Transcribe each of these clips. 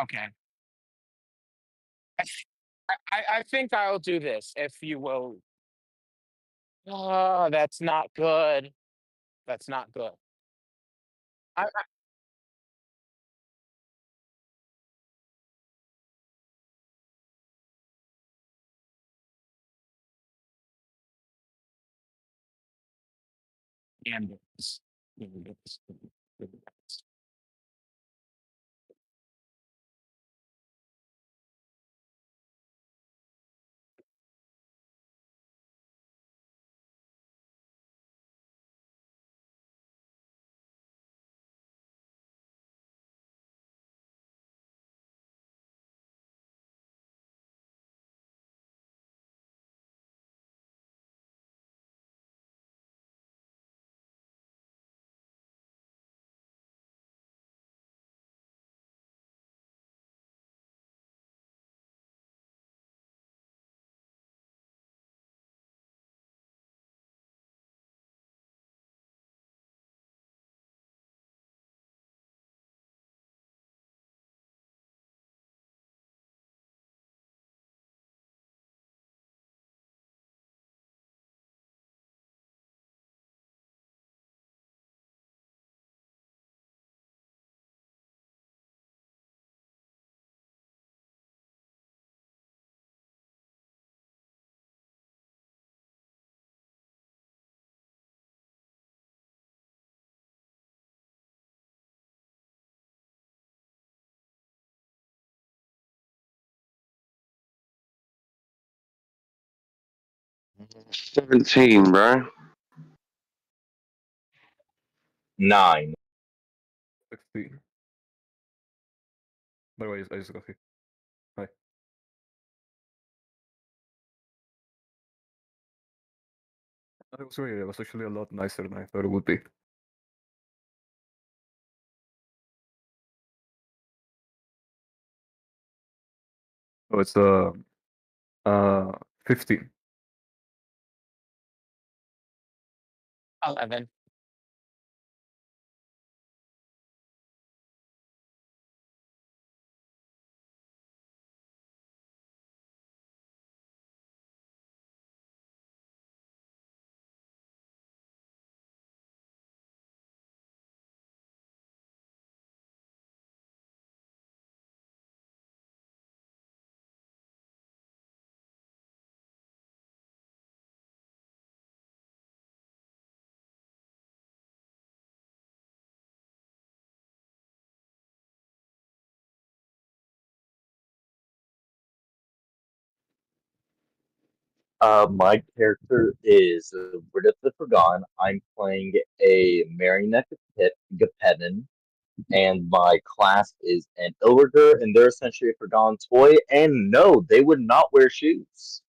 Okay. I think I'll do this, if you will. Oh, that's not good. That's not good. I am this. This. 17, bro. 9. 16. By the way, I just got here. Hi. I was right. It was actually a lot nicer than I thought it would be. Oh, it's 15. 11. My character is Riddick the Forgotten. I'm playing a Marionette Gepetin, and my class is an Illiger, and they're essentially a forgotten toy. And no, they would not wear shoes.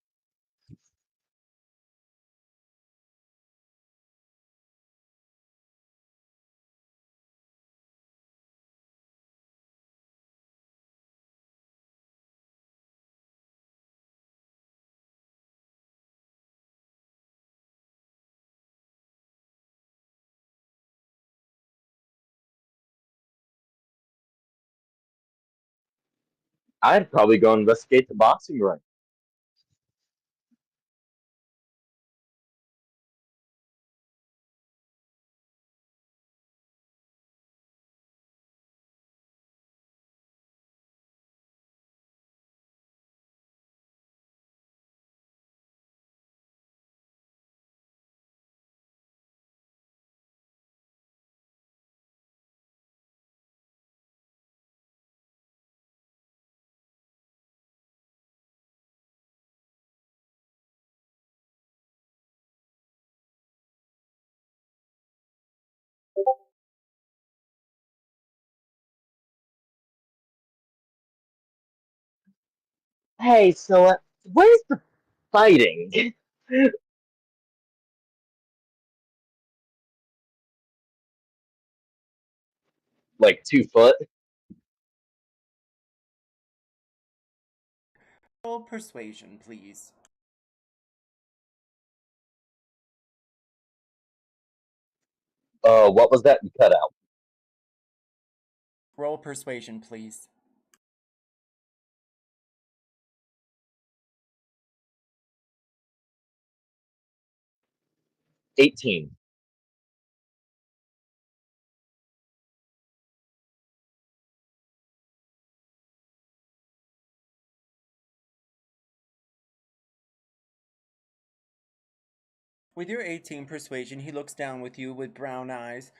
I'd probably go investigate the boxing ring. Hey, so where's the fighting? Like 2 foot? Roll persuasion, please. What was that you cut out? Roll persuasion, please. 18. With your 18 persuasion, he looks down with you with brown eyes.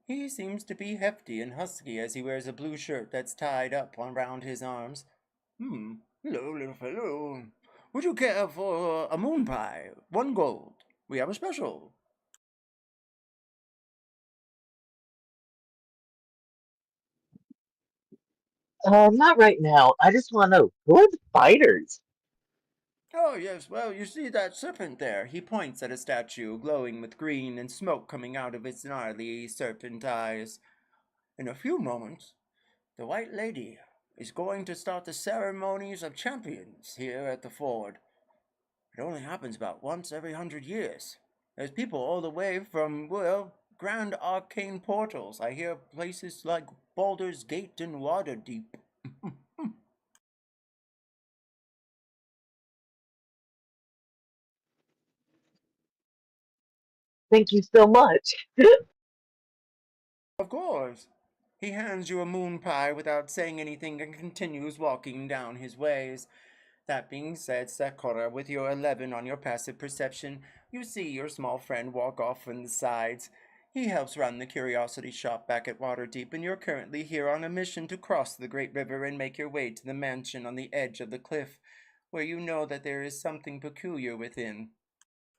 He seems to be hefty and husky as he wears a blue shirt that's tied up around his arms. Hello, little fellow. Would you care for a moon pie? 1 gold. We have a special. Not right now. I just want to know who are the fighters? Oh, yes, well, you see that serpent there? He points at a statue glowing with green and smoke coming out of its gnarly serpent eyes. In a few moments, the White Lady is going to start the ceremonies of champions here at the ford. It only happens about once every 100 years. There's people all the way from, well, grand arcane portals. I hear places like Baldur's Gate and Waterdeep. Thank you so much. Of course. He hands you a moon pie without saying anything and continues walking down his ways. That being said, Sakura, with your 11 on your passive perception, you see your small friend walk off from the sides. He helps run the curiosity shop back at Waterdeep, and you're currently here on a mission to cross the Great River and make your way to the mansion on the edge of the cliff, where you know that there is something peculiar within.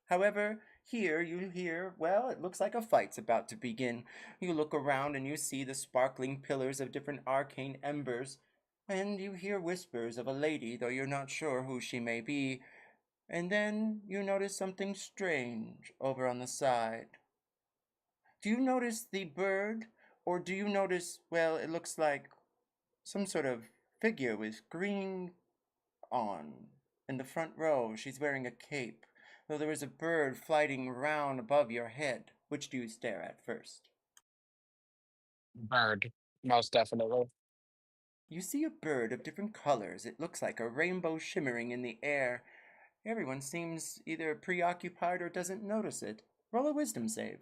However, here you hear, well, it looks like a fight's about to begin. You look around and you see the sparkling pillars of different arcane embers, and you hear whispers of a lady, though you're not sure who she may be. And then you notice something strange over on the side. Do you notice the bird, or do you notice, well, it looks like some sort of figure with green on in the front row? She's wearing a cape, though there is a bird flying round above your head. Which do you stare at first? Bird, most definitely. You see a bird of different colors. It looks like a rainbow shimmering in the air. Everyone seems either preoccupied or doesn't notice it. Roll a wisdom save.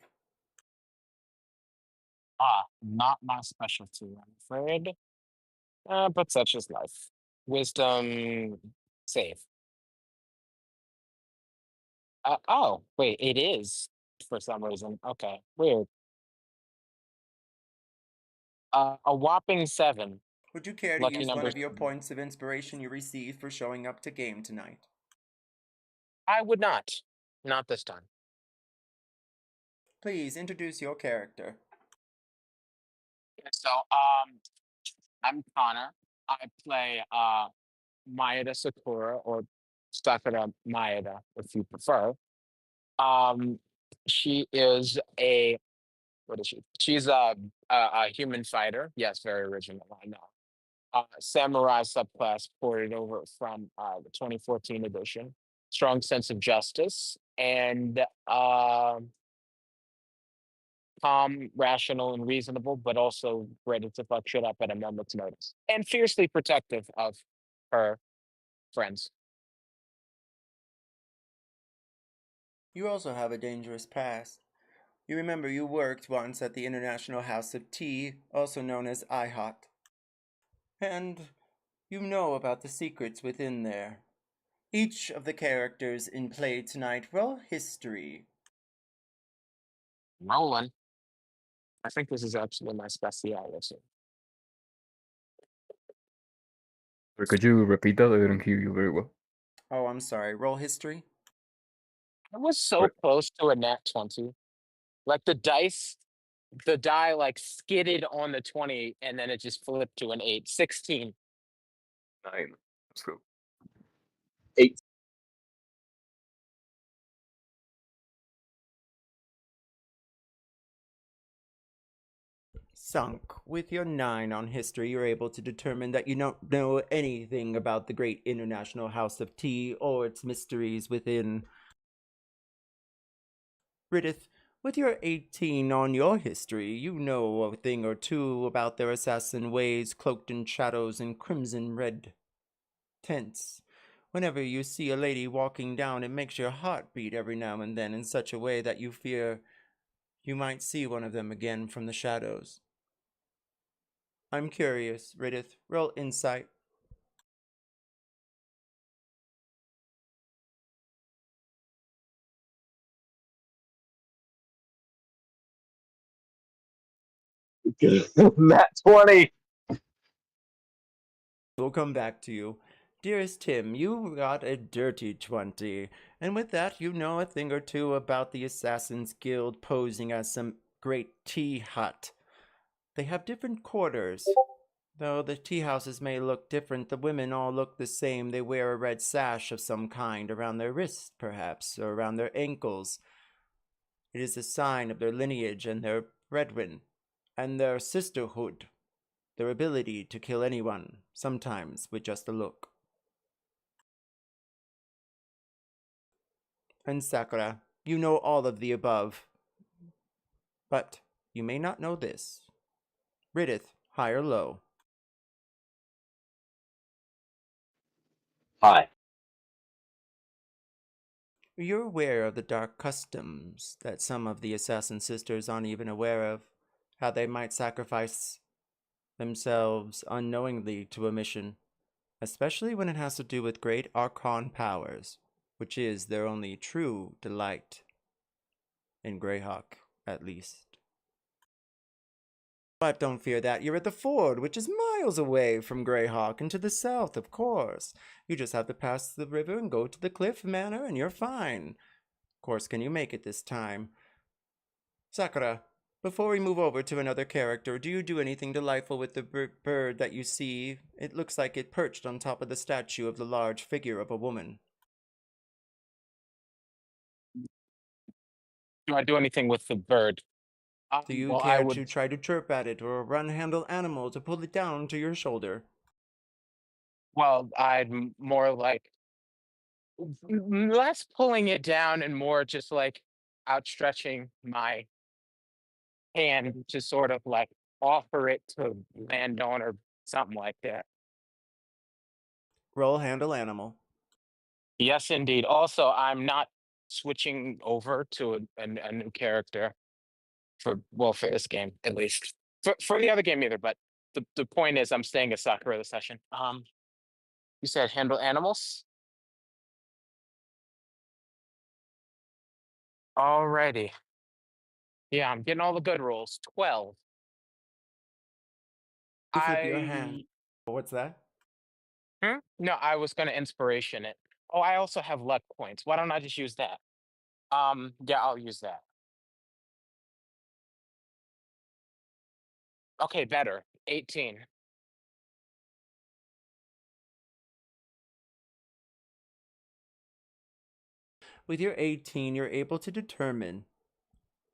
Not my specialty, I'm afraid. But such is life. Wisdom save. Oh, wait, it is for some reason. Okay, weird. A whopping 7. Would you care to Lucky use one number of your 7. points of inspiration you received for showing up to game tonight? I would not. Not this time. Please introduce your character. So, I'm Connor. I play Maeda Sakura, or Sakura Maeda, if you prefer. Um, she is a what is she? She's a human fighter. Yes, very original. I know. Samurai subclass ported over from the 2014 edition. Strong sense of justice and calm, rational, and reasonable, but also ready to fuck shit up at a moment's notice. And fiercely protective of her friends. You also have a dangerous past. You remember you worked once at the International House of Tea, also known as IHOT. And you know about the secrets within there. Each of the characters in play tonight roll history. Roland, I think this is absolutely my speciality. Could you repeat that? I didn't hear you very well. Oh, I'm sorry. Roll history. I was so Right. close to a nat 20. Like the die like skidded on the 20 and then it just flipped to an 8. 16. 9. Let's go. 8. Sunk. With your 9 on history, you're able to determine that you don't know anything about the great International House of Tea or its mysteries within. Ridith, with your 18 on your history, you know a thing or two about their assassin ways cloaked in shadows and crimson red tents. Whenever you see a lady walking down, it makes your heart beat every now and then in such a way that you fear you might see one of them again from the shadows. I'm curious, Riddith. Roll insight. Nat 20. We'll come back to you. Dearest Tim, you got a dirty 20, and with that you know a thing or two about the Assassin's Guild posing as some great tea hut. They have different quarters. Though the tea houses may look different, the women all look the same. They wear a red sash of some kind around their wrists, perhaps, or around their ankles. It is a sign of their lineage and their brethren, and their sisterhood, their ability to kill anyone, sometimes with just a look. And Sakura, you know all of the above. But you may not know this. Riddith, high or low? Hi. You're aware of the dark customs that some of the assassin sisters aren't even aware of, how they might sacrifice themselves unknowingly to a mission, especially when it has to do with great archon powers, which is their only true delight, in Greyhawk, at least. But don't fear that, you're at the ford, which is miles away from Greyhawk and to the south, of course. You just have to pass the river and go to the cliff manor and you're fine. Of course, can you make it this time? Sakura, before we move over to another character, do you do anything delightful with the bird that you see? It looks like it perched on top of the statue of the large figure of a woman. Do I do anything with the bird? Do you Well, I care would. to try to chirp at it or run handle animal to pull it down to your shoulder? Well, more like less pulling it down and more just like outstretching my hand to sort of like offer it to landowner, something like that. Roll handle animal. Yes, indeed. Also, I'm not switching over to a new character for this game at least. For the other game either, but the point is I'm staying as Sakura this session. You said handle animals? Alrighty. Yeah, I'm getting all the good rolls. 12. You flip your hand. I What's that? No, I was gonna inspiration it. Oh, I also have luck points. Why don't I just use that? Yeah, I'll use that. Okay, better. 18. With your 18, you're able to determine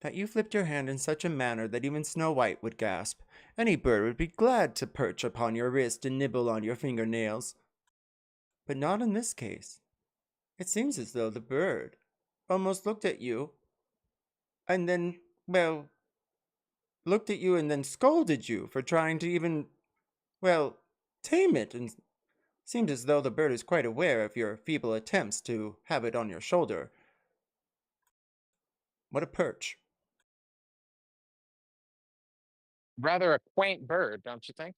that you flipped your hand in such a manner that even Snow White would gasp. Any bird would be glad to perch upon your wrist and nibble on your fingernails. But not in this case. It seems as though the bird almost looked at you and then, well, looked at you and then scolded you for trying to even, well, tame it, and seemed as though the bird is quite aware of your feeble attempts to have it on your shoulder. What a perch. Rather a quaint bird, don't you think?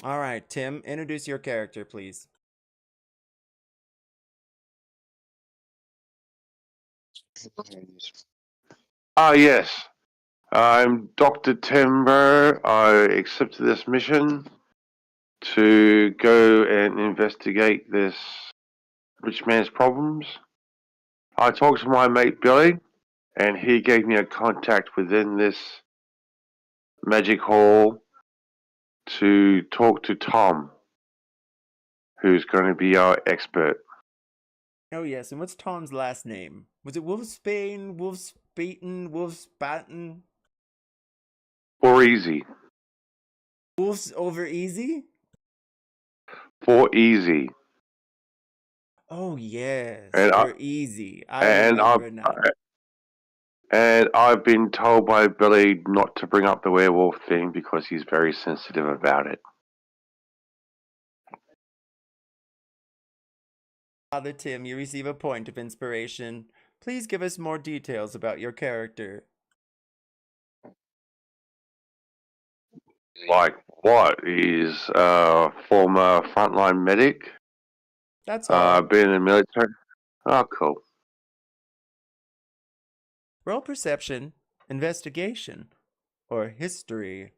All right, Tim, introduce your character, please. Yes. I'm Dr. Timber. I accepted this mission to go and investigate this rich man's problems. I talked to my mate Billy, and he gave me a contact within this magic hall to talk to Tom, who's going to be our expert. Oh, yes, and what's Tom's last name? Was it Wolfsbane, Wolfsbaten, Wolfsbatten? For easy. Wolf's over easy? For easy. Oh, yes, And for easy. I and I'm remember now. And I've been told by Billy not to bring up the werewolf thing because he's very sensitive about it. Father Tim, you receive a point of inspiration. Please give us more details about your character. Like what? He's a former frontline medic. That's all. Been in the military. Oh, cool. Roll perception, investigation, or history.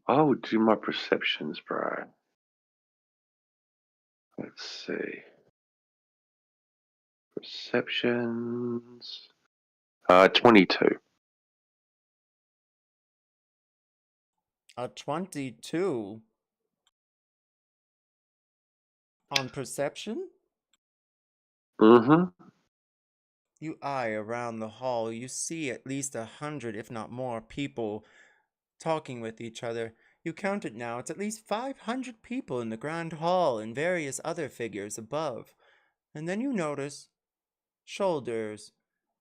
Oh, do my perceptions, bro. Let's see. Perceptions. 22. A 22 on perception? Mm-hmm. You eye around the hall. You see at least 100, if not more, people talking with each other. You count it now. It's at least 500 people in the grand hall and various other figures above. And then you notice shoulders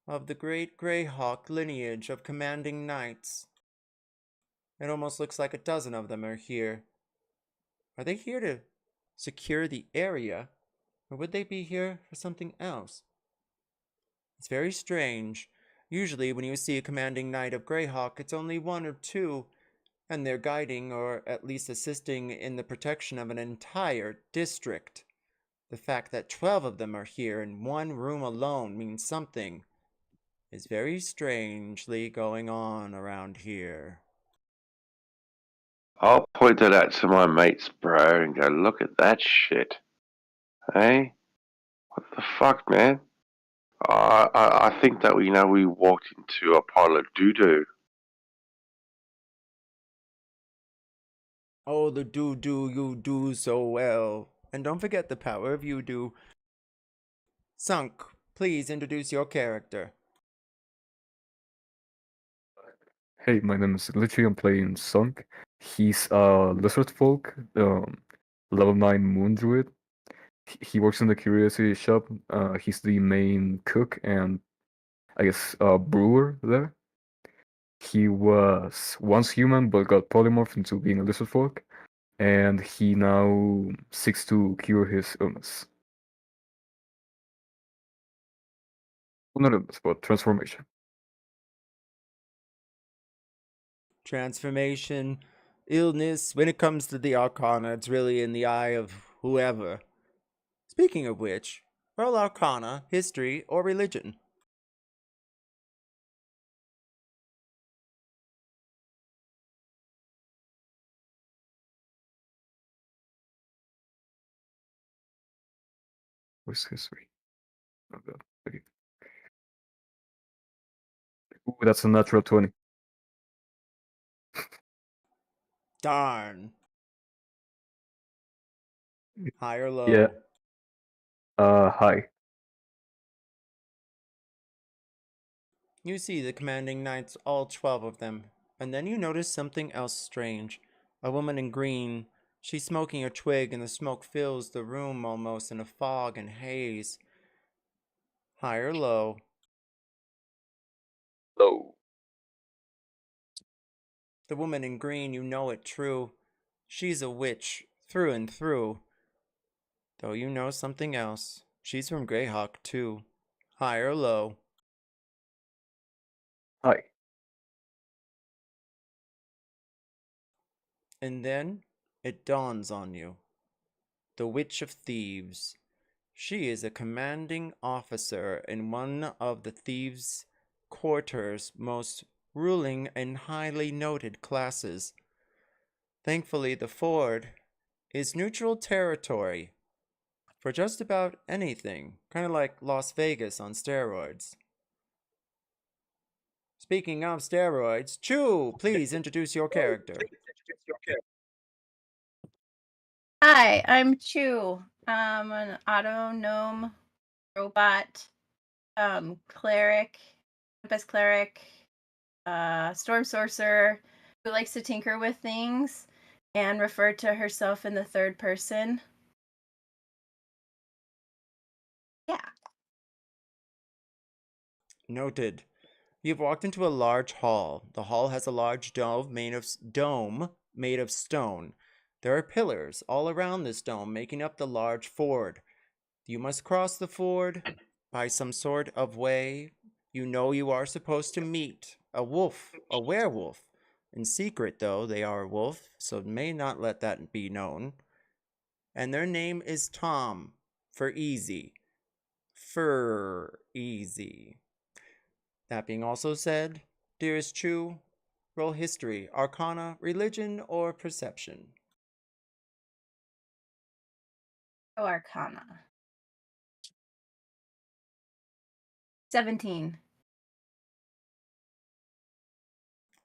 of the great Greyhawk lineage of commanding knights. It almost looks like a dozen of them are here. Are they here to secure the area, or would they be here for something else? It's very strange. Usually when you see a commanding knight of Greyhawk, it's only one or two, and they're guiding or at least assisting in the protection of an entire district. The fact that 12 of them are here in one room alone means something is very strangely going on around here. I'll point that out to my mates, bro, and go, look at that shit. Hey? What the fuck, man? I think that we walked into a pile of doo-doo. Oh, the do you do so well. And don't forget the power of you do. Sunk, please introduce your character. Hey, my name is Litchi. I'm playing Sunk. He's a lizard folk, level 9 moon druid. He works in the curiosity shop. He's the main cook and I guess brewer there. He was once human but got polymorphed into being a lizard folk, and he now seeks to cure his illness. Well, not illness, but transformation. Transformation, illness, when it comes to the Arcana, it's really in the eye of whoever. Speaking of which, roll Arcana, history, or religion. Where's history? Oh, God. Okay. Ooh, that's a natural 20. Darn. High or low? Yeah. High. You see the commanding knights, all 12 of them, and then you notice something else strange. A woman in green. She's smoking a twig, and the smoke fills the room almost in a fog and haze. High or low? Low. The woman in green, you know it true. She's a witch, through and through. Though you know something else. She's from Greyhawk, too. High or low? High. And then it dawns on you. The Witch of Thieves. She is a commanding officer in one of the thieves' quarter's most ruling and highly noted classes. Thankfully, the Ford is neutral territory for just about anything, kind of like Las Vegas on steroids. Speaking of steroids, Chu, please introduce your character. Hi, I'm Chu. I'm an auto gnome robot cleric, tempest cleric, storm sorcerer who likes to tinker with things and refer to herself in the third person. Yeah. Noted. You've walked into a large hall. The hall has a large dome made of stone. There are pillars all around this dome making up the large ford. You must cross the ford by some sort of way. You know you are supposed to meet a werewolf. In secret, though, they are a wolf, so may not let that be known. And their name is Tom, for easy. For easy. That being also said, dearest Chu, roll history, arcana, religion, or perception. Oh, Arcana. 17.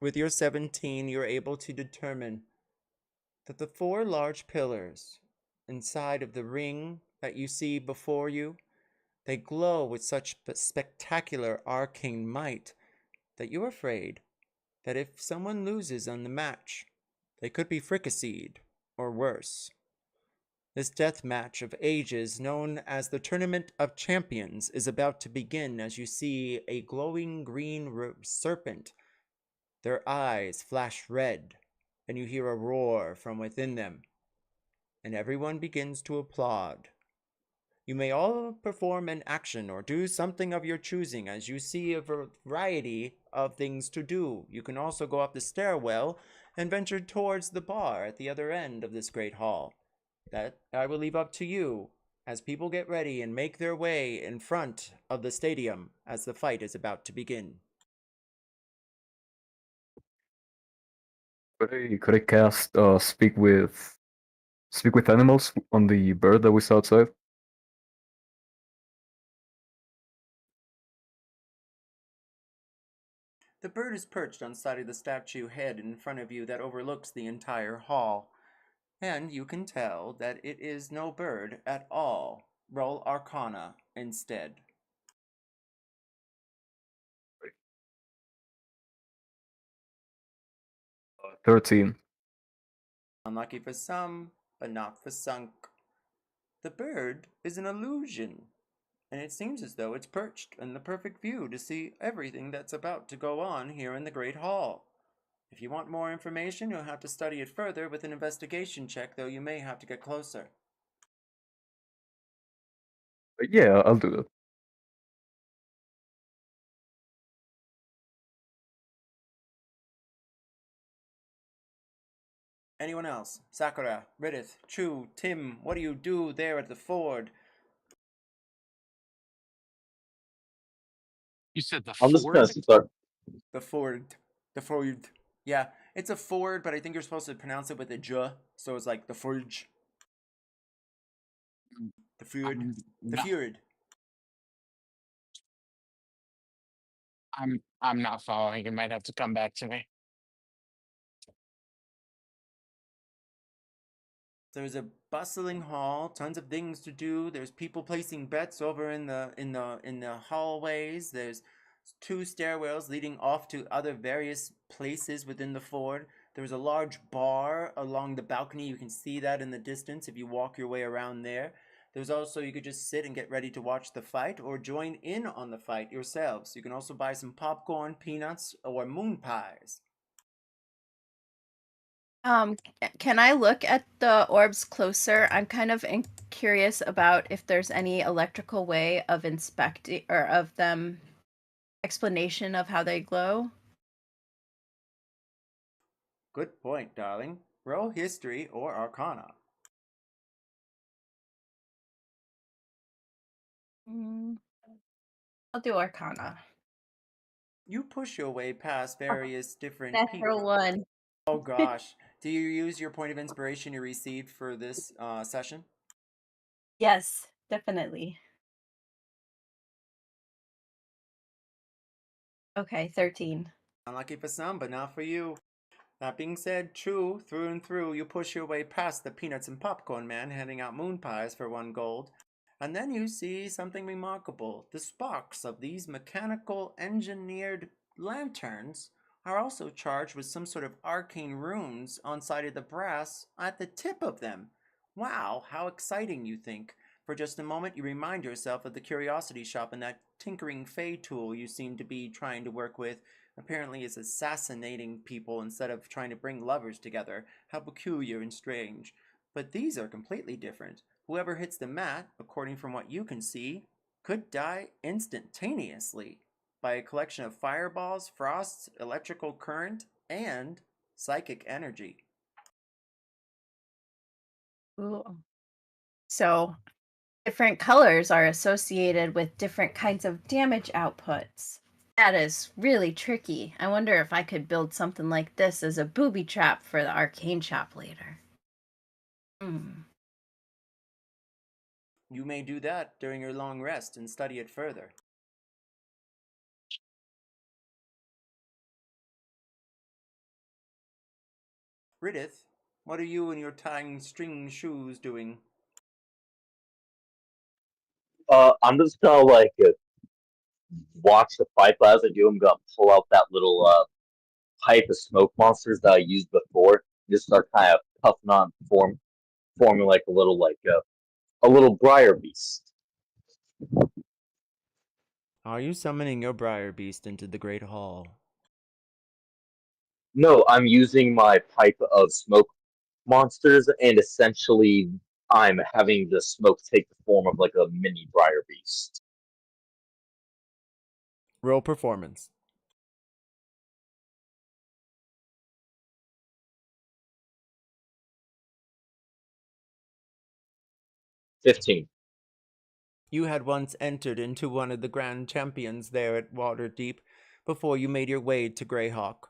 With your 17, you're able to determine that the 4 large pillars inside of the ring that you see before you, they glow with such spectacular arcane might that you're afraid that if someone loses on the match, they could be fricasseed, or worse. This death match of ages, known as the Tournament of Champions, is about to begin as you see a glowing green serpent. Their eyes flash red, and you hear a roar from within them, and everyone begins to applaud. You may all perform an action or do something of your choosing as you see a variety of things to do. You can also go up the stairwell and venture towards the bar at the other end of this great hall. That I will leave up to you as people get ready and make their way in front of the stadium as the fight is about to begin. Could I cast speak with animals on the bird that we saw outside? The bird is perched on the side of the statue head in front of you that overlooks the entire hall, and you can tell that it is no bird at all. Roll Arcana instead. 13. Unlucky for some, but not for Sunk. The bird is an illusion, and it seems as though it's perched in the perfect view to see everything that's about to go on here in the Great Hall. If you want more information, you'll have to study it further with an investigation check, though you may have to get closer. Yeah, I'll do that. Anyone else? Sakura, Ridith, Chu, Tim, what do you do there at the ford? You said the I'm just gonna Ford? start. The ford. The ford. Yeah, it's a ford, but I think you're supposed to pronounce it with a j, so it's like the forge. The fjord. I'm The not, fjord. I'm not following. You might have to come back to me. There's a bustling hall, tons of things to do. There's people placing bets over in the hallways. There's 2 stairwells leading off to other various places within the ford. There's a large bar along the balcony. You can see that in the distance if you walk your way around there. There's also, you could just sit and get ready to watch the fight or join in on the fight yourselves. You can also buy some popcorn, peanuts, or moon pies. Can I look at the orbs closer? I'm kind of curious about if there's any electrical way of inspecting or of them explanation of how they glow. Good point, darling. Roll history or arcana. I'll do Arcana. You push your way past various different Natural people. one. Oh gosh. Do you use your point of inspiration you received for this session? Yes, definitely. Okay, 13. Unlucky for some, but not for you. That being said, true, through and through, you push your way past the peanuts and popcorn man handing out moon pies for 1 gold. And then you see something remarkable. The sparks of these mechanical engineered lanterns are also charged with some sort of arcane runes on side of the brass at the tip of them. Wow, how exciting, you think. For just a moment, you remind yourself of the curiosity shop and that tinkering fey tool you seem to be trying to work with. Apparently is assassinating people instead of trying to bring lovers together. How peculiar and strange. But these are completely different. Whoever hits the mat, according from what you can see, could die instantaneously by a collection of fireballs, frosts, electrical current, and psychic energy. Ooh. So different colors are associated with different kinds of damage outputs. That is really tricky. I wonder if I could build something like this as a booby trap for the arcane shop later. You may do that during your long rest and study it further. Ridith, what are you and your tying string shoes doing? I'm just gonna watch the fight, but as I do, I'm gonna pull out that little pipe of smoke monsters that I used before. Just start kind of puffing on, forming like a little briar beast. Are you summoning your Briar Beast into the Great Hall? No, I'm using my pipe of smoke monsters, and essentially, I'm having the smoke take the form of like a mini briar beast. Roll performance. $15. You had once entered into one of the grand champions there at Waterdeep before you made your way to Greyhawk.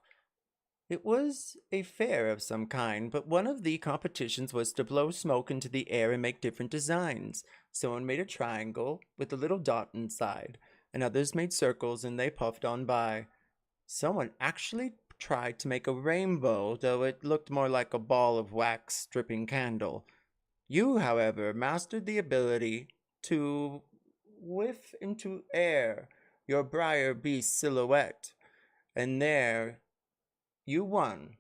It was a fair of some kind, but one of the competitions was to blow smoke into the air and make different designs. Someone made a triangle with a little dot inside, and others made circles and they puffed on by. Someone actually tried to make a rainbow, though it looked more like a ball of wax dripping candle. You, however, mastered the ability to whiff into air your Briar Beast silhouette, and there you won.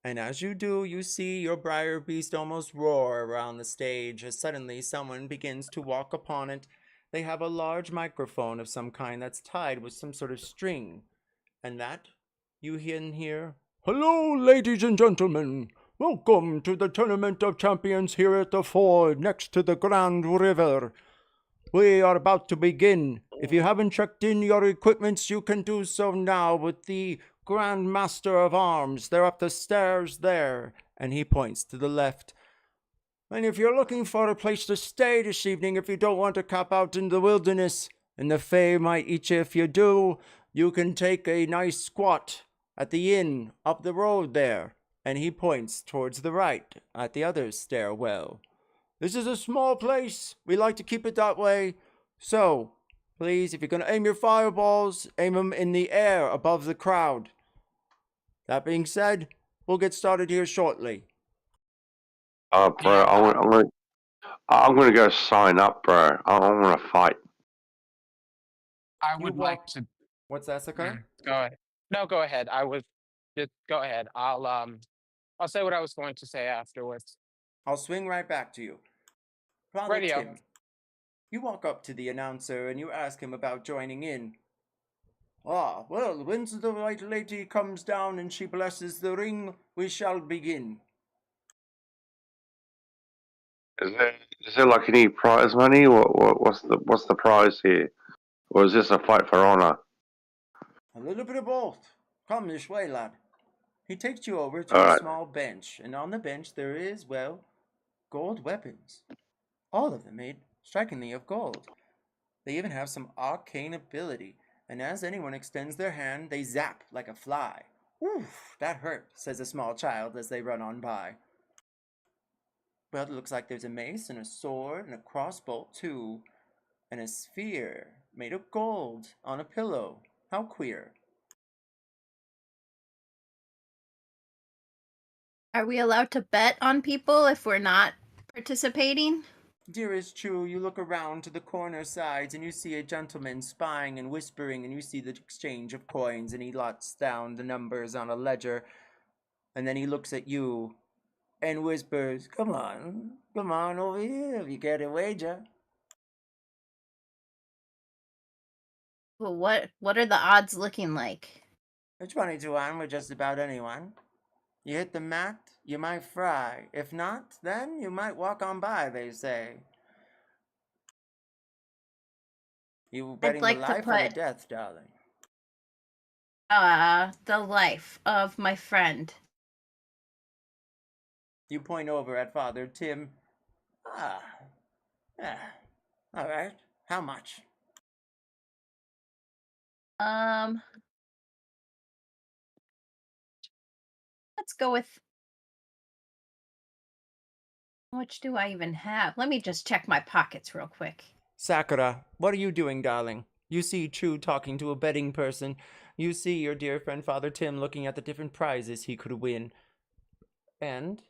And as you do, you see your Briar Beast almost roar around the stage as suddenly someone begins to walk upon it. They have a large microphone of some kind that's tied with some sort of string. And that you can hear, "Hello, ladies and gentlemen. Welcome to the Tournament of Champions here at the ford next to the Grand River. We are about to begin. If you haven't checked in your equipments, you can do so now with the Grand Master of Arms. They're up the stairs there." And he points to the left. "And if you're looking for a place to stay this evening, if you don't want to camp out in the wilderness, and the Fae might eat you if you do, you can take a nice squat at the inn up the road there." And he points towards the right at the other stairwell. "This is a small place. We like to keep it that way. So, please, if you're going to aim your fireballs, aim them in the air above the crowd. That being said, we'll get started here shortly." Bro, I'm gonna go sign up, bro. I want to fight. I You would walk- like to. What's that, Sakai? Go ahead. No, go ahead. I was just go ahead. I'll say what I was going to say afterwards. I'll swing right back to you. Father Radio. Tim, you walk up to the announcer and you ask him about joining in. "Ah, well, when the right lady comes down and she blesses the ring, we shall begin." Is there like any prize money? What's the prize here? Or is this a fight for honor? "A little bit of both. Come this way, lad." He takes you over to All a right. small bench, and on the bench there is, well, gold weapons. All of them made strikingly of gold. They even have some arcane ability, and as anyone extends their hand, they zap like a fly. "Oof, that hurt," says a small child as they run on by. "Well, it looks like there's a mace and a sword and a crossbow too, and a sphere made of gold on a pillow. How queer." Are we allowed to bet on people if we're not participating? Dearest Chu, you look around to the corner sides and you see a gentleman spying and whispering, and you see the exchange of coins, and he lots down the numbers on a ledger, and then he looks at you and whispers, come on over here if you care to wager." Well, what are the odds looking like? A 20 to 1 with just about anyone. You hit the mat, you might fry. If not, then you might walk on by, they say. You betting the like to life or the put death, darling? the life of my friend. You point over at Father Tim. Ah, yeah. All right. How much? Let's go with how much do I even have? Let me just check my pockets real quick. Sakura, what are you doing, darling? You see Chu talking to a betting person. You see your dear friend Father Tim looking at the different prizes he could win. And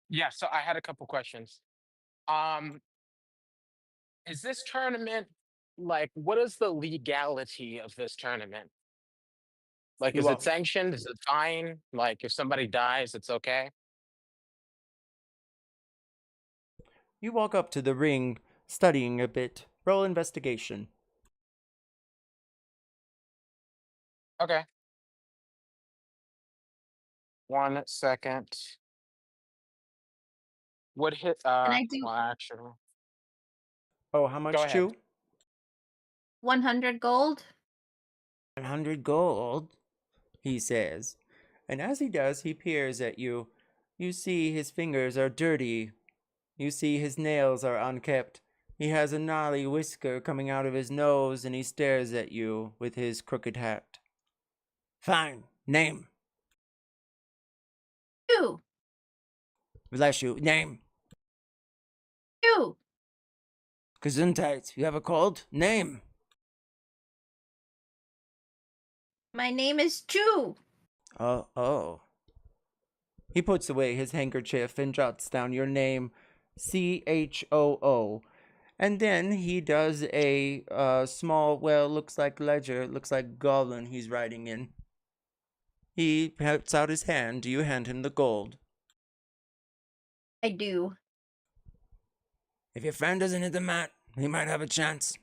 Yeah, so I had a couple questions. Um, is this tournament like what is the legality of this tournament? Like, you is it walk sanctioned? Is it fine? Like, if somebody dies, it's okay? you walk up to the ring, studying a bit. Roll investigation. Okay. 1 second. What hit? And I do Well, actually, Oh, how go much, ahead. Chu? 100 gold. 100 gold, he says. And as he does, he peers at you. You see his fingers are dirty. You see his nails are unkept. He has a gnarly whisker coming out of his nose, and he stares at you with his crooked hat. Fine. Name. Two. Bless you. Name. Two. Gesundheit. You have a cold? Name. My name is Chu. Oh. He puts away his handkerchief and jots down your name, Choo. And then he does a small, well, looks like ledger, looks like goblin he's writing in. He puts out his hand. Do you hand him the gold? I do. If your friend doesn't hit the mat, he might have a chance.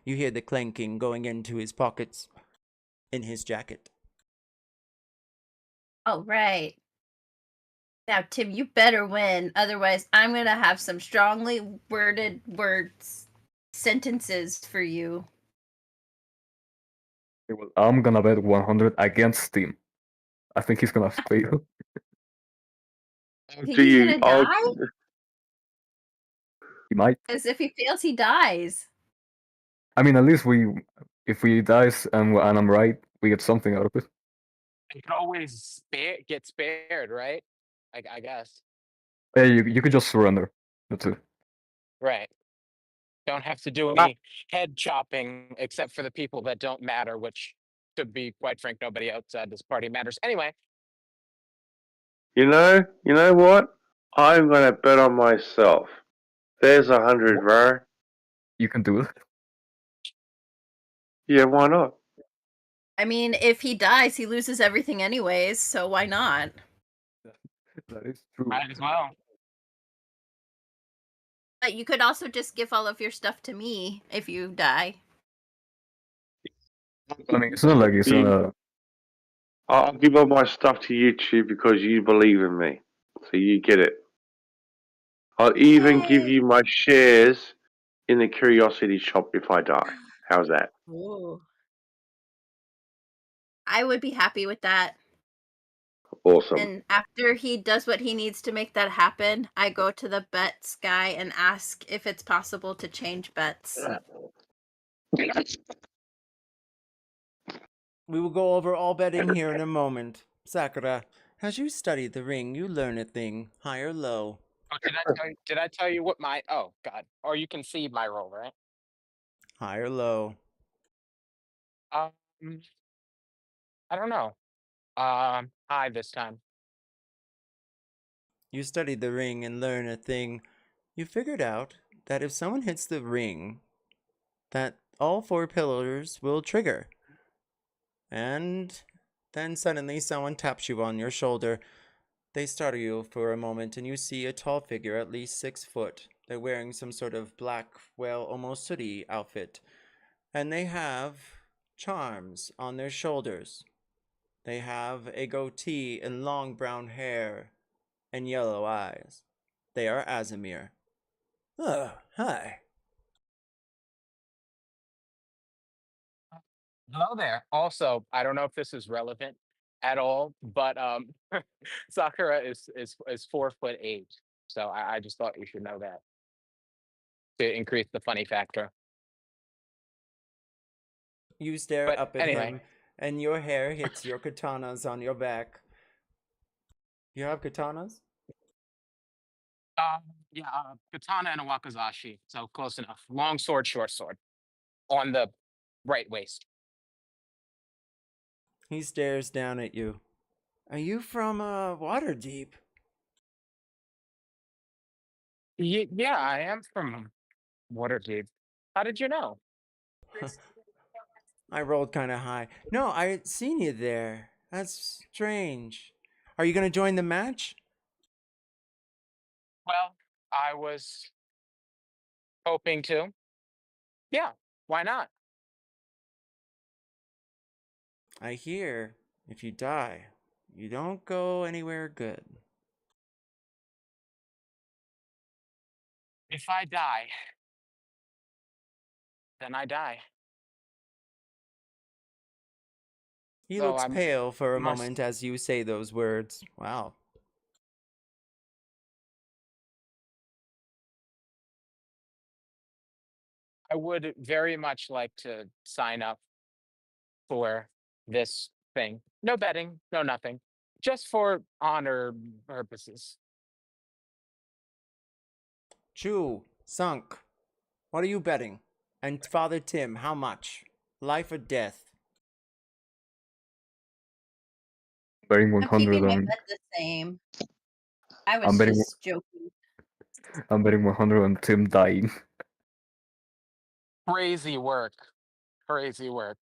You hear the clanking going into his pockets in his jacket. Oh, right. Now, Tim, you better win. Otherwise, I'm going to have some strongly worded sentences for you. Okay, well, I'm gonna bet 100 against Tim. I think he's gonna fail. Do He's you? going to die? He might. As if he fails, he dies. I mean, at least if we dies and I'm right, we get something out of it. You can always get spared, right? I guess. Yeah, you could just surrender. That's it. Right. Don't have to do Ah, any head chopping except for the people that don't matter, which, to be quite frank, nobody outside this party matters. Anyway, you know what? I'm gonna bet on myself. There's 100, Var. You can do it. Yeah, why not? I mean, if he dies, he loses everything anyways, so why not? That is true. might as well. But you could also just give all of your stuff to me if you die. I mean, it's not like it's gonna. I'll give all my stuff to you, Chu, because you believe in me. So you get it. I'll even give Yay! you my shares in the curiosity shop if I die. How's that? Ooh. I would be happy with that. Awesome. And after he does what he needs to make that happen, I go to the bets guy and ask if it's possible to change bets. We will go over all betting here in a moment. Sakura, as you study the ring, you learn a thing, high or low. Oh, did I tell you what my oh god. Or you can see my roll, right? High or low. Um I don't know. High this time. You study the ring and learn a thing. You figured out that if someone hits the ring, that all 4 pillars will trigger. And then suddenly someone taps you on your shoulder. They startle you for a moment and you see a tall figure, at least 6 foot, They're wearing some sort of black, well, almost sooty outfit. And they have charms on their shoulders. They have a goatee and long brown hair and yellow eyes. They are Azimir. Oh, hi. Hello there. Also, I don't know if this is relevant at all, but Sakura is 4'8", so I just thought you should know that to increase the funny factor. You stare But up at anyway, him, and your hair hits your katanas on your back. You have katanas? um, yeah, katana and a wakizashi, so close enough. Long sword, short sword, on the right waist. He stares down at you. Are you from Waterdeep? Yeah, I am from Waterdeep. How did you know? I rolled kind of high. No, I had seen you there. That's strange. Are you gonna join the match? Well, I was hoping to. Yeah, why not? I hear if you die, you don't go anywhere good. If I die, then I die. He So looks I pale for a must. moment as you say those words. Wow. I would very much like to sign up for this thing. No betting, no nothing. Just for honor purposes. Chu, Sunk, what are you betting? And Father Tim, how much? Life or death? Betting I'm keeping 100 my on. bet the same. I I'm was betting. just joking. I'm betting 100 on Tim dying. Crazy work. Crazy work.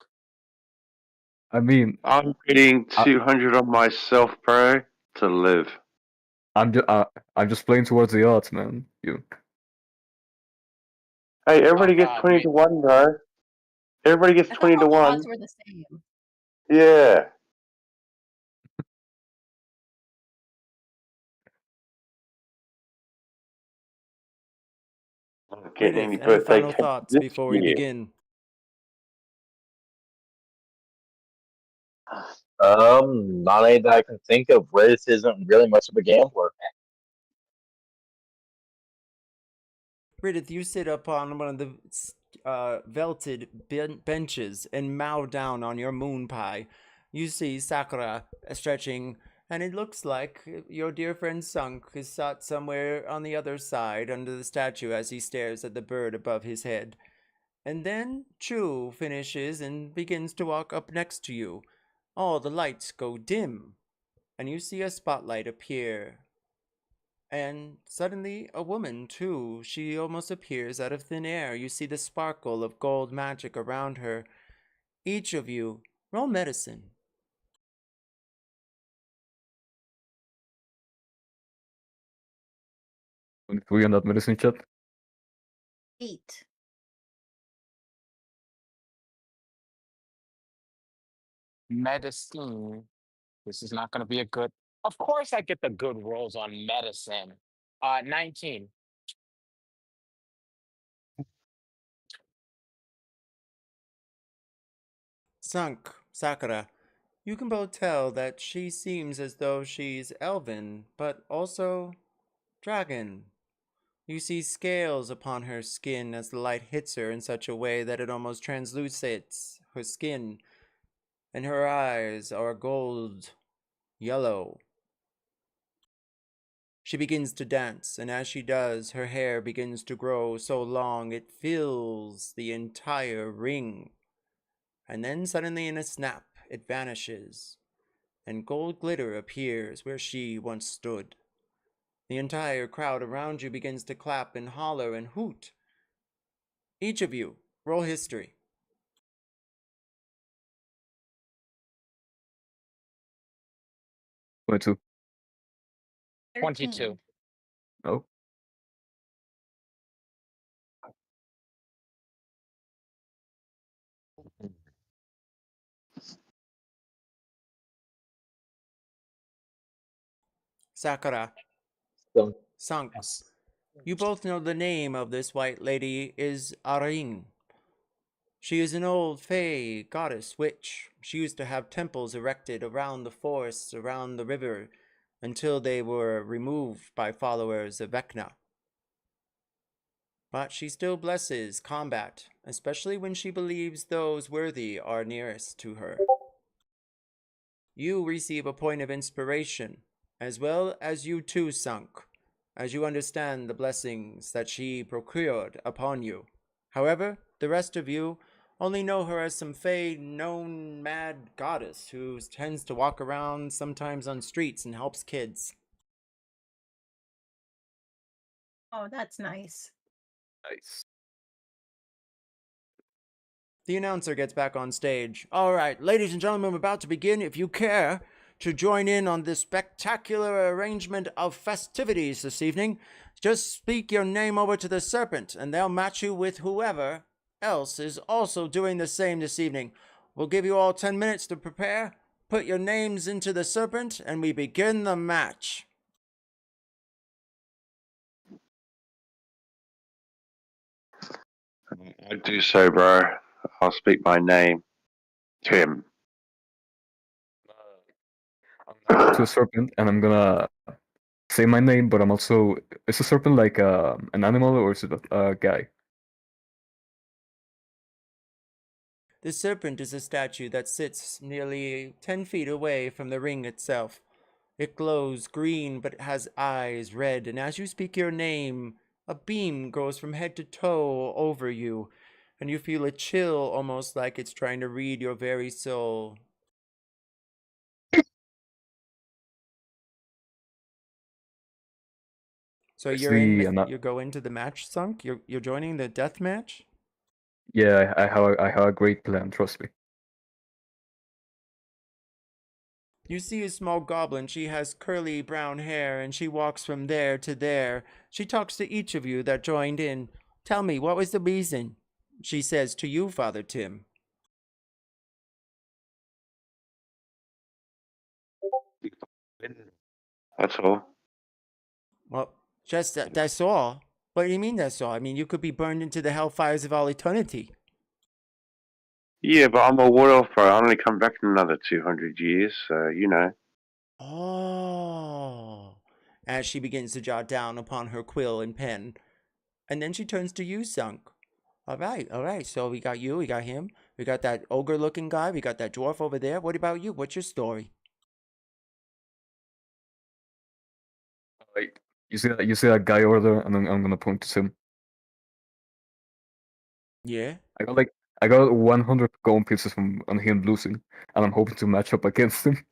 I mean, I'm betting I, 200 on myself, bro, to live. I'm just playing towards the odds, man. You. Hey, Oh everybody gets God, 20 to 1, bro. Everybody gets I thought 20 to all the 1. odds were the same. Yeah. I'm not getting any Ridith, any birthday final cake thoughts this before we year. begin? Not any that I can think of. Riz isn't really much of a gambler. Ridith, you sit up on one of the velted benches and mow down on your moon pie. You see Sakura stretching, and it looks like your dear friend Sunk is sat somewhere on the other side under the statue as he stares at the bird above his head. And then Chu finishes and begins to walk up next to you. All the lights go dim, and you see a spotlight appear. And suddenly, a woman, too. She almost appears out of thin air. You see the sparkle of gold magic around her. Each of you, roll medicine. 23 on that medicine chat. 8. medicine. This is not going to be a good. Of course, I get the good rolls on medicine. 19. Sunk, Sakura, you can both tell that she seems as though she's elven, but also dragon. You see scales upon her skin as the light hits her in such a way that it almost translucidates her skin, and her eyes are gold yellow. She begins to dance, and as she does, her hair begins to grow so long it fills the entire ring. And then suddenly, in a snap, it vanishes, and gold glitter appears where she once stood. The entire crowd around you begins to clap and holler and hoot. Each of you, roll history. 22. 22. 13. Oh. Sakura, So, Sunk, Yes. you both know the name of this white lady is Arin. She is an old fey goddess witch. She used to have temples erected around the forests, around the river, until they were removed by followers of Vecna. But she still blesses combat, especially when she believes those worthy are nearest to her. You receive a point of inspiration, as well as you too, Sunk, as you understand the blessings that she procured upon you. However, the rest of you only know her as some fey known mad goddess who tends to walk around sometimes on streets and helps kids. Oh, that's nice. Nice. The announcer gets back on stage. All right, ladies and gentlemen, we're about to begin. If you care to join in on this spectacular arrangement of festivities this evening, just speak your name over to the serpent, and they'll match you with whoever else is also doing the same this evening. We'll give you all 10 minutes to prepare. Put your names into the serpent, and we begin the match. I do so, bro. I'll speak my name. Tim. I'm gonna go to a serpent and I'm gonna say my name, but I'm also. Is a serpent like an animal or is it a guy? The serpent is a statue that sits nearly 10 feet away from the ring itself. It glows green but has eyes red, and as you speak your name, a beam goes from head to toe over you, and you feel a chill almost like it's trying to read your very soul. So It's you go into the match, Sunk? You're joining the death match? Yeah, I have a great plan. Trust me. You see a small goblin. She has curly brown hair and she walks from there to there. She talks to each of you that joined in. Tell me, what was the reason? She says to you, Father Tim. That's all. Well, just that's all. What do you mean that's all? I mean, you could be burned into the hellfires of all eternity. Yeah, but I'm a wood elf, bro. I only come back in another 200 years, so you know. Oh. As she begins to jot down upon her quill and pen. And then she turns to you, Sunk. All right. So we got you, we got him, we got that ogre looking guy, we got that dwarf over there. What about you? What's your story? Like you see that guy over there, and then I'm gonna point to him. Yeah? I got 100 gold pieces from on him losing, and I'm hoping to match up against him.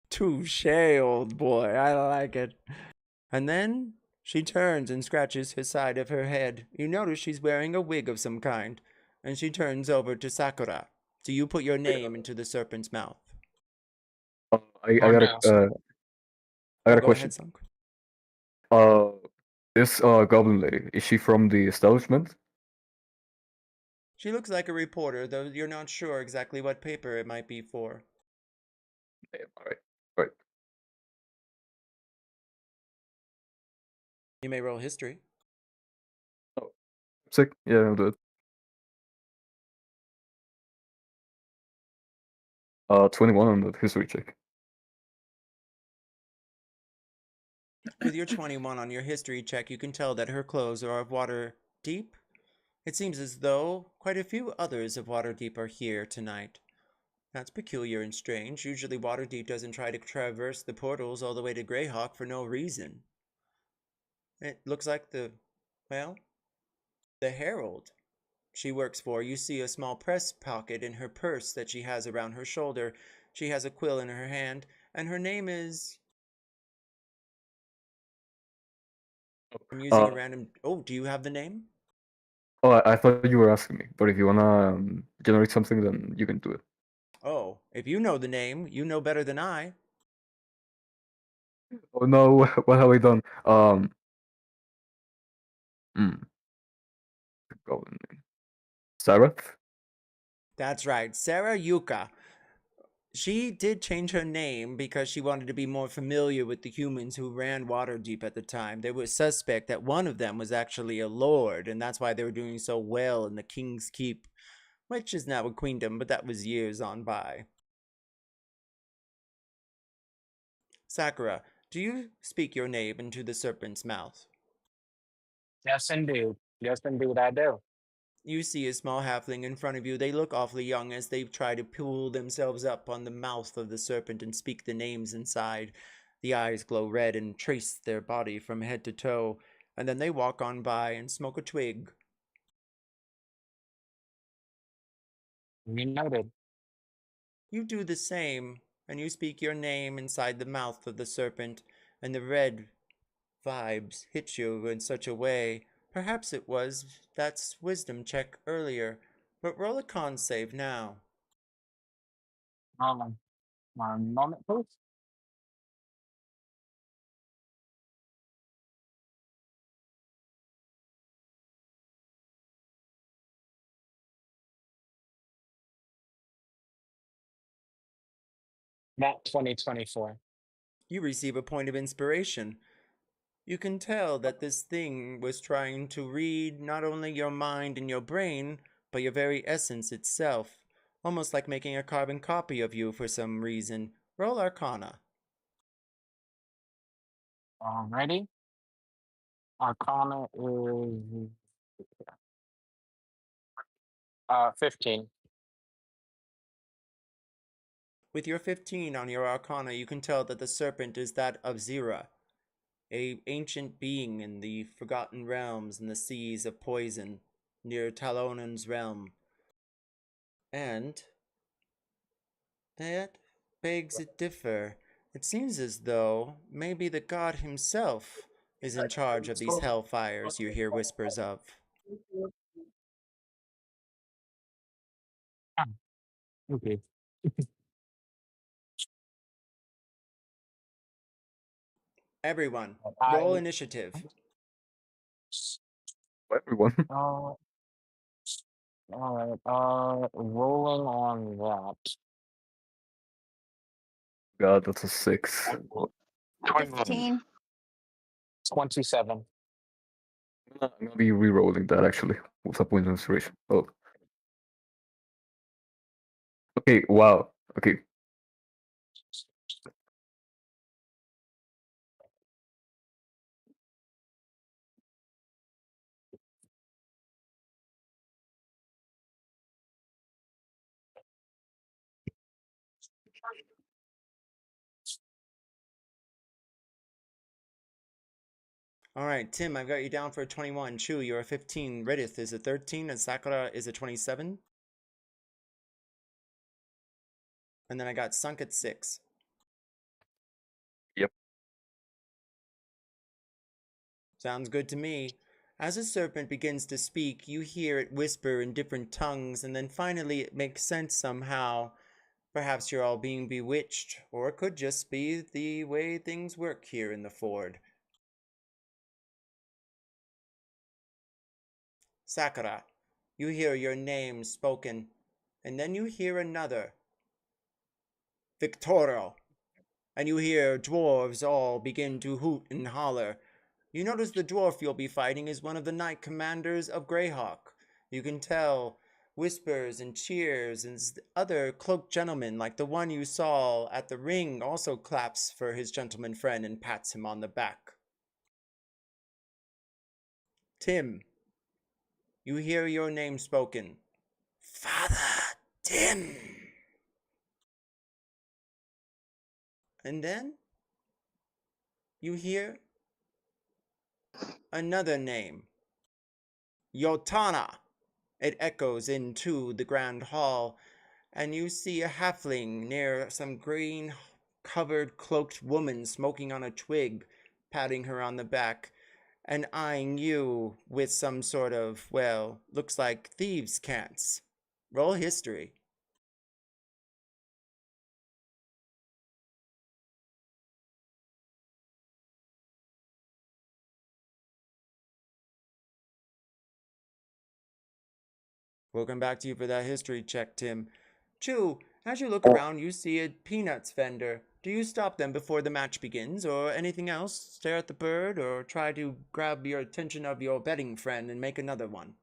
Touche, old boy. I like it. And then she turns and scratches his side of her head. You notice she's wearing a wig of some kind. And she turns over to Sakura. Do you put your name into the serpent's mouth? I Or got does. I got a Go question. ahead, Sunk. Uh, this goblin lady, is she from the establishment? She looks like a reporter, though you're not sure exactly what paper it might be for. Yeah, all right. You may roll history. Oh, sick. Yeah, I'll do it. 21 on the history check. With your 21 on your history check, you can tell that her clothes are of water deep. It seems as though quite a few others of Waterdeep are here tonight. That's peculiar and strange. Usually Waterdeep doesn't try to traverse the portals all the way to Greyhawk for no reason. It looks like the Herald she works for. You see a small press pocket in her purse that she has around her shoulder. She has a quill in her hand, and her name is... I'm using a random... Oh, do you have the name? Oh, I thought you were asking me, but if you wanna generate something, then you can do it. Oh, if you know the name, you know better than I. Oh no, what have I done? Hmm, goblin name. Sarath? That's right, Sarah Yuka. She did change her name because she wanted to be more familiar with the humans who ran Waterdeep at the time. There was suspect that one of them was actually a lord, and that's why they were doing so well in the King's Keep, which is now a queendom, but that was years on by. Sakura, do you speak your name into the serpent's mouth? Yes, indeed. Yes, indeed, I do. You see a small halfling in front of you. They look awfully young as they try to pull themselves up on the mouth of the serpent and speak the names inside. The eyes glow red and trace their body from head to toe, and then they walk on by and smoke a twig. You noted. You do the same, and you speak your name inside the mouth of the serpent, and the red vibes hit you in such a way. Perhaps it was that wisdom check earlier, but roll a con save now. One moment, please. That 2024. You receive a point of inspiration. You can tell that this thing was trying to read not only your mind and your brain, but your very essence itself, almost like making a carbon copy of you for some reason. Roll Arcana. Alrighty. Arcana is 15. With your 15 on your Arcana, you can tell that the serpent is that of Zira, a ancient being in the Forgotten Realms and the Seas of Poison, near Talonan's realm. And that begs it differ. It seems as though maybe the god himself is in charge of these hellfires you hear whispers of. Okay. Everyone, roll I initiative. Everyone. all right. Rolling on that. God, that's a 6. 21. 15. 27. I'm gonna be re-rolling that actually. What's up with inspiration? Oh. Okay, wow. Okay. All right, Tim, I've got you down for a 21. Chu, you're a 15. Redith is a 13, and Sakura is a 27. And then I got Sunk at 6. Yep. Sounds good to me. As a serpent begins to speak, you hear it whisper in different tongues, and then finally it makes sense somehow. Perhaps you're all being bewitched, or it could just be the way things work here in the Ford. Sakura, you hear your name spoken, and then you hear another. Victoro. And you hear dwarves all begin to hoot and holler. You notice the dwarf you'll be fighting is one of the knight commanders of Greyhawk. You can tell whispers and cheers, and other cloaked gentlemen like the one you saw at the ring also claps for his gentleman friend and pats him on the back. Tim, you hear your name spoken. Father Tim. And then you hear another name. Yotana. It echoes into the grand hall, and you see a halfling near some green covered cloaked woman smoking on a twig, patting her on the back, and eyeing you with some sort of, well, looks like thieves' cants. Roll history. We'll come back to you for that history check, Tim. Chu, As you look around, you see a peanuts vendor. Do you stop them before the match begins, or anything else? Stare at the bird, or try to grab your attention of your betting friend and make another one?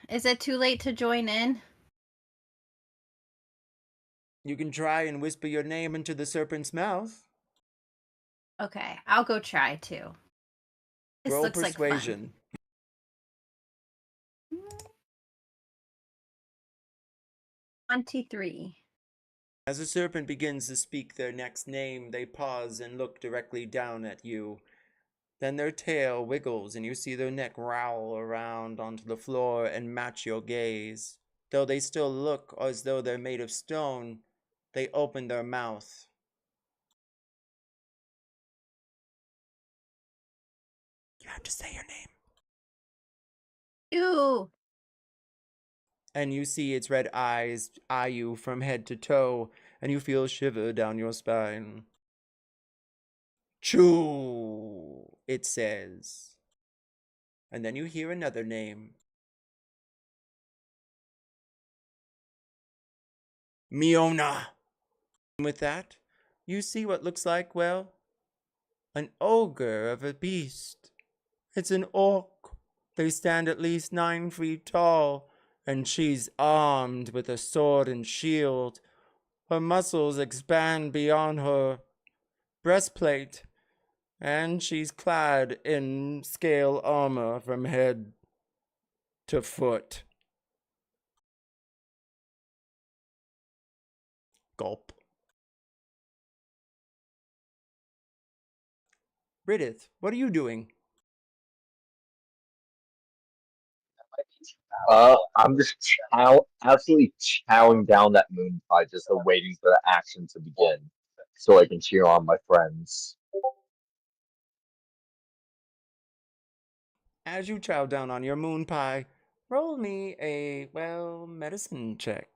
Is it too late to join in? You can try and whisper your name into the serpent's mouth. Okay, I'll go try too. This Roll looks like fun. persuasion. 23. As the serpent begins to speak their next name, they pause and look directly down at you. Then their tail wiggles and you see their neck roll around onto the floor and match your gaze. Though they still look as though they're made of stone, they open their mouth. You have to say your name. Ew. And you see its red eyes eye you from head to toe, and you feel a shiver down your spine. Choo, it says. And then you hear another name. Miona. And with that, you see what looks like, well, an ogre of a beast. It's an orc. They stand at least 9 feet tall, and she's armed with a sword and shield. Her muscles expand beyond her breastplate, and she's clad in scale armor from head to foot. Gulp. Ridith, what are you doing? I'm just absolutely chowing down that moon pie, just waiting for the action to begin, so I can cheer on my friends. As you chow down on your moon pie, roll me a, well, medicine check.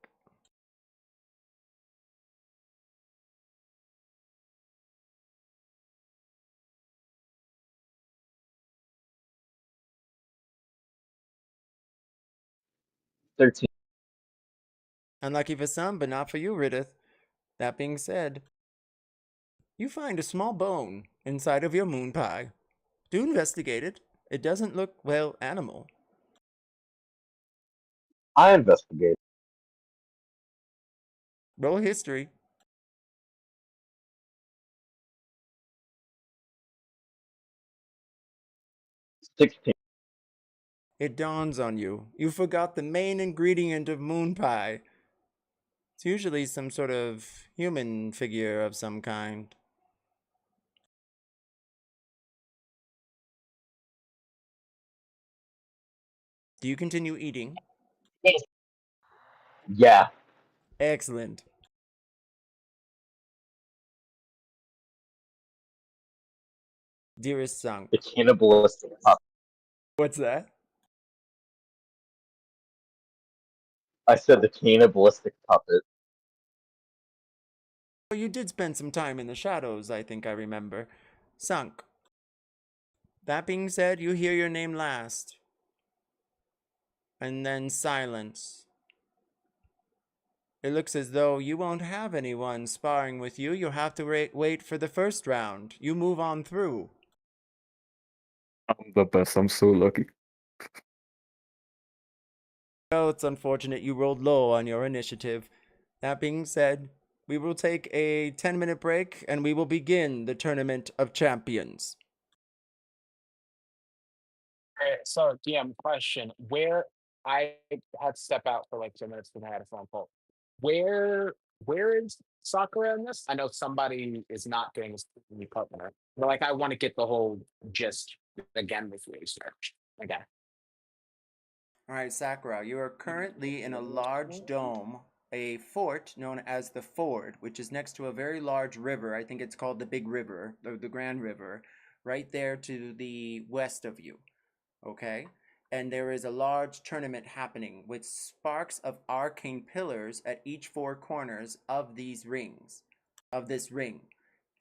$13. Unlucky for some, but not for you, Ridith. That being said, you find a small bone inside of your moon pie. Do investigate it. It doesn't look, well, animal. I investigate. Roll history. 16. It dawns on you. You forgot the main ingredient of moon pie. It's usually some sort of human figure of some kind. Do you continue eating? Yeah. Excellent. Dearest Sunk. The cannibalistic puppet. What's that? I said the cannibalistic puppet. Oh, you did spend some time in the shadows, I think I remember. Sunk. That being said, you hear your name last. And then silence. It looks as though you won't have anyone sparring with you. You'll have to wait for the first round. You move on through. I'm the best. I'm so lucky. Well, it's unfortunate you rolled low on your initiative. That being said, we will take a 10-minute break and we will begin the Tournament of Champions. So, DM question: Where I had to step out for like 2 minutes because I had a phone call. Where is Sakura in this? I know somebody is not getting a new partner, but like I want to get the whole gist again before we start. Again. All right, Sakura, you are currently in a large dome, a fort known as the Ford, which is next to a very large river. I think it's called the Big River, the Grand River, right there to the west of you. Okay? And there is a large tournament happening with sparks of arcane pillars at each 4 corners of these rings, of this ring.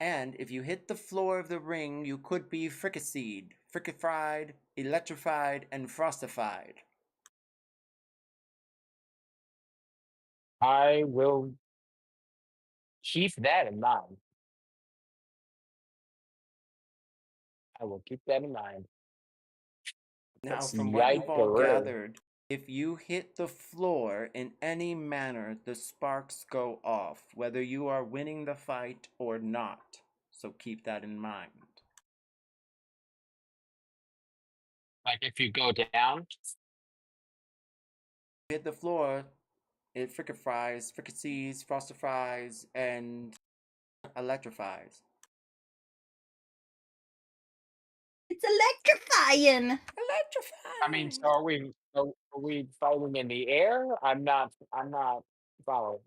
And if you hit the floor of the ring, you could be fricasseed, frickified, electrified, and frostified. I will keep that in mind. I will keep that in mind. Now, Let's from what you've all yike-a-roo. gathered, if you hit the floor in any manner, the sparks go off, whether you are winning the fight or not. So keep that in mind. Like if you go down, Hit the floor, it fricassees, frostifies, and electrifies. It's electrifying. I mean, so Electrifying! are we fighting in the air? I'm not following.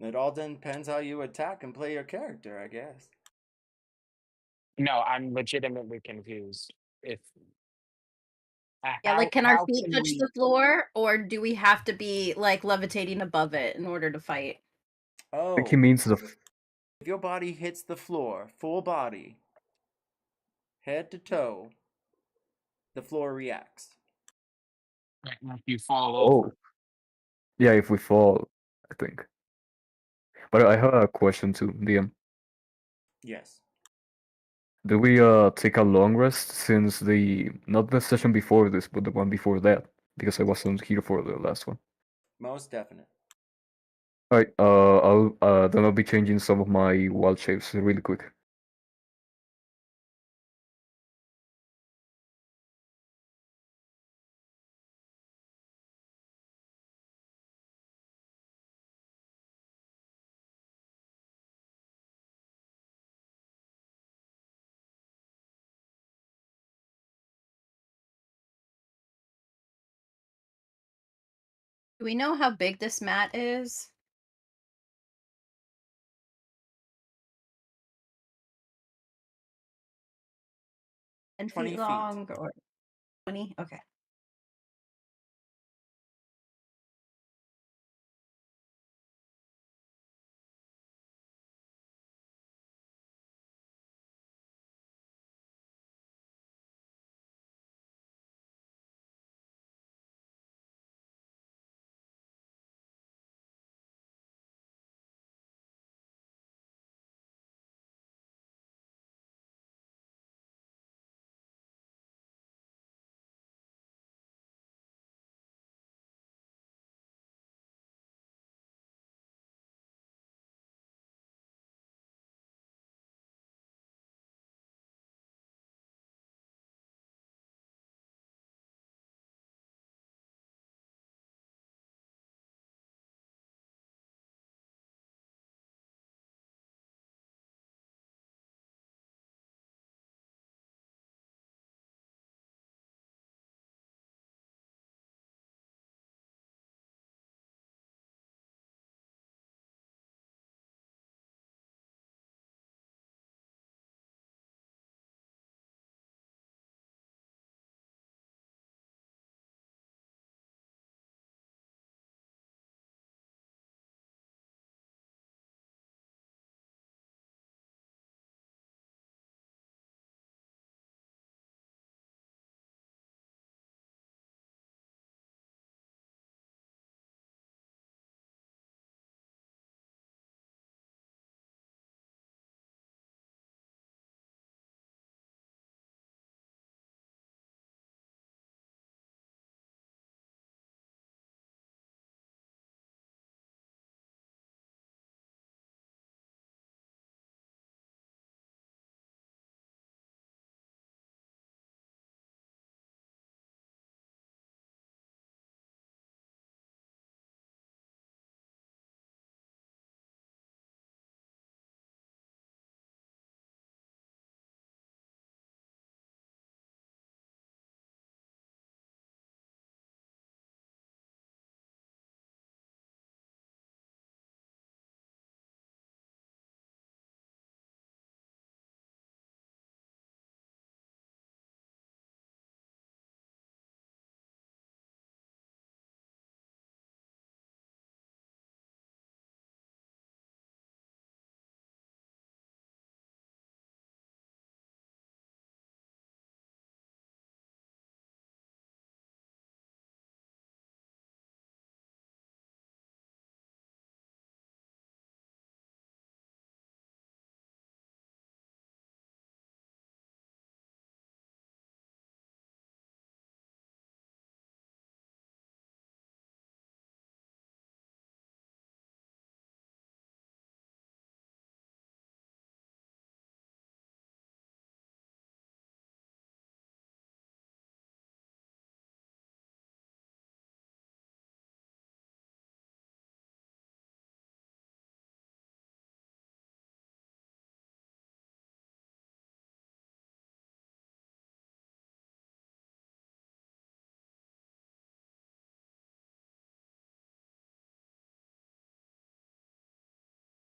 It all depends how you attack and play your character, I guess. No, I'm legitimately confused. If Yeah, like can our how feet can touch we the floor, or do we have to be like levitating above it in order to fight? I think he Oh, means the. if your body hits the floor, full body, head to toe, the floor reacts. if you fall Oh, over? yeah, if we fall, I think. But I have a question too, DM. Yes, Did we take a long rest since the not the session before this, but the one before that? Because I wasn't here for the last one. most definite. Alright, then I'll be changing some of my wild shapes really quick. Do we know how big this mat is? 10 20 feet feet. long or 20? Okay.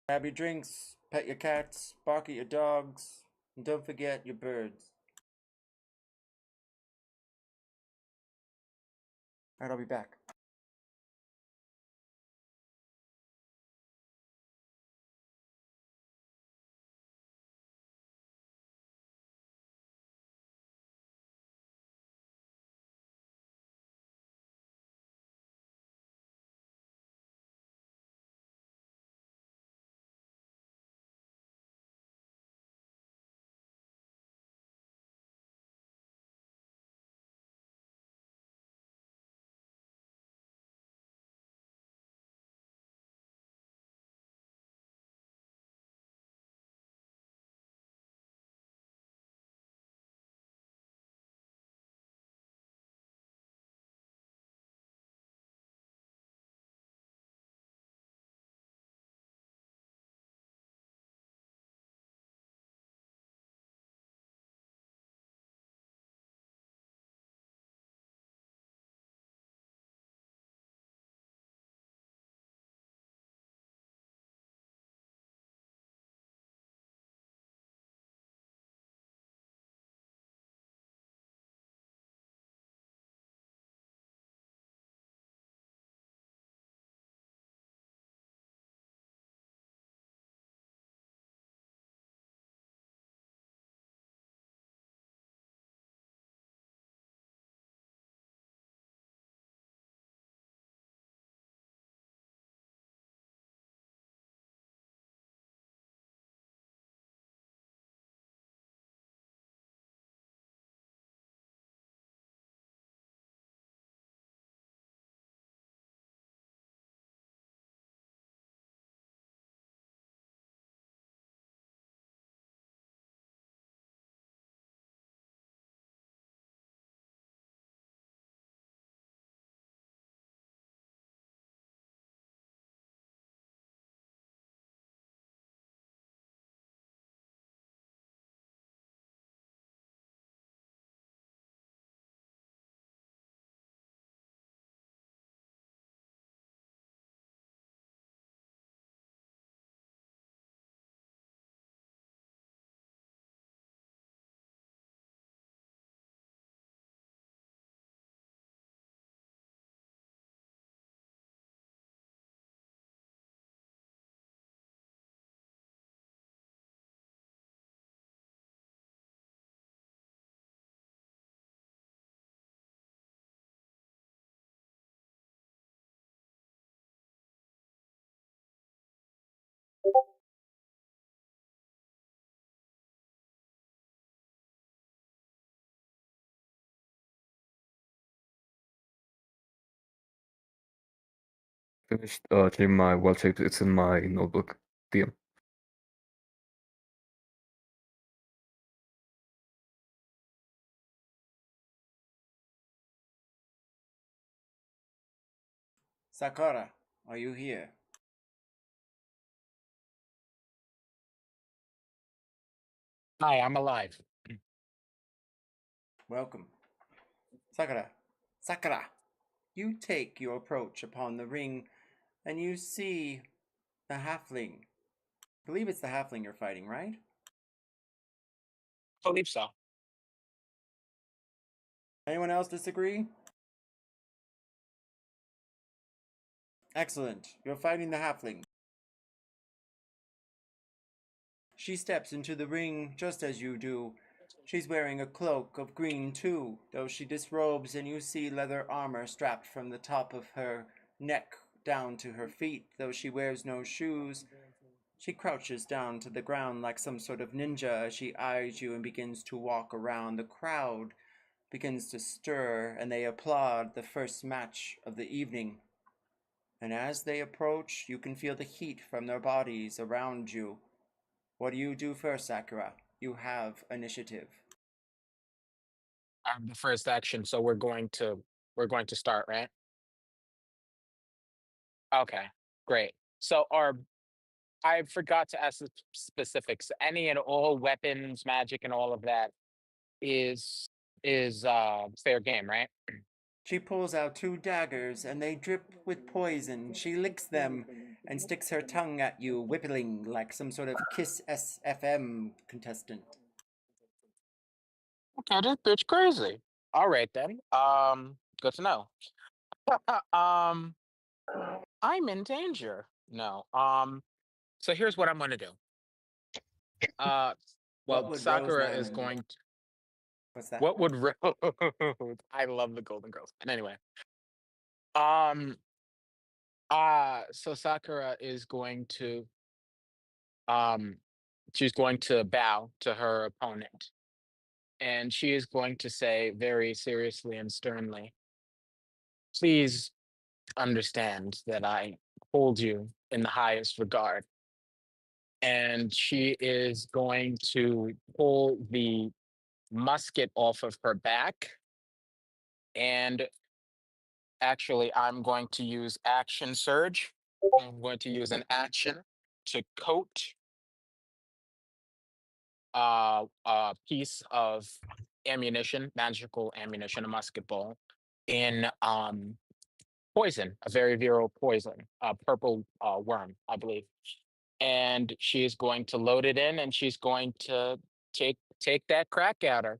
Grab your drinks, pet your cats, bark at your dogs, and don't forget your birds. Alright, I'll be back. Finished changing my wild shapes. It's in my notebook. DM. Sakura, are you here? Hi, I'm alive. Welcome. Sakura, you take your approach upon the ring, and you see the halfling. I believe it's the halfling you're fighting, right? I believe so. Anyone else disagree? Excellent. You're fighting the halfling. She steps into the ring just as you do. She's wearing a cloak of green too, though she disrobes and you see leather armor strapped from the top of her neck down to her feet, though she wears no shoes. She crouches down to the ground like some sort of ninja as she eyes you and begins to walk around. The crowd begins to stir and they applaud the first match of the evening. And as they approach, you can feel the heat from their bodies around you. What do you do first, Sakura? You have initiative. I'm the first action, so we're going to start, right? Okay, great. So are I forgot to ask the specifics. Any and all weapons, magic, and all of that is fair game, right? She pulls out two daggers and they drip with poison. She licks them and sticks her tongue at you, whippling like some sort of Kiss SFM contestant. Okay, this bitch crazy. All right then. Good to know. um, I'm in danger. No. So here's what I'm gonna do. Uh, What well, would Rose Sakura is Lemon? going to. What's that? What would Rose? I love the Golden Girls. And anyway, um, so Sakura is going to um, she's going to bow to her opponent, and she is going to say very seriously and sternly, "Please understand that I hold you in the highest regard." And she is going to pull the musket off of her back. And actually, I'm going to use action surge. I'm going to use an action to coat a piece of ammunition, magical ammunition, a musket ball, in poison, a very virile poison, a purple worm, I believe. And she's going to load it in, and she's going to take that crack at her.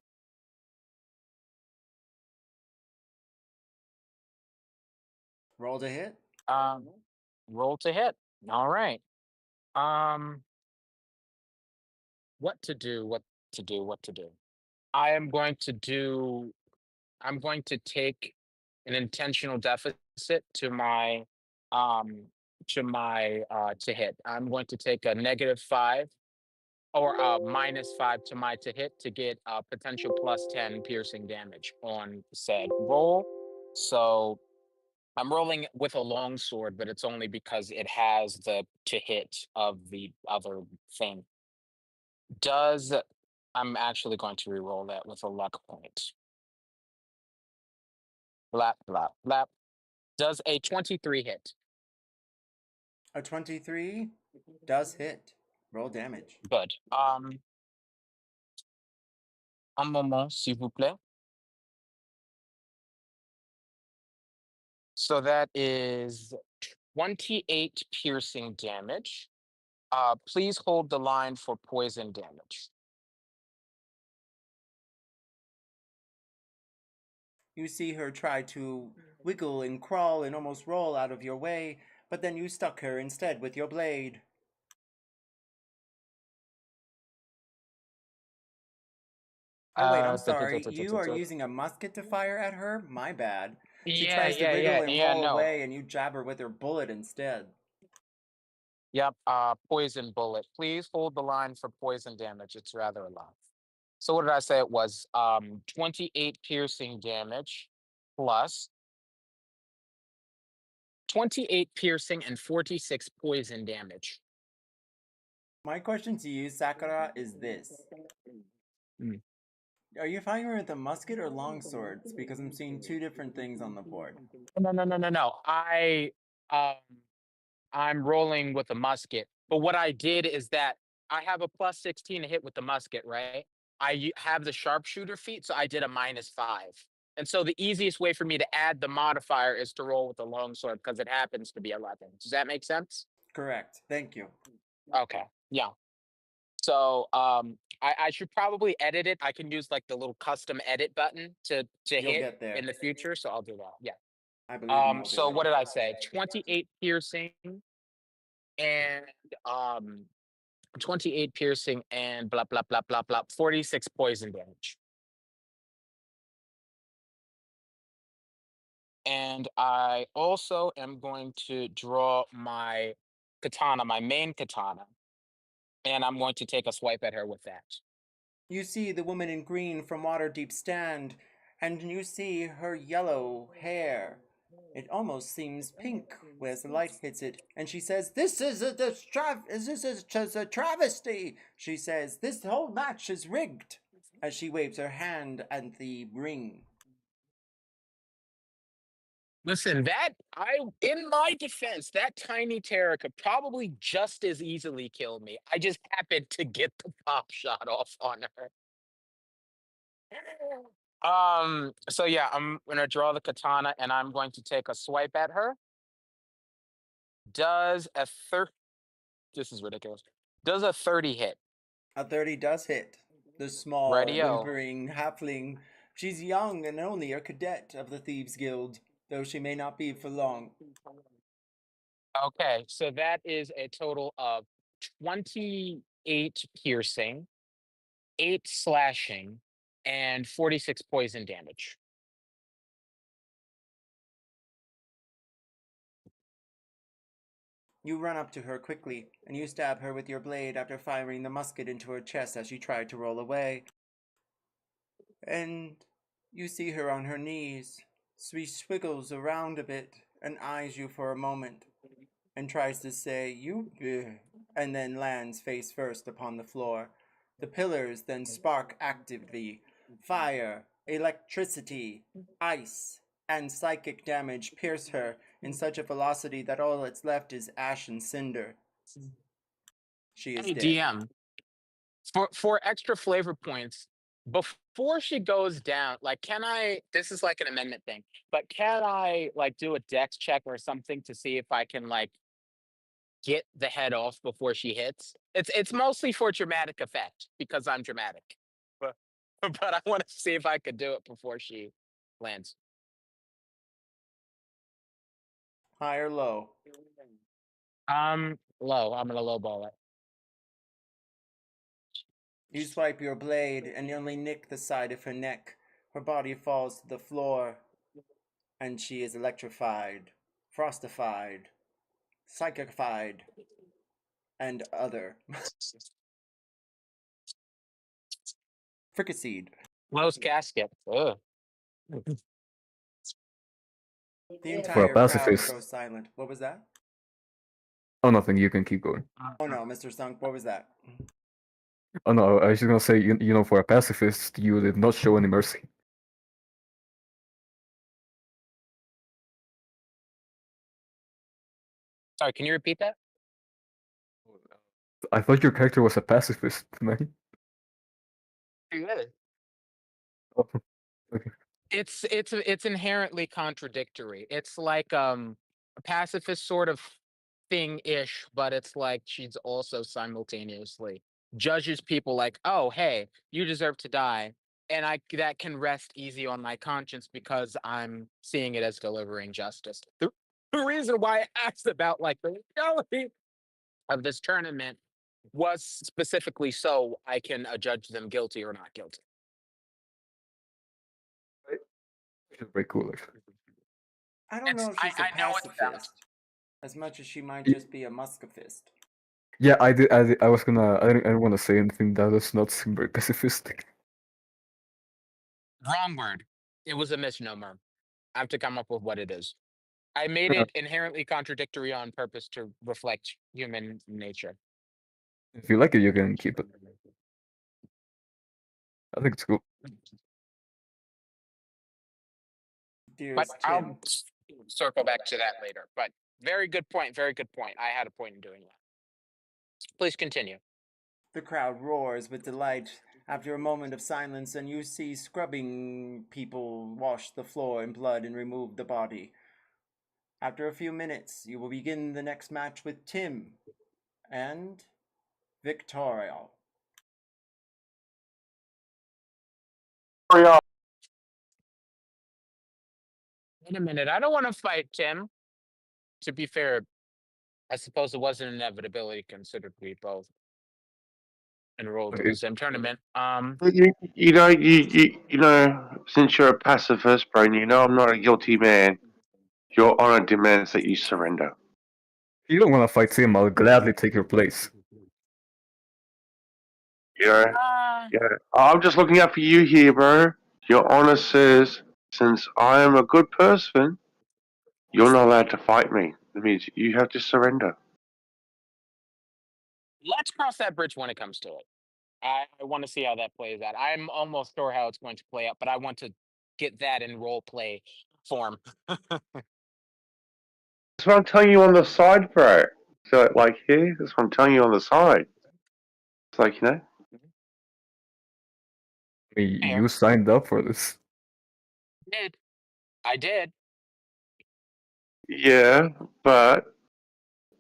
Roll to hit. Um, roll to hit. All right. Um, what to do? What to do? What to do? I am going to do. I'm going to take an intentional deficit um to hit. I'm going to take a -5 or -5 to my to hit to get a potential +10 piercing damage on said roll. So I'm rolling with a long sword, but it's only because it has the to hit of the other thing. Does I'm actually going to re-roll that with a luck point. Blap, blap, blap. Does a 23 hit? A 23 does hit. Roll damage. Good. Un moment, s'il vous plaît. So that is 28 piercing damage. Please hold the line for poison damage. You see her try to wiggle and crawl and almost roll out of your way, but then you stuck her instead with your blade. Oh, wait, I'm sorry. You are using a musket to fire at her? My bad. She Yeah, tries to yeah, wiggle yeah, and yeah, roll no. away, and you jab her with her bullet instead. Yep, poison bullet. Please hold the line for poison damage. It's rather a lot. So what did I say it was? 28 piercing damage plus 28 piercing and 46 poison damage. My question to you, Sakura, is this. Mm. Are you firing with a musket or long swords? Because I'm seeing two different things on the board. No. I'm rolling with a musket. But what I did is that I have a +16 to hit with the musket, right? Have the sharpshooter feat, so I did a -5. And so the easiest way for me to add the modifier is to roll with the longsword because it happens to be 11. Does that make sense? Correct. Thank you. Okay. Yeah. So I should probably edit it. I can use like the little custom edit button to You'll hit get there. in the future. So I'll do that. Yeah. I believe you will So do what it. did I say? 28 piercing and 28 piercing and blah blah blah blah blah 46 poison damage. And I also am going to draw my katana, my main katana, and I'm going to take a swipe at her with that. You see the woman in green from Waterdeep stand, and you see her yellow hair. It almost seems pink as the light hits it, and she says, "This is a travesty." She says, "This whole match is rigged," as she waves her hand at the ring. Listen, in my defense, that tiny terror could probably just as easily kill me. I just happened to get the pop shot off on her. So yeah, I'm gonna draw the katana and I'm going to take a swipe at her. Does a This is ridiculous. Does a 30 hit? A 30 does hit. The small, Radio. whimpering halfling. She's young and only a cadet of the Thieves Guild, though she may not be for long. Okay, so that is a total of 28 piercing, 8 slashing, and 46 poison damage. You run up to her quickly, and you stab her with your blade after firing the musket into her chest as she tried to roll away. And you see her on her knees. She swiggles around a bit and eyes you for a moment, and tries to say, "You bleh," and then lands face first upon the floor. The pillars then spark actively. Fire, electricity, ice, and psychic damage pierce her in such a velocity that all that's left is ash and cinder. She is Hey, dead. DM, for extra flavor points, before she goes down, like, can I? This is like an amendment thing, but can I like do a dex check or something to see if I can like get the head off before she hits? It's mostly for dramatic effect because I'm dramatic, but but I want to see if I could do it before she lands. High or low? Low. I'm gonna lowball it. You swipe your blade and only nick the side of her neck. Her body falls to the floor, and she is electrified, frostified, psychified, and other. Fricasseed. Close casket. Ugh. The For a entire crowd pacifist. goes silent. What was that? Oh, nothing. You can keep going. Oh no, Mr. Stunk, what was that? Oh no, I was just gonna say, for a pacifist, you did not show any mercy. Sorry, can you repeat that? I thought your character was a pacifist, man. Good. Oh, okay. It's inherently contradictory. It's like a pacifist sort of thing-ish, but it's like she's also simultaneously judges people like, oh hey, you deserve to die. And that can rest easy on my conscience because I'm seeing it as delivering justice. The reason why I asked about like the legality of this tournament was specifically so I can judge them guilty or not guilty. Which is very cool, actually. I don't know if she's a I know it's valid. pacifist, as much as she might Ye- just be a muskifist. Yeah, I did. I was gonna. I didn't want to say anything that does not seem very pacifistic. Wrong word. It was a misnomer. I have to come up with what it is. I made it inherently contradictory on purpose to reflect human nature. If you like it, you can keep it. I think it's cool. But Dearest I'll Tim, circle back to that later. But very good point. Very good point. I had a point in doing that. Please continue. the crowd roars with delight after a moment of silence, and you see scrubbing people wash the floor in blood and remove the body. After a few minutes, you will begin the next match with Tim and Victoria. Hurry up. Wait a minute. I don't want to fight Tim. To be fair, I suppose it was an inevitability considered we both enrolled in the same tournament. Since you're a pacifist, Brain, I'm not a guilty man. Your honor demands that you surrender. If you don't want to fight him, I'll gladly take your place. Yeah, I'm just looking out for you here, bro. Your honor says, since I am a good person, you're not allowed to fight me. That means you have to surrender. Let's cross that bridge when it comes to it. I want to see how that plays out. I'm almost sure how it's going to play out, but I want to get that in role play form. That's what I'm telling you on the side, bro. So, like, here, that's what I'm telling you on the side. It's like, I mean, you signed up for this. I did. yeah, but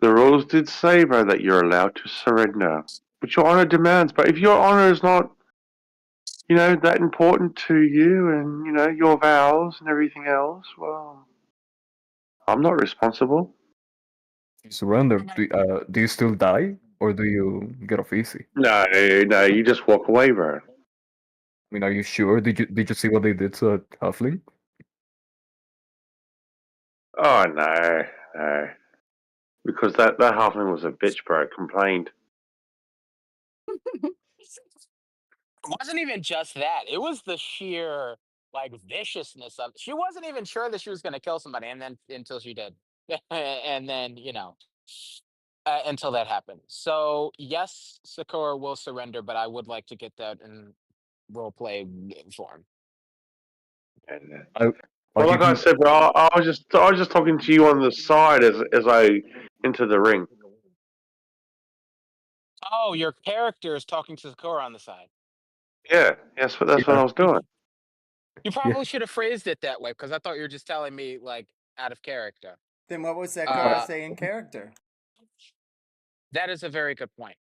The rules did say, bro, that you're allowed to surrender, which your honor demands. But if your honor is not, that important to you, and your vows and everything else, well, I'm not responsible. You surrender. Do you still die, or do you get off easy? No, no, you just walk away, bro. I mean, are you sure? Did you see what they did to that halfling? Oh no, because that halfling was a bitch, bro. Complained. It wasn't even just that. It was the sheer viciousness of. She wasn't even sure that she was going to kill somebody, and then until she did, and then until that happened. So yes, Sakura will surrender, but I would like to get that in role play form. And, I'll well, give like I you. said, bro, I was just talking to you on the side as I enter the ring. Oh, your character is talking to Sakura on the side. Yeah, that's what I was doing. You Yeah. probably should have phrased it that way because I thought you were just telling me out of character. Then what was Sakura Uh, say in character? That is a very good point.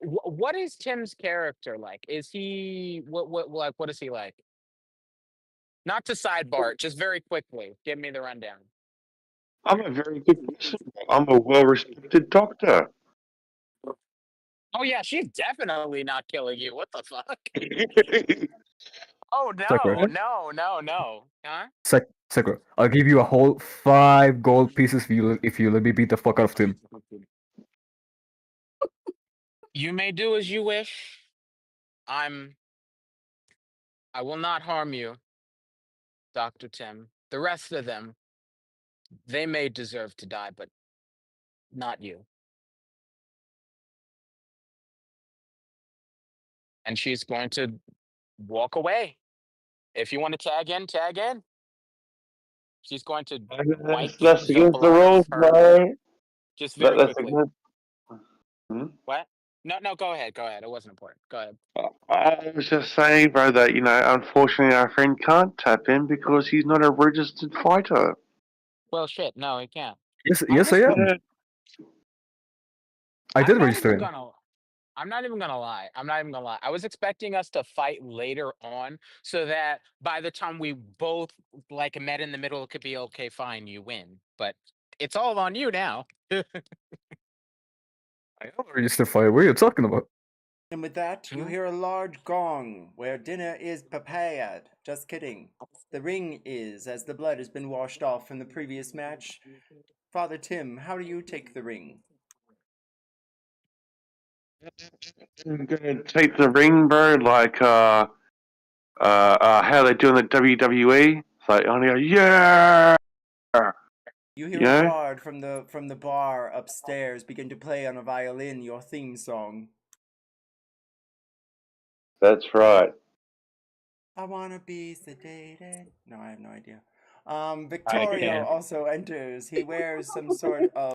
What is Tim's character like? Is he what is he like? Not to sidebar, just very quickly. Give me the rundown. I'm a very good person. I'm a well-respected doctor. Oh yeah, she's definitely not killing you. What the fuck? Oh Sakura. no. Huh? Sakura. I'll give you a whole 5 gold pieces if you let me beat the fuck out of Tim. You may do as you wish. I will not harm you, Dr. Tim. The rest of them, they may deserve to die, but not you. And she's going to walk away. If you want to tag in, tag in. She's going to wipe That's the against the blood of rules, her bro. just very That's quickly. against. Hmm? What? No, go ahead. Go ahead. It wasn't important. Go ahead. I was just saying, bro, that unfortunately, our friend can't tap in because he's not a registered fighter. Well, shit. No, he can't. Yes, I am. I did register him. I'm not even gonna lie. I was expecting us to fight later on so that by the time we both met in the middle, it could be okay, fine, you win. But it's all on you now. I am a registered fighter. What are you talking about? And with that, you hear a large gong where dinner is prepared. Just kidding. The ring is, as the blood has been washed off from the previous match. Father Tim, how do you take the ring? I'm gonna take the ring, bro, like how they do in the WWE. It's like, oh yeah. You hear a guard from the bar upstairs begin to play on a violin your theme song. That's right. I wanna be sedated. No, I have no idea. Victorio also enters. He wears some sort of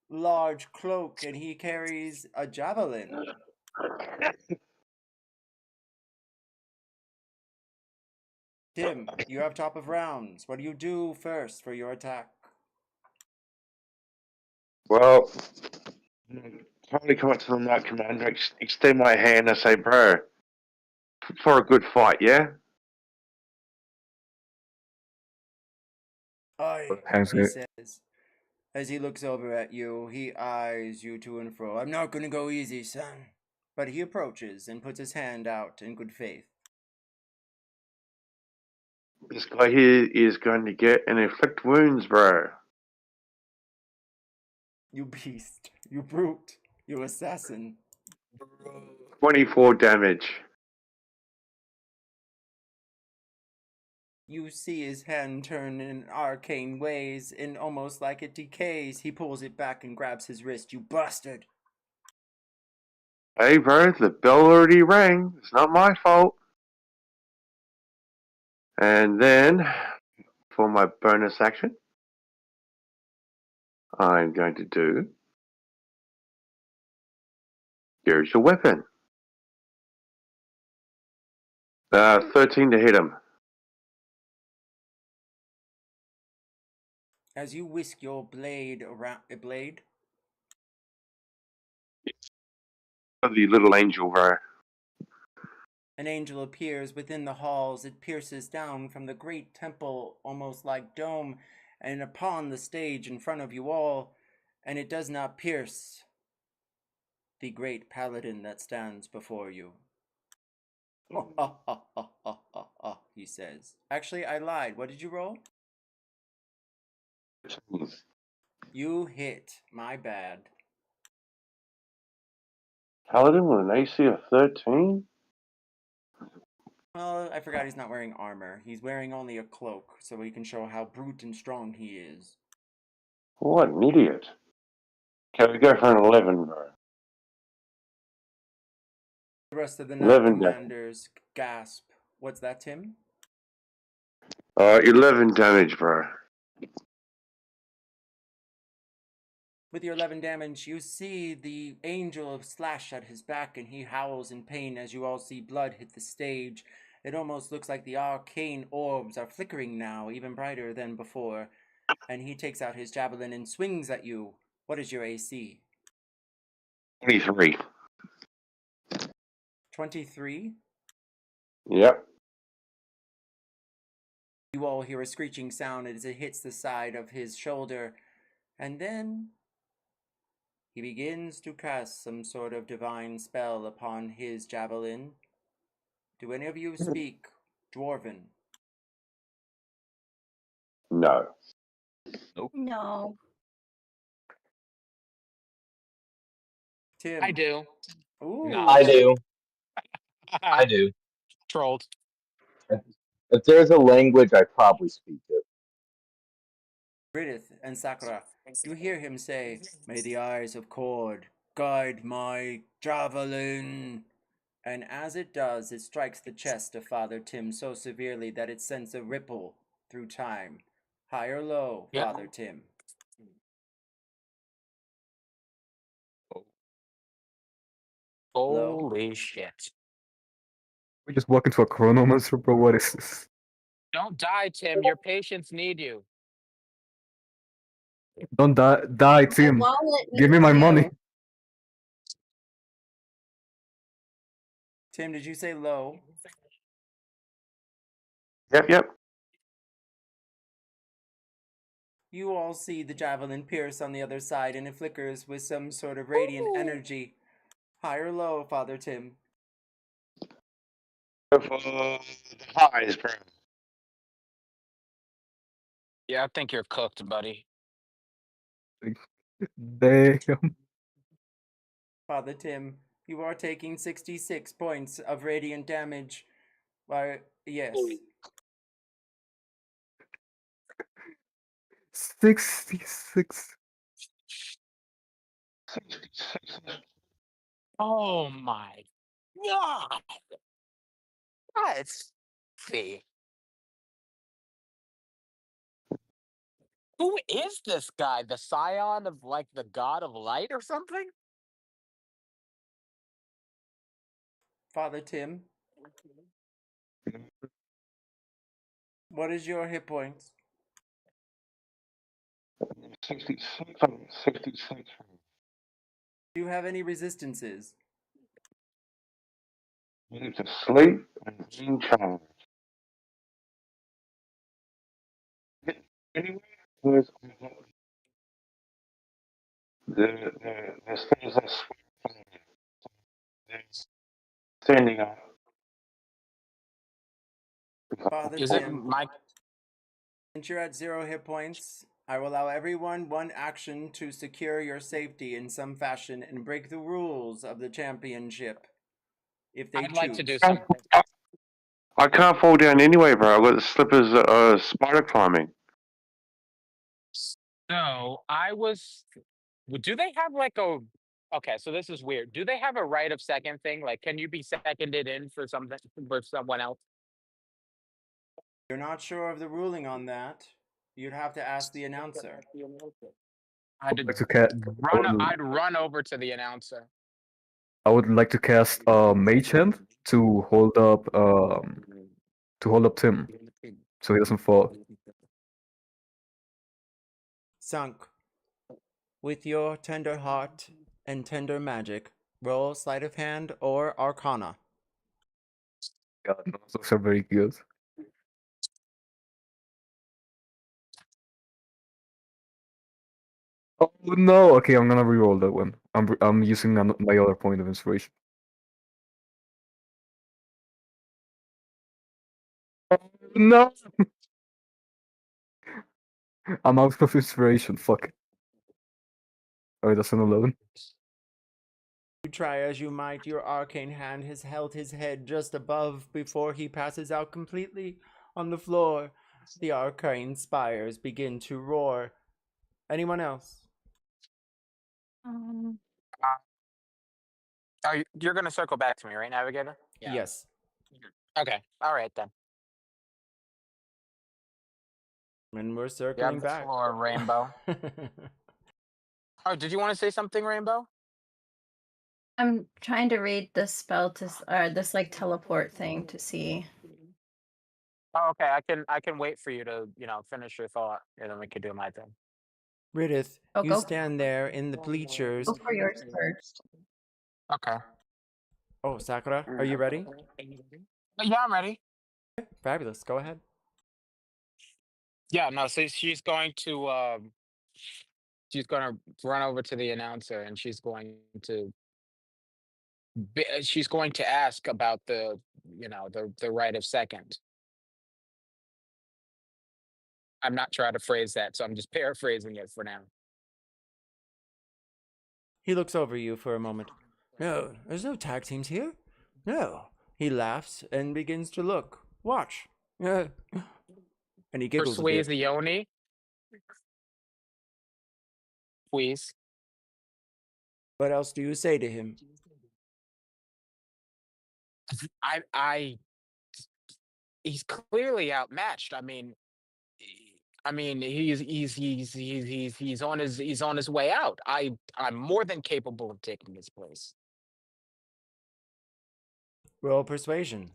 large cloak and he carries a javelin. Tim, you have top of rounds. What do you do first for your attack? Well, probably come up to the night commander, extend my hand, and say, bro, for a good fight, yeah? Aye, Hands he it. says. As he looks over at you, he eyes you to and fro. I'm not gonna go easy, son. But he approaches and puts his hand out in good faith. This guy here is going to get and inflict wounds, bro. You beast. You brute. You assassin. 24 damage. You see his hand turn in arcane ways, and almost like it decays, he pulls it back and grabs his wrist. You bastard! Hey, bro, the bell already rang. It's not my fault. And then, for my bonus action, I'm going to do here's your weapon. 13 to hit him. As you whisk your blade around a blade, The little angel, bro. an angel appears within the halls. It pierces down from the great temple, almost like dome, and upon the stage in front of you all, and it does not pierce the great paladin that stands before you. He says. Actually, I lied. What did you roll? You hit. My bad. Paladin with an AC of 13? Well, I forgot he's not wearing armor. He's wearing only a cloak, so he can show how brute and strong he is. What an idiot. Okay, we go for an 11, bro. The rest of the knight 11 damage. commanders gasp. What's that, Tim? 11 damage, bro. With your 11 damage, you see the angel slash at his back, and he howls in pain as you all see blood hit the stage. It almost looks like the arcane orbs are flickering now, even brighter than before. And he takes out his javelin and swings at you. What is your AC? 23. 23? Yep. You all hear a screeching sound as it hits the side of his shoulder, and then he begins to cast some sort of divine spell upon his javelin. Do any of you speak Dwarven? No. No. Tim. I do. Ooh. No. I do. I do. Trolled. If there's a language, I probably speak it. Bridith and Sakura, you hear him say, "May the eyes of Cord guide my javelin." And as it does, it strikes the chest of Father Tim so severely that it sends a ripple through time. High or low, Yep. Father Tim? Low. Holy shit. We just walk into a chronomancer, bro. What is this? Don't die, Tim. Your patients need you. Don't die, Tim. Wallet Give me needs my you. money. Tim, did you say low? Yep. You all see the javelin pierce on the other side, and it flickers with some sort of radiant energy. High or low, Father Tim? Go for the highs, bro. Yeah, I think you're cooked, buddy. Damn. Father Tim, you are taking 66 points of radiant damage. Why, yes. 66. 66. Oh my god. Let's see. Who is this guy? The scion of like the god of light or something? Father Tim, what is your hit points? 66. 66. Do you have any resistances? You need to sleep and being challenged. Anyway, there's things that swing. There's standing up. Father Is it Tim, my since you're at 0 hit points, I will allow everyone one action to secure your safety in some fashion and break the rules of the championship. If they I'd like to do choose. something. I can't fall down anyway, bro. I've got the slippers spider climbing. So I was do they have like a okay, so this is weird. Do they have a right of second thing? Like can you be seconded in for something for someone else? You're not sure of the ruling on that. You'd have to ask the announcer. I'd Like to cast. I'd run over to the announcer. I would like to cast Mage Hand to hold up Tim so he doesn't fall. Sunk. With your tender heart and tender magic, roll sleight of hand or arcana. God, none of those are very good. Oh no! Okay, I'm gonna reroll that one. I'm using my other point of inspiration. Oh no! I'm out of inspiration. Fuck. Alright, that's an 11. You try as you might, your arcane hand has held his head just above before he passes out completely on the floor. The arcane spires begin to roar. Anyone else? Um, You're gonna circle back to me, right, Navigator? Yes. Okay. All right then. And we're You circling have the back. floor, Rainbow. Oh, did you want to say something, Rainbow? I'm trying to read this spell or this like teleport thing to see. Oh, okay. I can wait for you to finish your thought, and then we could do my thing. Ridith, Oh, you go stand there in the bleachers. go for yours first. Okay. Oh, Sakura, are you ready? Yeah, I'm ready. Fabulous. Go ahead. Yeah. No. So she's gonna run over to the announcer, and she's going to ask about the right of second. I'm not trying to phrase that, so I'm just paraphrasing it for now. He looks over you for a moment. No, there's no tag teams here. No. He laughs and begins to look. Watch. And he giggles a bit. Persuasione, please. What else do you say to him? I he's clearly outmatched. I mean, he's on his way out. I'm more than capable of taking his place. Roll persuasion.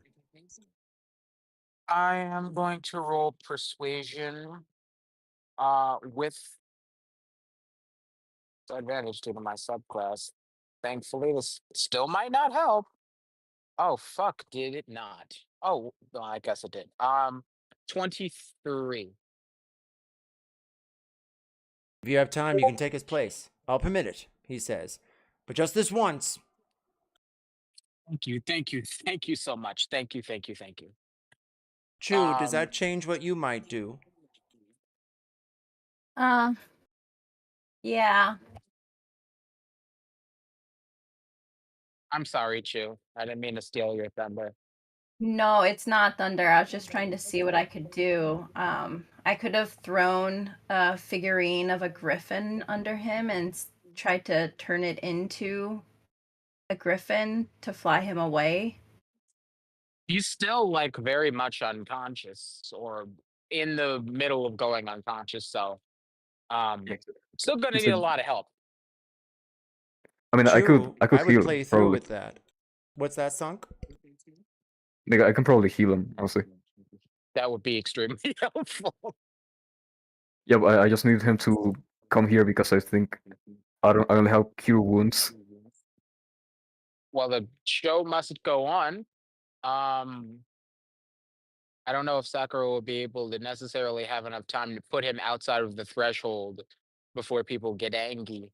I am going to roll persuasion, with advantage due to my subclass. Thankfully, this still might not help. Oh fuck! Did it not? Oh, well, I guess it did. 23. If you have time, you can take his place. I'll permit it, he says. But just this once. Thank you so much. Thank you. Chew, does that change what you might do? Yeah. I'm sorry, Chew. I didn't mean to steal your thunder. No, it's not thunder. I was just trying to see what I could do. I could have thrown a figurine of a griffin under him and tried to turn it into a griffin to fly him away. He's still like very much unconscious or in the middle of going unconscious, so still gonna He's need a- a lot of help. I mean, Chew, I could I heal would him, play through probably. with that. What's that, Sunk? Like, I can probably heal him, honestly. That would be extremely helpful. Yeah, but I just need him to come here because I think I only have cure wounds. Well, the show must go on. I don't know if Sakura will be able to necessarily have enough time to put him outside of the threshold before people get angry.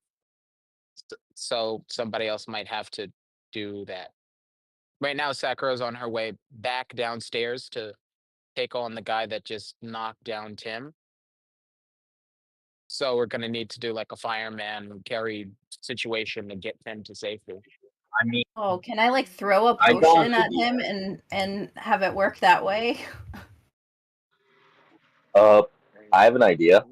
So somebody else might have to do that. Right now, Sakura's on her way back downstairs to take on the guy that just knocked down Tim. So we're gonna need to do like a fireman carry situation to get Tim to safety. I mean, Oh, can I like throw a I don't potion at him and have it work that way? I have an idea.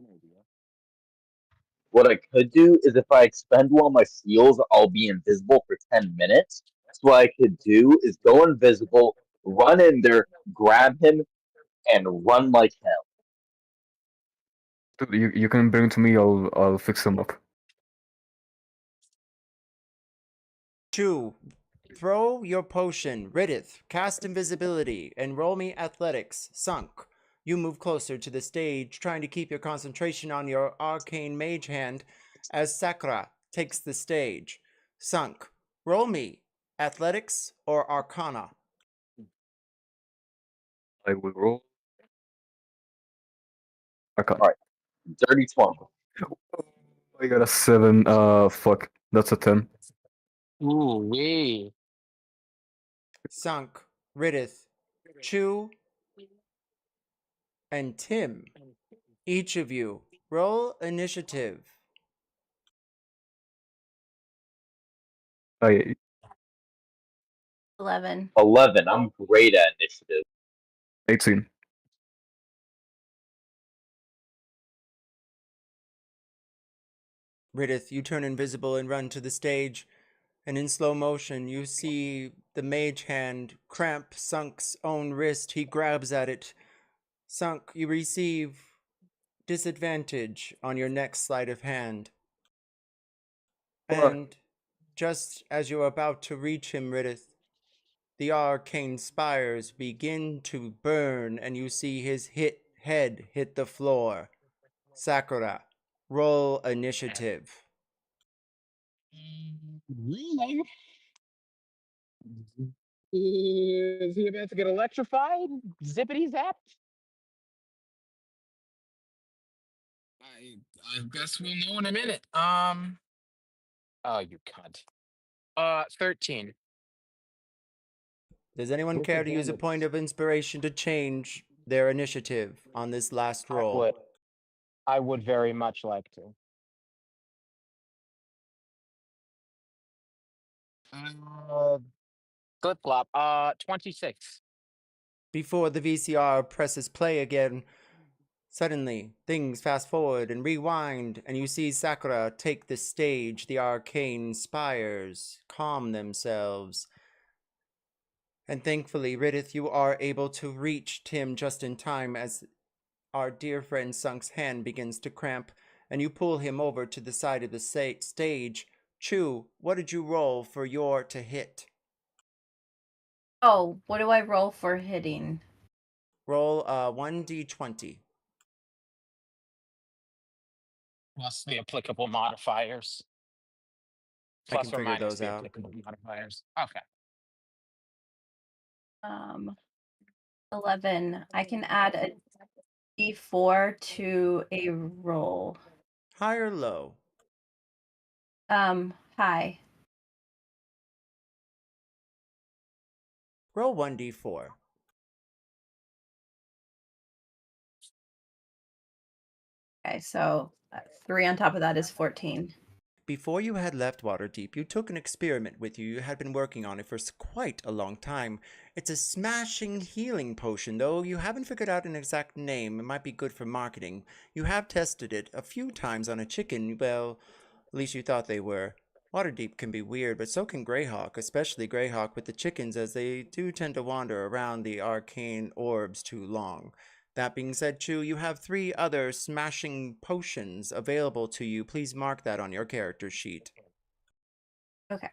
What I could do is if I expend one of my seals, I'll be invisible for 10 minutes. So what I could do is go invisible, run in there, grab him, and run like hell. Dude, you can bring him to me. I'll fix him up. Chew, throw your potion. Ridith, cast invisibility and roll me athletics. Sunk. You move closer to the stage, trying to keep your concentration on your arcane mage hand as Sakura takes the stage. Sunk, roll me. Athletics or Arcana? I will roll. Okay. Alright. Dirty 20. I got a 7. Fuck. That's a 10. Ooh, wee. Sunk, Ridith, Chu, and Tim. Each of you, roll initiative. I 11. 11. I'm great at initiative. 18. Ridith, you turn invisible and run to the stage, and in slow motion you see the mage hand cramp Sunk's own wrist. He grabs at it. Sunk, you receive disadvantage on your next sleight of hand. What? And just as you're about to reach him, Ridith, the arcane spires begin to burn, and you see his head hit the floor. Sakura, roll initiative. Really? Is he about to get electrified? Zippity zap? I guess we'll know in a minute. Oh, you cunt. 13. Does anyone care to use a point of inspiration to change their initiative on this last I roll? would. I would very much like to. Flip flop. 26. Before the VCR presses play again, suddenly things fast forward and rewind, and you see Sakura take the stage. The arcane spires calm themselves. And thankfully, Ridith, you are able to reach Tim just in time as our dear friend Sunk's hand begins to cramp, and you pull him over to the side of the stage. Chu, what did you roll for your to hit? Oh, what do I roll for hitting? Roll 1d20. Plus the applicable modifiers. I can Plus or figure minus those the out. applicable modifiers. Okay. 11. I can add a d4 to a roll. High or low? High. Roll 1d4. Okay, so 3 on top of that is 14. Before you had left Waterdeep, you took an experiment with you. You had been working on it for quite a long time. It's a smashing healing potion, though you haven't figured out an exact name. It might be good for marketing. You have tested it a few times on a chicken. Well, at least you thought they were. Waterdeep can be weird, but so can Greyhawk, especially Greyhawk with the chickens, as they do tend to wander around the arcane orbs too long. That being said, Chu, you have 3 other smashing potions available to you. Please mark that on your character sheet. Okay.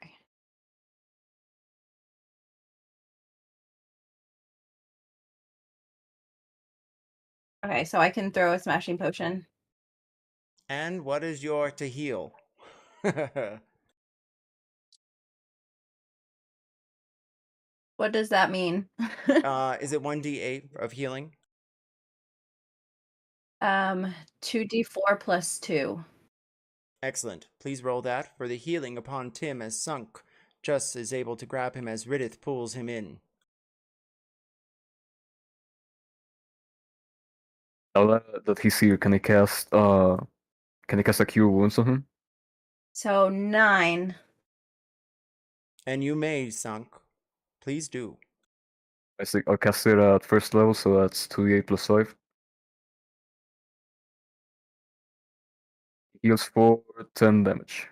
Okay, so I can throw a smashing potion. And what is your to heal? What does that mean? Is it 1d8 of healing? 2d4 plus 2. Excellent. Please roll that for the healing upon Tim as Sunk just is able to grab him as Ridith pulls him in. Now that he's here, can I cast a cure wounds on him? So 9. And you may, Sunk. Please do. I'll cast it at first level, so that's 2d8 plus 5. Heals for 10 damage.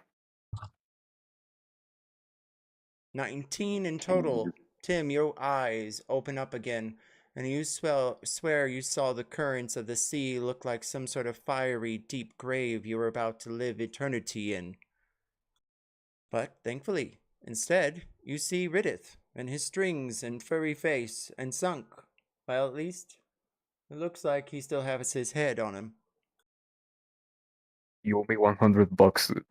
19 in total. Tim, your eyes open up again, and you swear you saw the currents of the sea look like some sort of fiery, deep grave you were about to live eternity in. But thankfully, instead, you see Ridith and his strings and furry face and Sunk. Well, at least It looks like he still has his head on him. You owe me $100.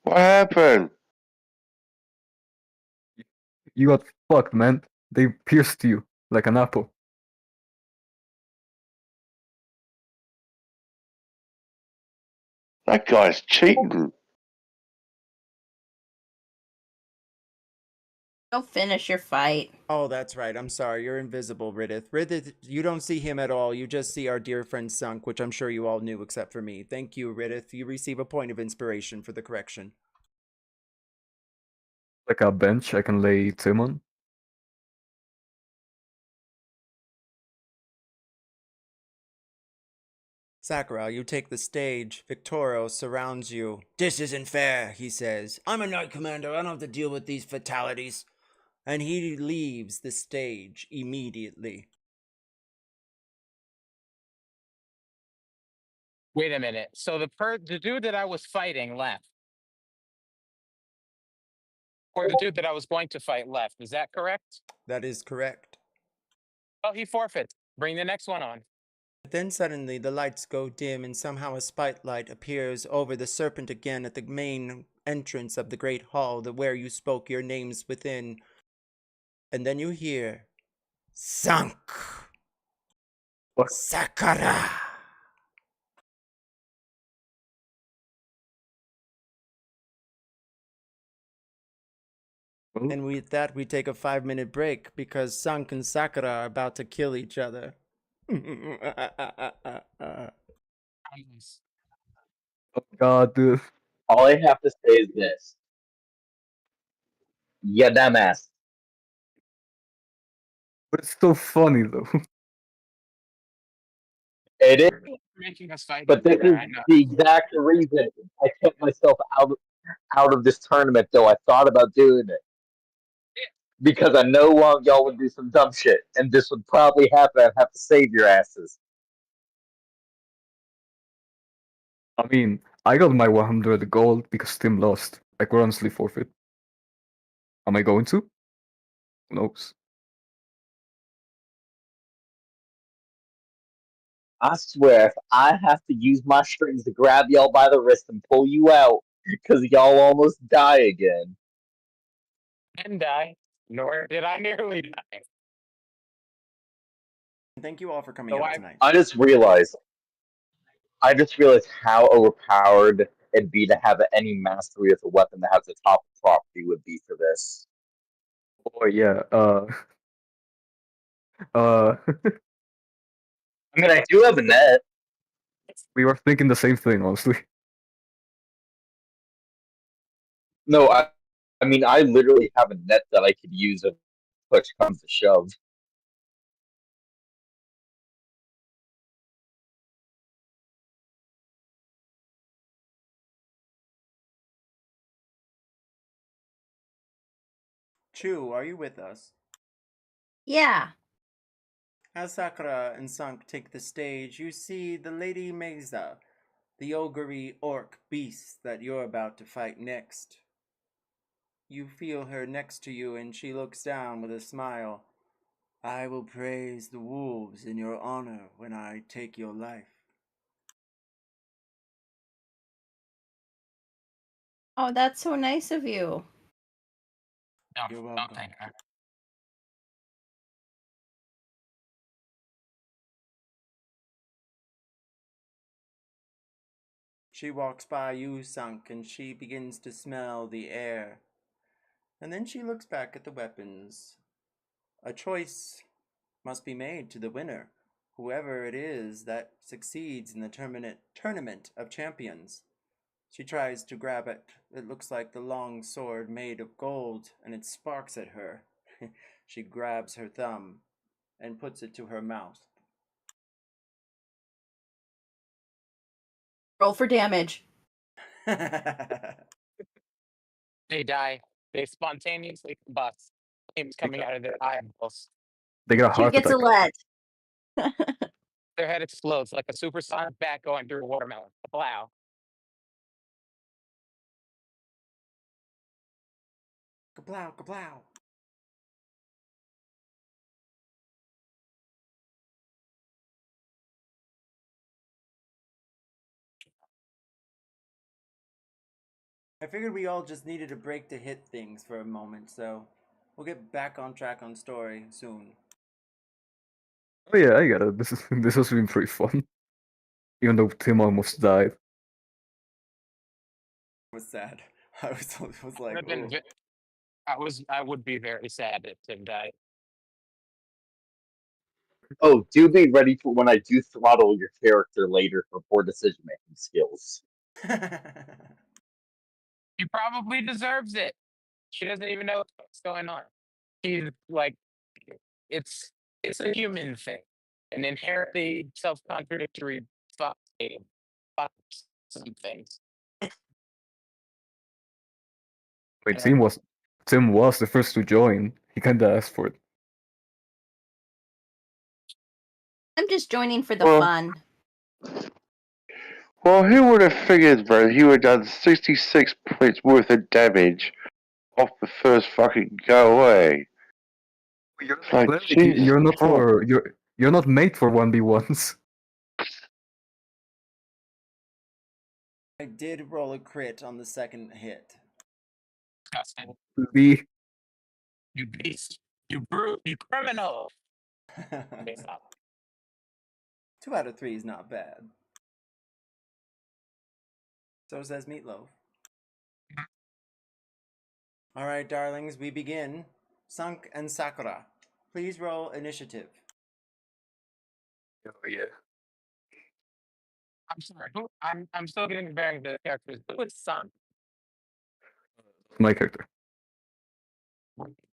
What happened? You got fucked, man. They pierced you like an apple. That guy's cheating. Go finish your fight. Oh, that's right. I'm sorry. You're invisible, Riddith. Riddith, you don't see him at all. You just see our dear friend Sunk, which I'm sure you all knew except for me. Thank you, Riddith. You receive a point of inspiration for the correction. Like a bench I can lay Tim on. Sakura, you take the stage. Victoro surrounds you. This isn't fair, he says. I'm a Knight Commander. I don't have to deal with these fatalities. And he leaves the stage immediately. Wait a minute. So the dude that I was fighting left, or the dude that I was going to fight left. Is that correct? That is correct. Oh, he forfeits. Bring the next one on. But then suddenly the lights go dim and somehow a spotlight appears over the serpent again at the main entrance of the great hall, where you spoke your names within. And then you hear, Sunk! What? Sakura! Well, And with that, we take a 5-minute break because Sunk and Sakura are about to kill each other. Nice. oh god, dude. All I have to say is this. Yeah, dumbass. But it's so funny though. It is, You're making us fight but each this other. is I know. the exact reason I kept myself out of this tournament, though I thought about doing it. Because I know one of y'all would do some dumb shit, and this would probably happen. I'd have to save your asses. I mean, I got my 100 gold because Tim lost. I could honestly forfeit. Am I going to? Who knows? I swear, if I have to use my strings to grab y'all by the wrist and pull you out, because y'all almost die again. Didn't die, nor did I nearly die. Thank you all for coming So out I tonight. I just realized how overpowered it'd be to have any mastery with a weapon that has the top property would be for this. Oh yeah, I mean, I do have a net. we were thinking the same thing, honestly. No, I mean, I literally have a net that I could use if push comes to shove. Chu, are you with us? Yeah. As Sakura and Sunk take the stage, you see the Lady Mesa, the ogre orc beast that you're about to fight next. You feel her next to you, and she looks down with a smile. I will praise the wolves in your honor when I take your life. Oh, that's so nice of you. You're don't welcome. thank her. She walks by you, Sunk, and she begins to smell the air. And then she looks back at the weapons. A choice must be made to the winner, whoever it is that succeeds in the tournament of champions. She tries to grab it. It looks like the long sword made of gold, and it sparks at her. She grabs her thumb and puts it to her mouth. Roll for damage. They die. They spontaneously combust. Flames coming out of their eyeballs. They got a Chu heart gets a attack. lead. Their head explodes like a supersonic bat going through a watermelon. Wow. Kablow, kablow. I figured we all just needed a break to hit things for a moment, so we'll get back on track on story soon. Oh yeah, I get it. This has been pretty fun. Even though Tim almost died. It was sad. I was like, I've been, oh. I would be very sad if Tim died. Oh, do be ready for when I do throttle your character later for poor decision making skills. He probably deserves it. She doesn't even know what's going on. She's like, it's a human thing, an inherently self-contradictory fuck game. Fuck some things. Wait, And Tim was the first to join. He kinda asked for it. I'm just joining for the Well- fun. Well, who would have figured, bro, he would have done 66 points worth of damage off the first fucking go away? You're It's like, cleric, Jesus you're not Christ. for you're not made for 1v1s. I did roll a crit on the second hit. disgusting. The You beast. You brute. You criminal. Okay, 2 stop. out of 3 is not bad. So says Meatloaf. All right, darlings, we begin. Sunk and Sakura, please roll initiative. oh yeah. I'm sorry. I'm still getting the bearings of the characters. Who is Sun? My character.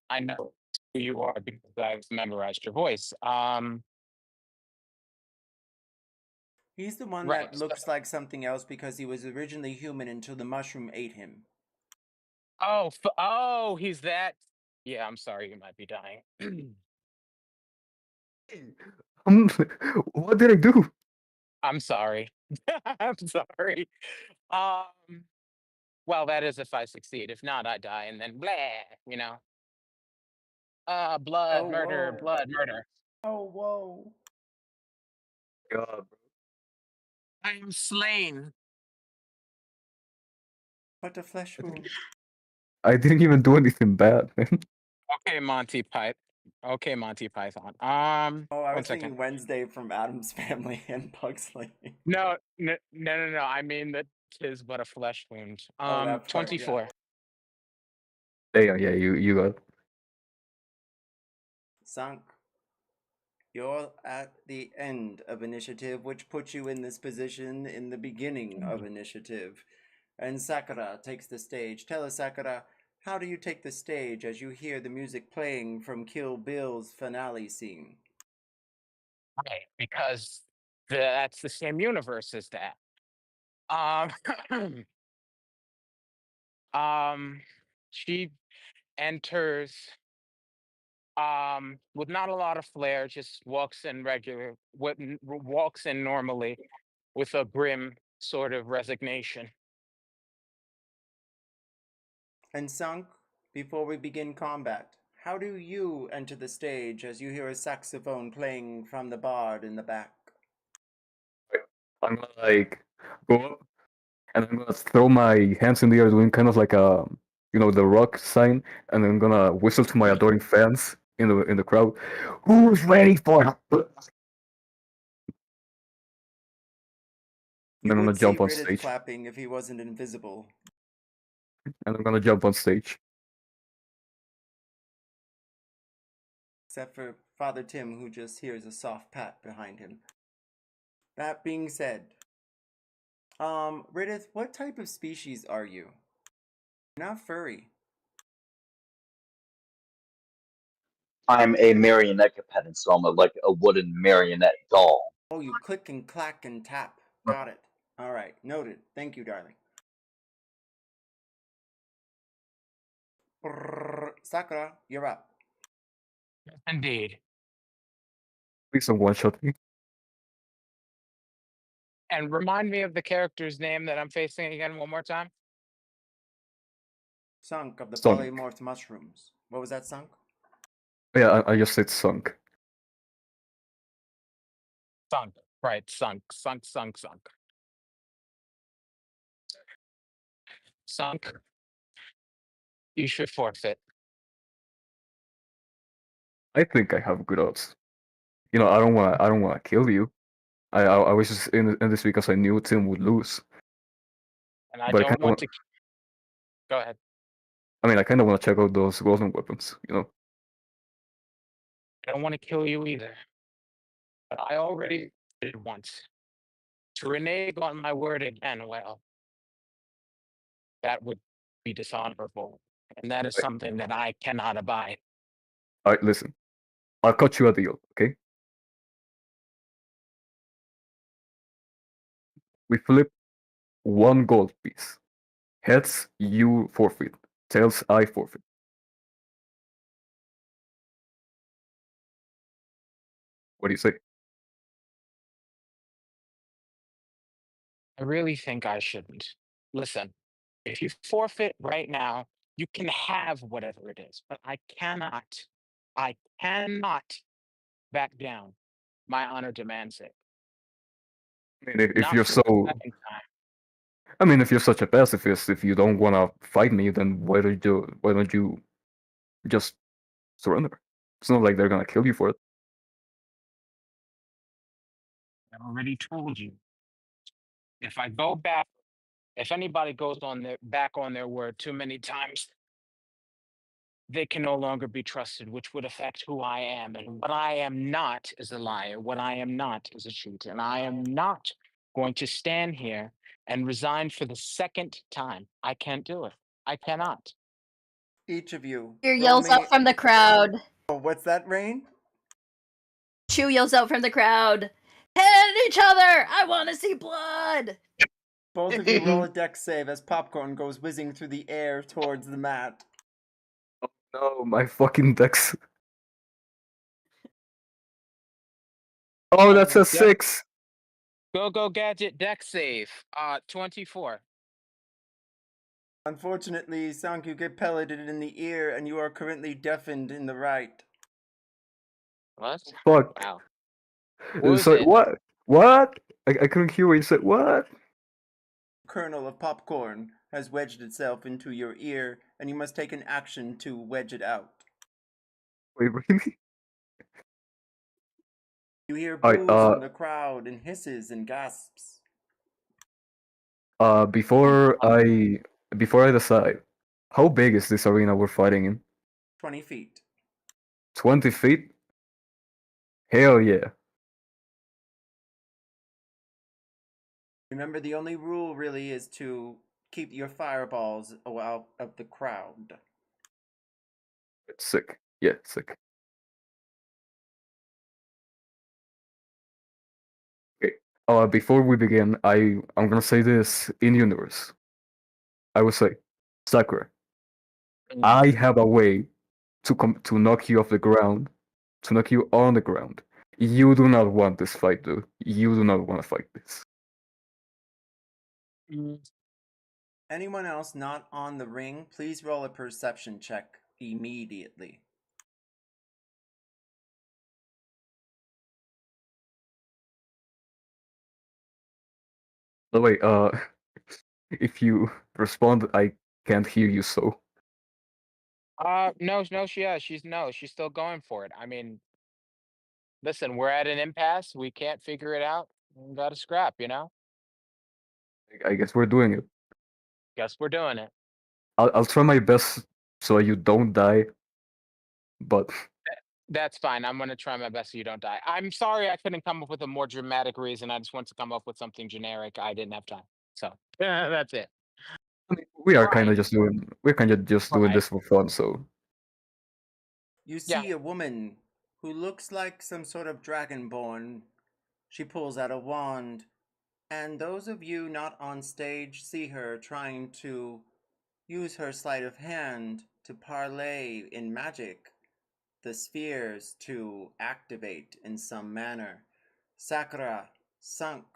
I know who you are because I've memorized your voice. He's the one Right, that looks like something else because he was originally human until the mushroom ate him. Oh, he's that. Yeah, I'm sorry. You might be dying. What did I do? I'm sorry. I'm sorry. Um. Well, that is if I succeed. If not, I die, and then blah. You know. Blood, Oh, murder, whoa. blood, murder. Oh, whoa. God, I am slain. But a flesh wound. I didn't even do anything bad, man. Okay, Monty Python. Okay, Monty Python. Oh, I One was second. thinking Wednesday from Adam's Family and Bugs Life. No. I mean that tis but a flesh wound. Oh, that part, 24. Yeah, you got it. Sunk. You're at the end of initiative, which puts you in this position in the beginning of initiative. And Sakura takes the stage. Tell us, Sakura, how do you take the stage as you hear the music playing from Kill Bill's finale scene? Right, because that's the same universe as that. Um, she enters with not a lot of flair, just walks in normally with a grim sort of resignation. And Sunk, before we begin combat, how do you enter the stage as you hear a saxophone playing from the bard in the back? I'm gonna like go up and I'm gonna throw my hands in the air doing kind of like a the rock sign, and I'm gonna whistle to my adoring fans in the crowd. Who's ready for it? And You then I'm gonna would see jump on Riddick stage. clapping if he wasn't invisible. And I'm gonna jump on stage. Except for Father Tim, who just hears a soft pat behind him. That being said, Riddick, what type of species are you? You're not furry. I'm a marionette companion, so I'm like a wooden marionette doll. Oh, you click and clack and tap. Got it. All right, noted. Thank you, darling. Sakura, you're up. Indeed. Please don't one shot me. And remind me of the character's name that I'm facing again one more time. Sunk of the Sunk. polymorph mushrooms. What was that, Sunk? Yeah, I just said sunk. Sunk. Right, sunk. Sunk, you should forfeit. I think I have good odds. You know, I don't wanna kill you. I was just in this because I knew Tim would lose. And I But I don't kind of want want. to. Go ahead. I mean, I kind of want to check out those golden weapons. You know. I don't want to kill you either. But I already did once. To renege on my word again, well, that would be dishonorable. And that is Right. something that I cannot abide. All right, listen. I'll cut you a deal, okay? We flip one gold piece. Heads, you forfeit. Tails, I forfeit. What do you say? I really think I shouldn't. Listen, if you forfeit right now, you can have whatever it is, but I cannot back down. My honor demands it. I mean, if Not you're for so, the second time. I mean, if you're such a pacifist, if you don't want to fight me, then why don't you just surrender? It's not like they're gonna kill you for it. I already told you. If I go back, if anybody goes on their back on their word too many times, they can no longer be trusted, which would affect who I am. And what I am not is a liar. What I am not is a cheat. And I am not going to stand here and resign for the second time. I can't do it. I cannot. Each of you, Cheer roll yells out me. from the crowd. Oh, what's that, Rain? Chew yells out from the crowd. Hit each other! I want to see blood! Both of you roll a dex save as popcorn goes whizzing through the air towards the mat. No, my fucking dex. Oh, that's a Yep. 6. Go gadget deck save. 24. Unfortunately, Sank, you get pelleted in the ear and you are currently deafened in the right. What? Fuck. Wow. Was Sorry, it? what? What? I couldn't hear what you said. What? Kernel of popcorn has wedged itself into your ear, and you must take an action to wedge it out. Wait, really? You hear Alright, boos from the crowd and hisses and gasps. before I decide, how big is this arena we're fighting in? 20 feet. 20 feet? Hell yeah. Remember, the only rule really is to keep your fireballs out of the crowd. It's sick. Yeah, sick. Okay. Before we begin, I'm gonna say this in universe. I will say, Sakura, I have a way to knock you off the ground, to knock you on the ground. You do not want this fight, dude. You do not want to fight this. Mm. Anyone else not on the ring, please roll a perception check immediately. By the way, if you respond, I can't hear you, so No, she's still going for it. I mean, listen, we're at an impasse. We can't figure it out. We got to scrap, you know? I guess we're doing it. Guess we're doing it. I'll try my best so you don't die, but That's fine. I'm going to try my best so you don't die. I'm sorry I couldn't come up with a more dramatic reason. I just want to come up with something generic. I didn't have time. So that's it. I mean, we are kind Right. of just doing Right. this for fun, so You Yeah. see a woman who looks like some sort of dragonborn. She pulls out a wand, and those of you not on stage see her trying to use her sleight of hand to parlay in magic the spheres to activate in some manner. Sakura, Sunk,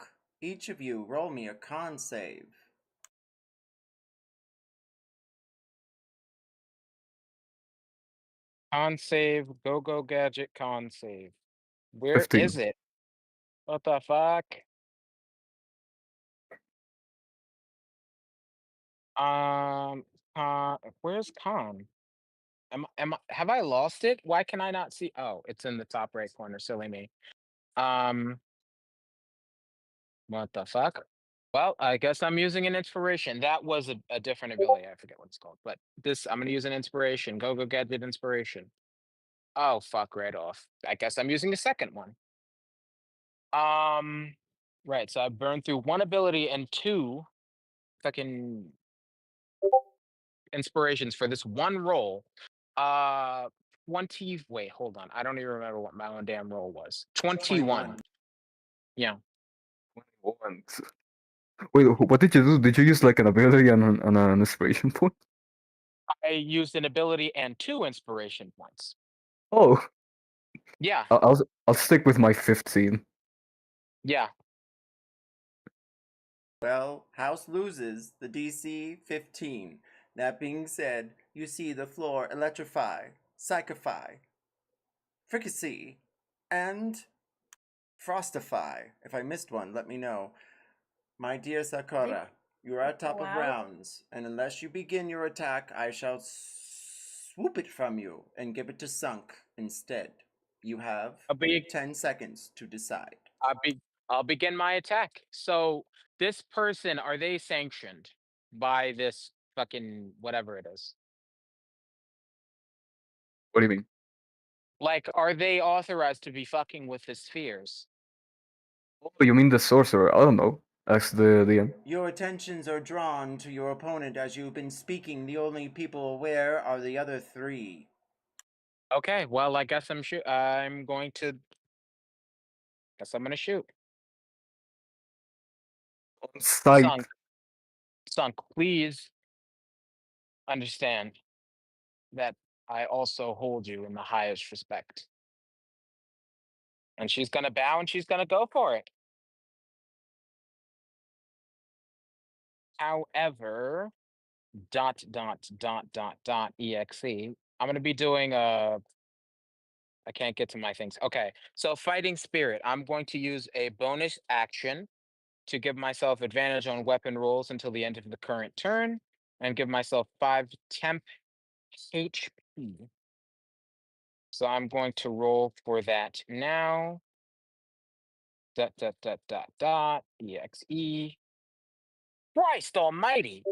each of you roll me a con save. Con save. Go gadget con save. Where 15. is it? What the fuck? Um, where's Con? Have I lost it? Why can I not see? Oh, it's in the top right corner. Silly me. Um, what the fuck? Well, I guess I'm using an inspiration. That was a different ability. I forget what it's called, but this I'm gonna use an inspiration. Go gadget inspiration. Oh fuck, right off. I guess I'm using the second one. Um, right. So I burned through one ability and two fucking inspirations for this one roll. Uh, 20. Wait, hold on. I don't even remember what my own damn roll was. 21. Yeah. 21. Wait, what did you do? Did you use like an ability and an inspiration point? I used an ability and two inspiration points. Oh, Yeah. I'll stick with my 15. Yeah. Well, House loses the DC 15. That being said, you see the floor electrify, psychify, fricassee, and frostify. If I missed one, let me know. My dear Sakura, you are at top of Wow. rounds, and unless you begin your attack, I shall swoop it from you and give it to Sunk instead. You have I'll be 10 seconds to decide. I'll be I'll begin my attack. So this person, are they sanctioned by this fucking whatever it is? What do you mean? Like, are they authorized to be fucking with the spheres? Oh, you mean the sorcerer? I don't know. Ask the DM. Your attentions are drawn to your opponent as you've been speaking. The only people aware are the other three. Okay, well, I guess I'm going to. Guess I'm gonna shoot. On sight. Sunk, please understand that I also hold you in the highest respect. And she's gonna bow and she's gonna go for it. However, exe. I'm gonna be doing I can't get to my things. Okay, so fighting spirit. I'm going to use a bonus action to give myself advantage on weapon rolls until the end of the current turn, and give myself 5 temp HP. So I'm going to roll for that now. Exe. Christ almighty.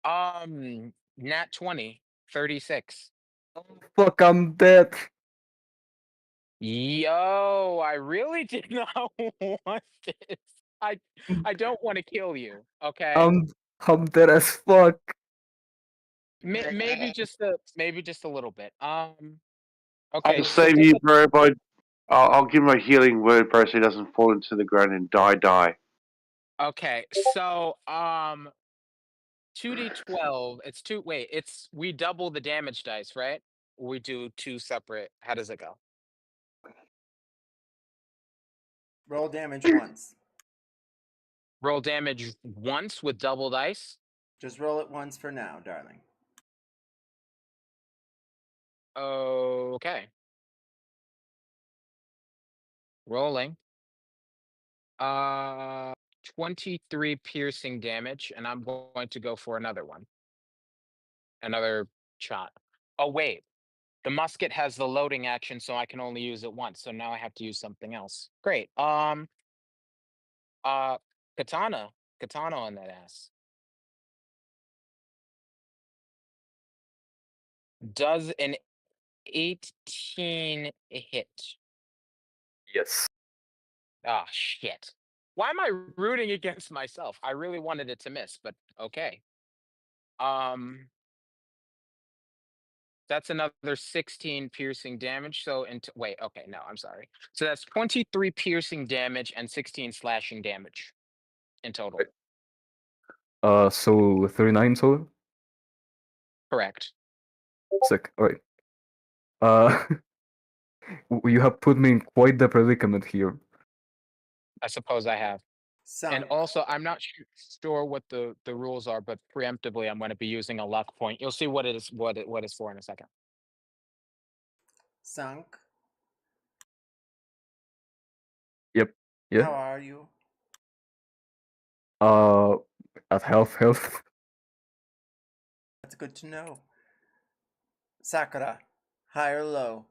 Nat 20, 36. Oh, fuck, I'm dead. Yo, I really did not want this. I don't want to kill you, okay? I'm dead as fuck. Maybe just a little bit. I'll Okay, so save you, bro, by I'll give him a healing word, bro, so he doesn't fall into the ground and die. okay, so 2d12, it's two wait, it's we double the damage dice, right? We do two separate. How does it go? Roll damage once. Roll damage once with double dice. Just roll it once for now, darling. Okay. Rolling. 23 piercing damage, and I'm going to go for another one. Another shot. Oh wait, the musket has the loading action, so I can only use it once. So now I have to use something else. Great. Uh, katana, katana on that ass. Does an 18 hit? Yes. Ah, shit. Why am I rooting against myself? I really wanted it to miss, but okay. Um, that's another 16 piercing damage. So into wait, okay, no, I'm sorry. So that's 23 piercing damage and 16 slashing damage in total. So 39 total? Correct. Sick. Alright. Uh, you have put me in quite the predicament here. I suppose I have. And Sunk. also, I'm not sure what the rules are, but preemptively, I'm going to be using a luck point. You'll see what it is, what it's for in a second. Sunk. Yep. Yeah. How are you? At health. That's good to know. Sakura, high or low?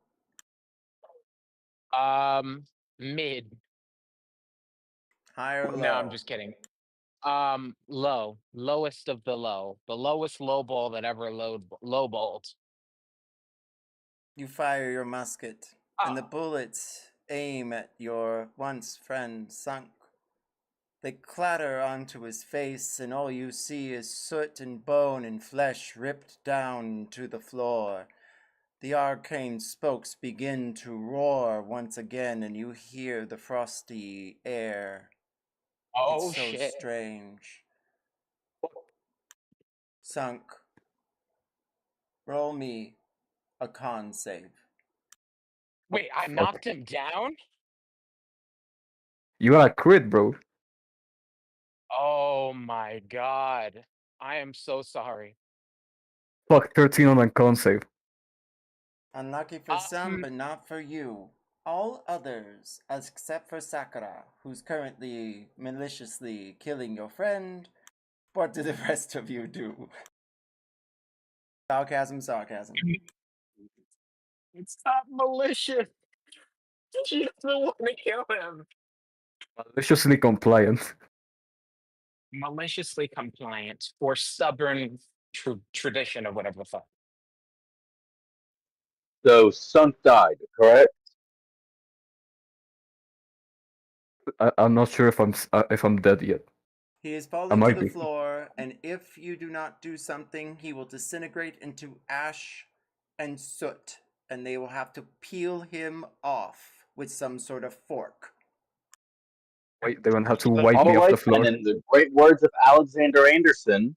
Mid. High or No, I'm low? just kidding. Low. Lowest of the low. The lowest low ball that ever low balled. You fire your musket, and the Ah. bullets aim at your once friend Sunk. They clatter onto his face, and all you see is soot and bone and flesh ripped down to the floor. The arcane spokes begin to roar once again, and you hear the frosty air. Oh It's so shit. strange. Sunk, roll me a con save. Wait, I Fuck. knocked him down? You got a crit, bro. Oh my god. I am so sorry. Fuck, 13 on a con save. Unlucky for some, but not for you. All others, except for Sakura, who's currently maliciously killing your friend, what do the rest of you do? Sarcasm, sarcasm. It's not malicious. She doesn't want to kill him. Maliciously compliant. Maliciously compliant or stubborn tradition or whatever the fuck. So Sunk died, correct? I'm not sure if I'm dead yet. He is I fallen to might the be. floor, and if you do not do something, he will disintegrate into ash and soot, and they will have to peel him off with some sort of fork. Wait, they're gonna have to wipe me All off the right, floor. and in the great words of Alexander Anderson,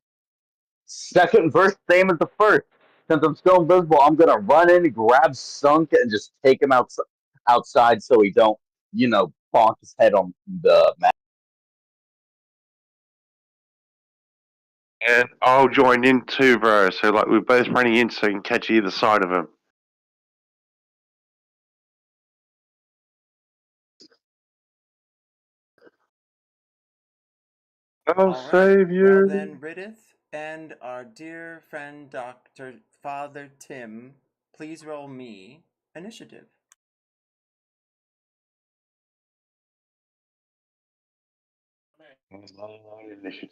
second verse same as the first. Since I'm still invisible, I'm gonna run in, grab Sunk, and just take him outside so he don't, bonk his head on the mat. And I'll join in too, bro. So like we're both running in so we can catch either side of him. I'll All right. save you. Well then, Ridith and our dear friend Dr. Father Tim, please roll me initiative. Initiative.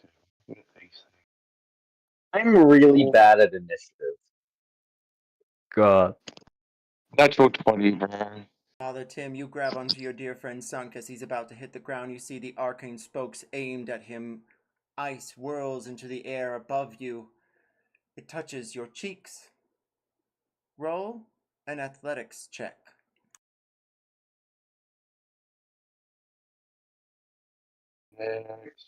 I'm really bad at initiative. God. Natural 20, bro. Father Tim, you grab onto your dear friend Sunk as he's about to hit the ground. You see the arcane spokes aimed at him. Ice whirls into the air above you. It touches your cheeks. Roll an athletics check. Next.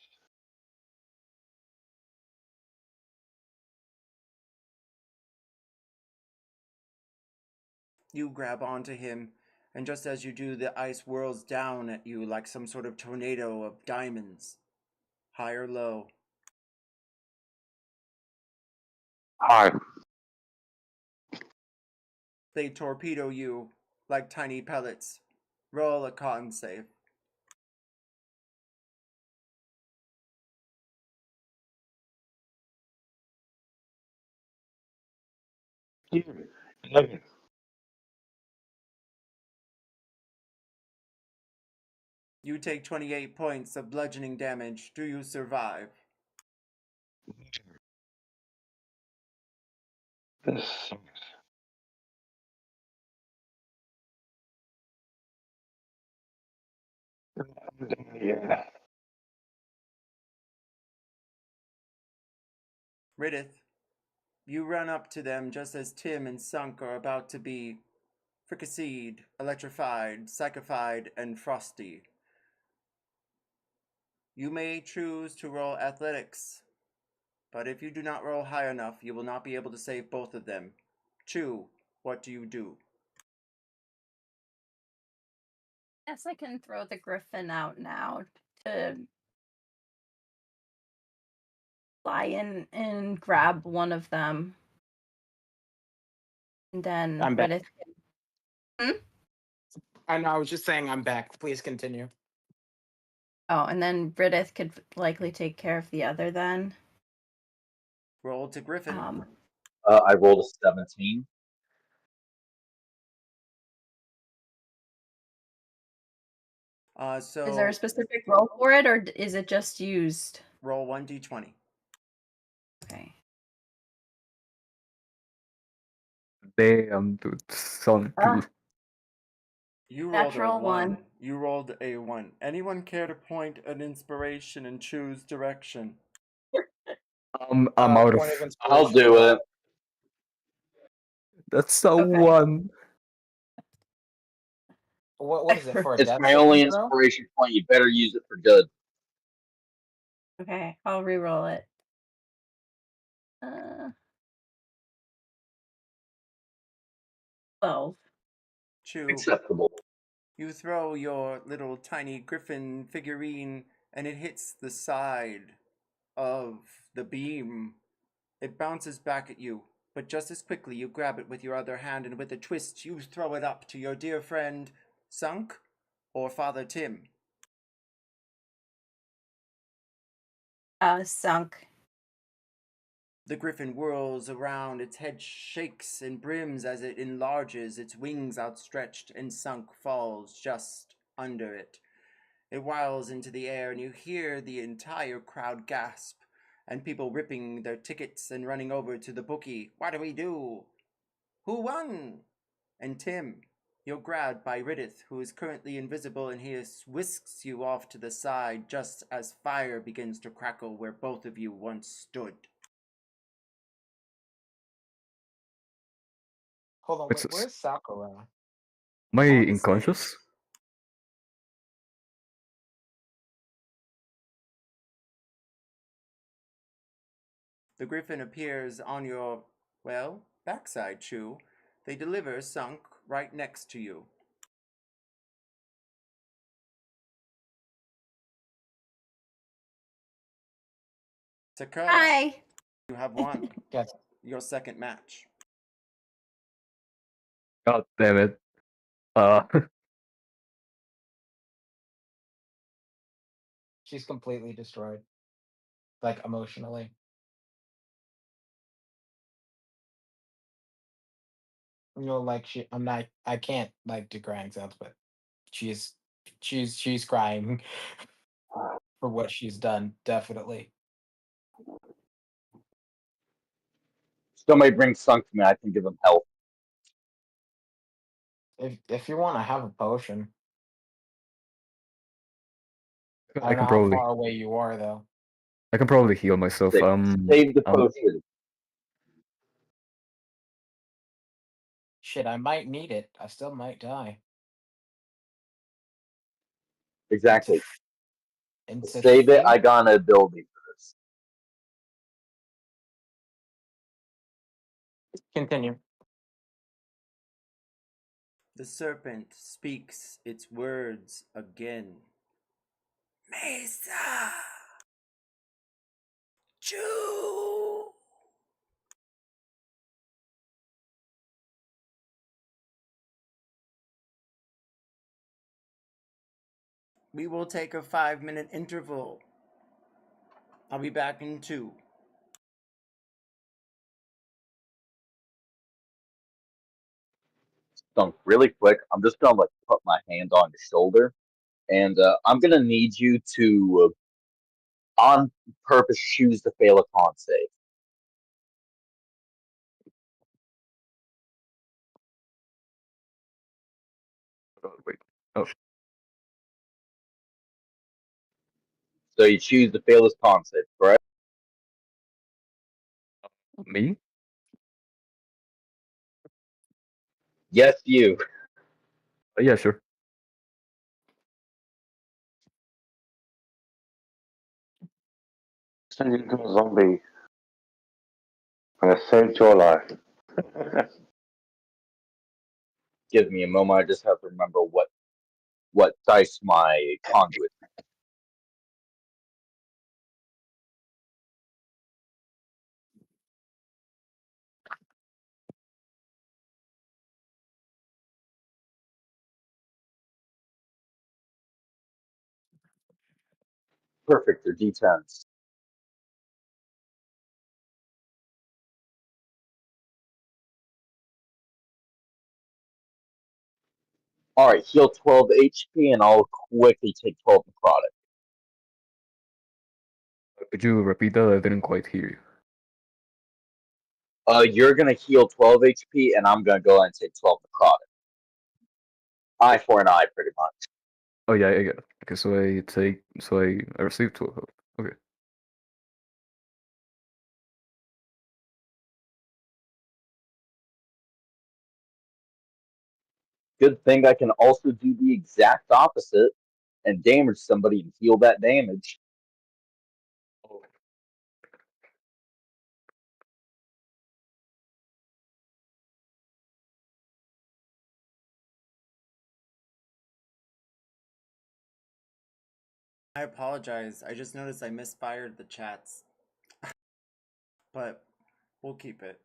You grab onto him, and just as you do, the ice whirls down at you like some sort of tornado of diamonds. High or low? Hi. They torpedo you like tiny pellets. Roll a con save. You. 11. You take 28 points of bludgeoning damage. Do you survive? This sucks. Yeah. Ridith, you run up to them just as Tim and Sunk are about to be fricasseed, electrified, psychified, and frosty. You may choose to roll athletics, but if you do not roll high enough, you will not be able to save both of them. Chew, what do you do? Guess I can throw the griffin out now to fly in and grab one of them. And then I'm back. Ridith I know, I was just saying I'm back. Please continue. Oh, and then Ridith could likely take care of the other then. Roll to Griffin. I rolled a 17. So Is there a specific roll for it, or is it just used? roll 1d20. Okay. Damn, dude, Sunk. Ah. You rolled Natural a 1. one. You rolled a 1. Anyone care to point an inspiration and choose direction? I'm out Point of. of I'll inspiration. do it. That's a Okay. 1. What is it for a It's death my only saving throw? inspiration point. You better use it for good. Okay, I'll re-roll it. 12. Chew. Acceptable. You throw your little tiny griffin figurine and it hits the side of the beam. It bounces back at you, but just as quickly you grab it with your other hand and with a twist you throw it up to your dear friend Sunk or Father Tim. Sunk. The griffin whirls around, its head shakes and brims as it enlarges, its wings outstretched, and Sunk falls just under it. It whirls into the air, and you hear the entire crowd gasp, and people ripping their tickets and running over to the bookie. What do we do? Who won? And Tim, you're grabbed by Riddith, who is currently invisible, and he whisks you off to the side just as fire begins to crackle where both of you once stood. Hold on, What's this? where's Sakura? Am I On the unconscious? stage. The griffin appears on your, well, backside, Chew. They deliver Sunk right next to you. Sakura, Hi. you have won Yes. your second match. God damn it. She's completely destroyed. Like emotionally. You know, like I can't like do crying sounds, but she's she's crying for what she's done, definitely. Somebody bring Sunk to me. I can give him help. If you want to have a potion. I I don't know can how probably far away you are though. I can probably heal myself. Save the potion. Shit, I might need it. I still might die. Exactly. Into Save it. fate? I got an ability for this. Continue. The serpent speaks its words again. Mesa! Chew! We will take a 5-minute interval. I'll be back in 2. Stunk, really quick. I'm just gonna like put my hand on your shoulder, and I'm gonna need you to, on purpose, choose to fail a con save. wait. Oh, So you choose to fail this con save, correct? me? Yes, you. Yeah, sure. Turn into a zombie. I saved your life. Give me a moment. I just have to remember what dice my conduit. Perfect. They're D10s. Alright, heal 12 HP and I'll quickly take 12 necrotic. Could you repeat that? I didn't quite hear you. You're gonna heal 12 HP and I'm gonna go ahead and take 12 necrotic. Eye for an eye, pretty much. Oh yeah, I get it. Okay, so I received 12 health. Okay. Good thing I can also do the exact opposite and damage somebody and heal that damage. I apologize. I just noticed I misfired the chats. But we'll keep it.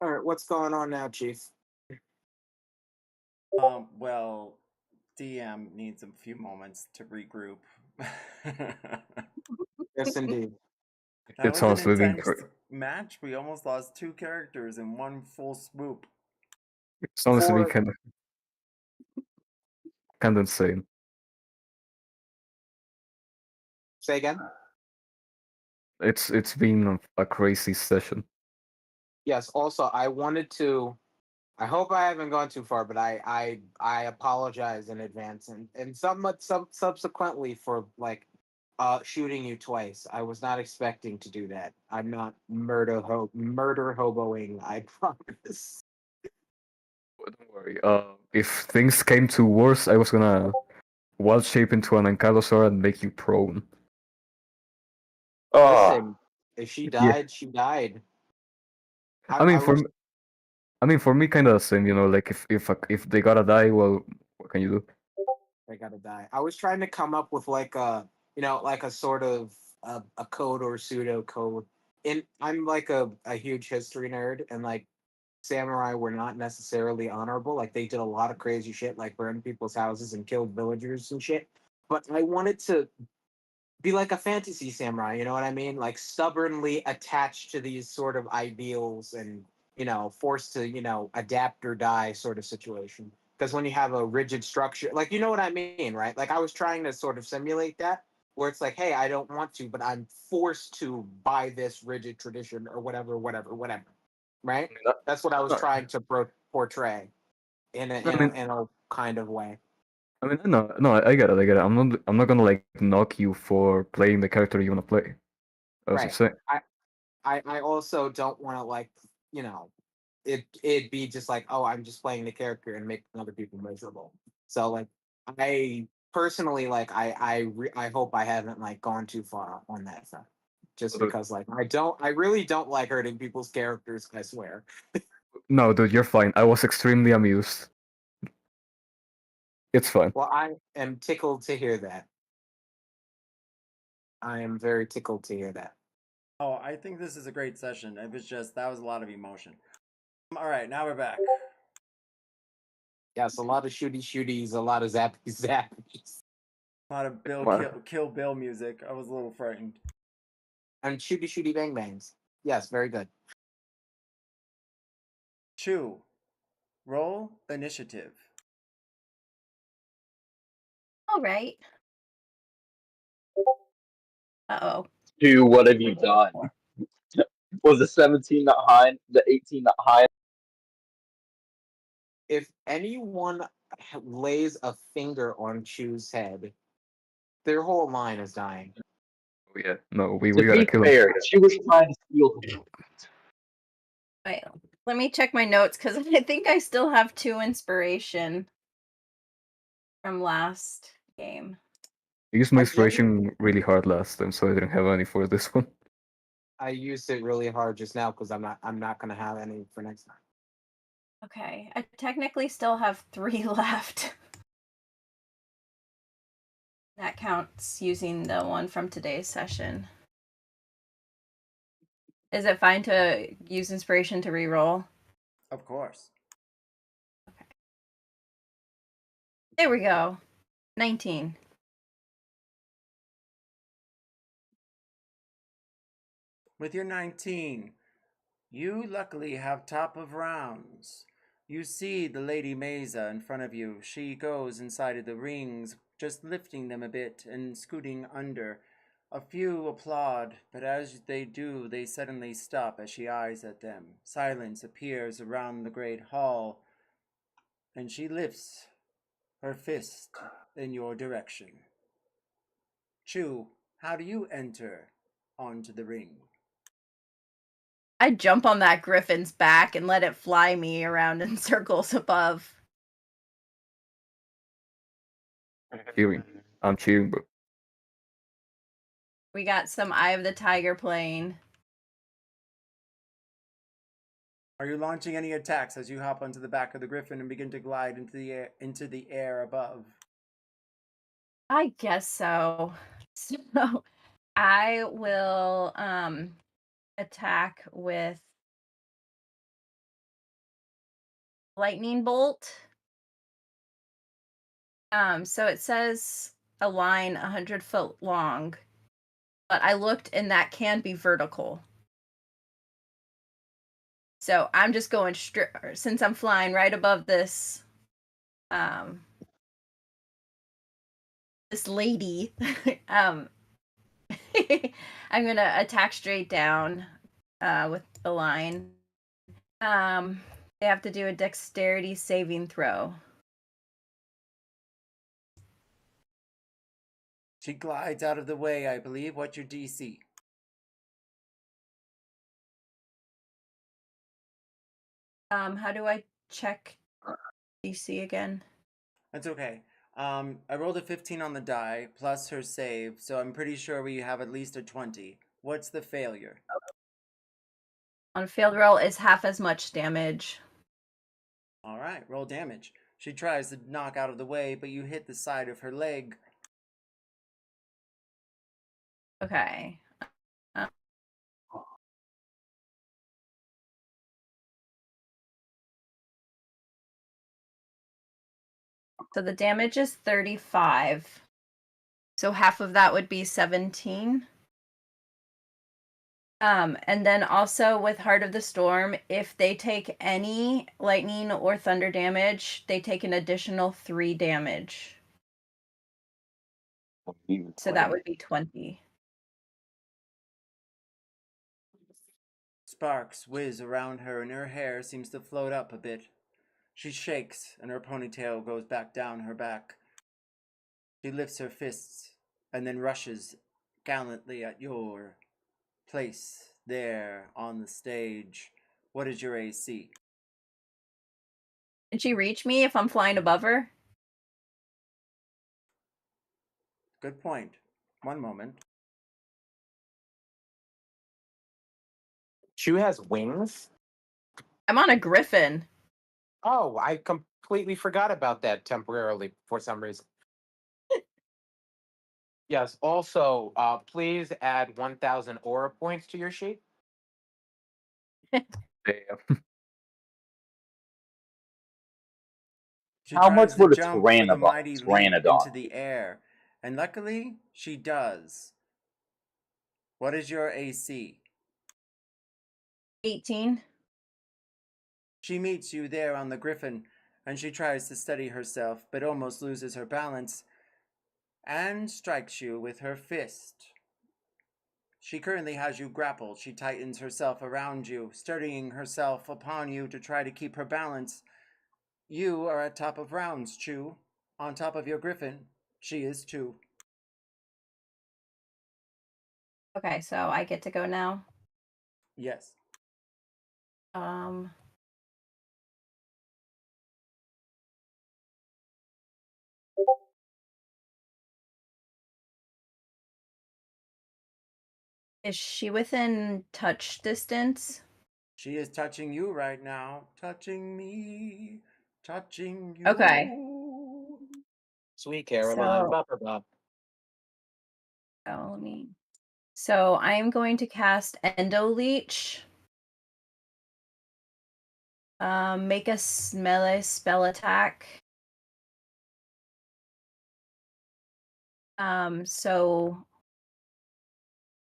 All right, what's going on now, Chief? Well, DM needs a few moments to regroup. Yes, indeed. That It's was an honestly intense match. We almost lost 2 characters in one full swoop. it's honestly For- kind of insane. Say again? It's been a crazy session. Yes. Also, I wanted to. I hope I haven't gone too far, but I apologize in advance and somewhat subsequently for like shooting you twice. I was not expecting to do that. I'm not murder hoboing. I promise. But don't worry. If things came to worse, I was gonna wild shape into an Ankylosaur and make you prone. Listen, if she Yeah. died, she died. I mean, was, for me, kind of the same. You know, like if they gotta die, well, what can you do? I gotta die. I was trying to come up with like a like a sort of a code or pseudo code. And I'm like a huge history nerd, and like samurai were not necessarily honorable. Like they did a lot of crazy shit, like burned people's houses and killed villagers and shit. But I wanted to be like a fantasy samurai, you know what I mean? Like stubbornly attached to these sort of ideals and, forced to, adapt or die sort of situation. Because when you have a rigid structure, like, you know what I mean, right? Like I was trying to sort of simulate that where it's like, hey, I don't want to, but I'm forced to by this rigid tradition or whatever, right? That's what I was trying to portray in a kind of way. I mean, no, I get it, I get it. I'm not gonna like knock you for playing the character you wanna play. I was Right. just saying. I also don't want to like, it'd be just like, oh, I'm just playing the character and making other people miserable. So like, I personally like, I hope I haven't like gone too far on that front, just Although- because like I really don't like hurting people's characters. I swear. No, dude, you're fine. I was extremely amused. It's fine. Well, I am tickled to hear that. I am very tickled to hear that. Oh, I think this is a great session. It was just, that was a lot of emotion. All right, now we're back. Yes, a lot of shooties, a lot of zappies. A lot of Kill Bill music. I was a little frightened. And shooty bang bangs. Yes, very good. Chew. Roll initiative. All right. Uh-oh. Two, what have you done? Was the 17 not high? The 18 not high? If anyone lays a finger on Chew's head, their whole line is dying. Oh, yeah, no, we To gotta be kill him. fair, she was trying to steal him. Wait, let me check my notes because I think I still have 2 inspiration from last game. I used my I inspiration really hard last time, so I didn't have any for this one. I used it really hard just now because I'm not gonna have any for next time. Okay, I technically still have 3 left. That counts using the one from today's session. Is it fine to use inspiration to reroll? Of course. There we go. 19. With your 19, you luckily have top of rounds. You see the Lady Mesa in front of you. She goes inside of the rings, just lifting them a bit and scooting under. A few applaud, but as they do, they suddenly stop as she eyes at them. Silence appears around the great hall, and she lifts her fist in your direction. Chu, how do you enter onto the ring? I jump on that griffin's back and let it fly me around in circles above. Cheering. I'm cheering, bro. We got some Eye of the Tiger playing. Are you launching any attacks as you hop onto the back of the griffin and begin to glide into the air above? I guess so. So I will attack with lightning bolt. So it says a line 100-foot long, but I looked and that can be vertical. So I'm just going straight, since I'm flying right above this this lady. I'm gonna attack straight down with the line. They have to do a dexterity saving throw. She glides out of the way, I believe. What's your DC? How do I check DC again? That's okay. I rolled a 15 on the die, plus her save, so I'm pretty sure we have at least a 20. What's the failure? On a failed roll is half as much damage. Alright, roll damage. She tries to knock out of the way, but you hit the side of her leg. Okay. So the damage is 35. So half of that would be 17. And then also with Heart of the Storm, if they take any lightning or thunder damage, they take an additional 3 damage. So that would be 20. Sparks whiz around her, and her hair seems to float up a bit. She shakes, and her ponytail goes back down her back. She lifts her fists, and then rushes gallantly at your place there on the stage. What is your AC? Can she reach me if I'm flying above her? Good point. One moment. Chu has wings. I'm on a griffin. Oh, I completely forgot about that temporarily for some reason. Yes. Also, please add 1,000 aura points to your sheet. Damn. She How much tries to would a jump with a mighty leap pteranodon into the air, and luckily, she does. What is your AC? 18. She meets you there on the griffin, and she tries to steady herself, but almost loses her balance, and strikes you with her fist. She currently has you grappled. She tightens herself around you, steadying herself upon you to try to keep her balance. You are at top of rounds, Chu. On top of your griffin. She is too. Okay, so I get to go now. Yes. Is she within touch distance? She is touching you right now. Touching me. Touching you. Okay. Sweet Caroline, So- Papa Bob. Oh, let me. So I am going to cast Endo Leech. Make a melee spell attack. So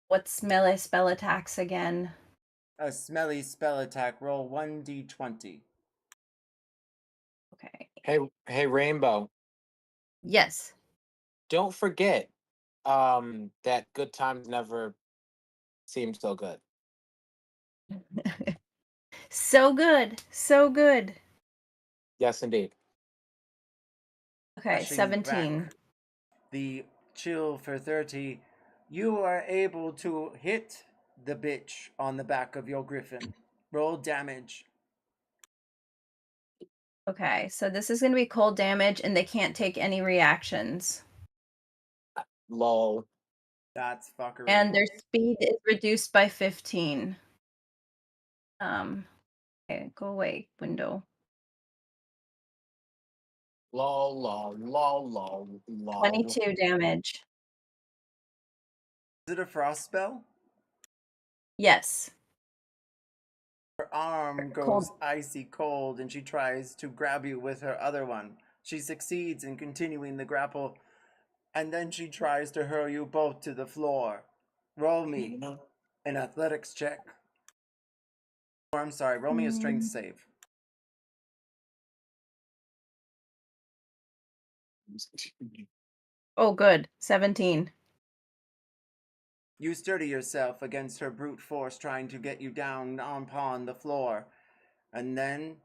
what's melee spell attacks again? A smelly spell attack. Roll 1d20. Okay. Hey, Rainbow. Yes. Don't forget, that good times never seem so good. So good. So good. Yes, indeed. Okay, Rushing 17. back the chill for 30. You are able to hit the bitch on the back of your griffin. Roll damage. Okay, so this is going to be cold damage, and they can't take any reactions. Lol. That's fuckery. And their speed is reduced by 15. Okay, go away, window. Lol, lol, lol, lol, lol. 22 damage. Is it a frost spell? Yes. Her arm goes icy cold and she tries to grab you with her other one. She succeeds in continuing the grapple, and then she tries to hurl you both to the floor. Roll me an athletics check. Or I'm sorry, roll me a strength save. Oh, good. 17. You sturdy yourself against her brute force trying to get you down upon the floor. And then,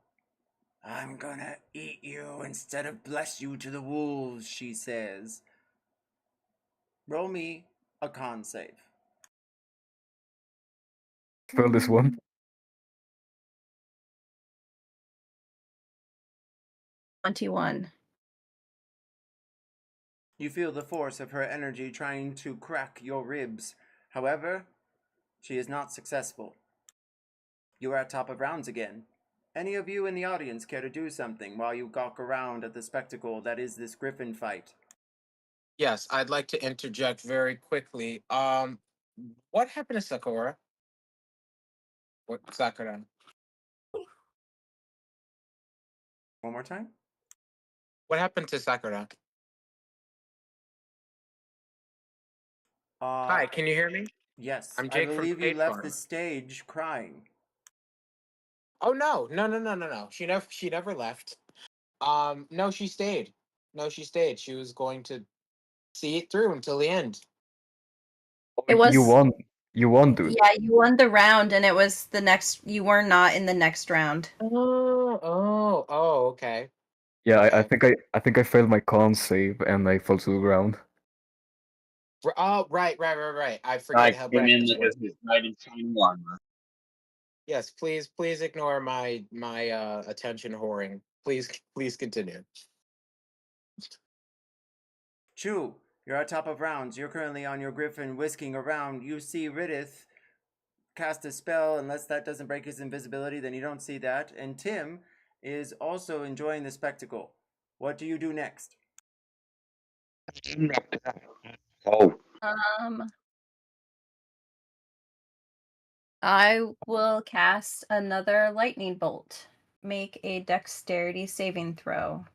I'm gonna eat you instead of bless you to the wolves, she says. Roll me a con save. Fail this one. 21. You feel the force of her energy trying to crack your ribs. However, she is not successful. You are at top of rounds again. Any of you in the audience care to do something while you gawk around at the spectacle that is this griffin fight? Yes, I'd like to interject very quickly. What happened to Sakura? What Sakura? One more time? What happened to Sakura? Hi, can you hear me? Yes. I'm I Jake from believe you State left Farm. the stage crying. Oh no. She never left. No, she stayed. No, she stayed. She was going to see it through until the end. It was. You won. You won, dude. Yeah, you won the round, and it was the next. You were not in the next round. Oh, okay. Yeah, I Okay. think I failed my con save and I fell to the ground. Oh, right. I I forget how came bad in this like was. a knight in shining armor. Yes, please ignore my attention whoring. Please continue. Chu, you're at top of rounds. You're currently on your griffin whisking around. You see Riddith cast a spell. Unless that doesn't break his invisibility, then you don't see that. And Tim is also enjoying the spectacle. What do you do next? Oh, I will cast another lightning bolt. Make a dexterity saving throw.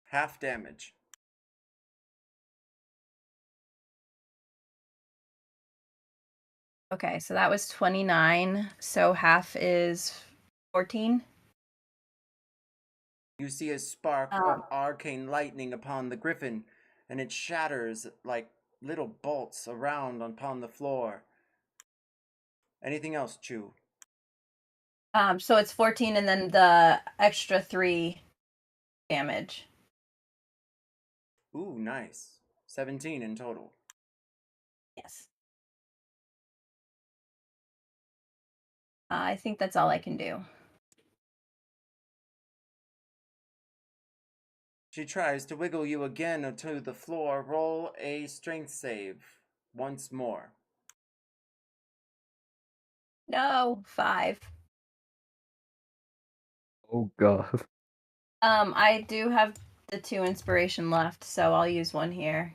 Half damage. Okay, so that was 29. So half is 14. You see a spark of arcane lightning upon the griffin, and it shatters like little bolts around upon the floor. Anything else, Chu? So it's 14 and then the extra 3 damage. Ooh, nice. 17 in total. Yes. I think that's all I can do. She tries to wiggle you again to the floor. Roll a strength save once more. No, 5. Oh god. I do have the 2 inspiration left, so I'll use one here.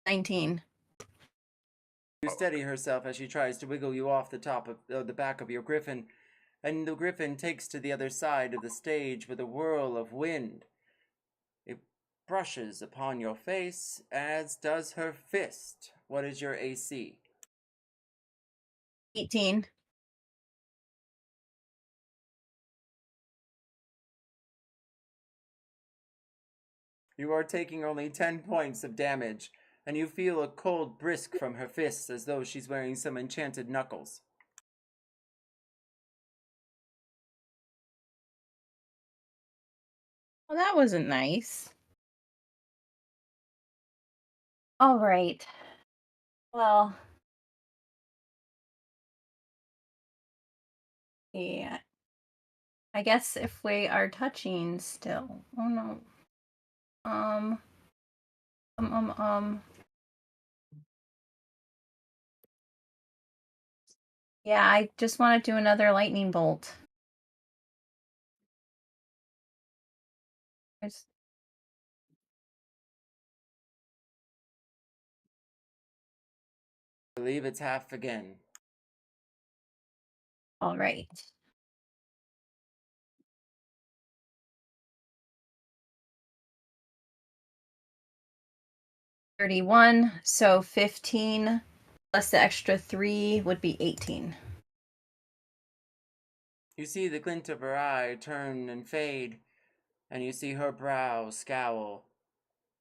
19. You steady herself as she tries to wiggle you off the top of the back of your griffin, and the griffin takes to the other side of the stage with a whirl of wind. It brushes upon your face, as does her fist. What is your AC? 18. You are taking only 10 points of damage, and you feel a cold brisk from her fists as though she's wearing some enchanted knuckles. Well, that wasn't nice. All right. Well, yeah. I guess if we are touching still. Oh no. Um. Yeah, I just want to do another lightning bolt. There's... I believe it's half again. All right. $31, so 15 plus the extra 3 would be 18. You see the glint of her eye turn and fade, and you see her brow scowl.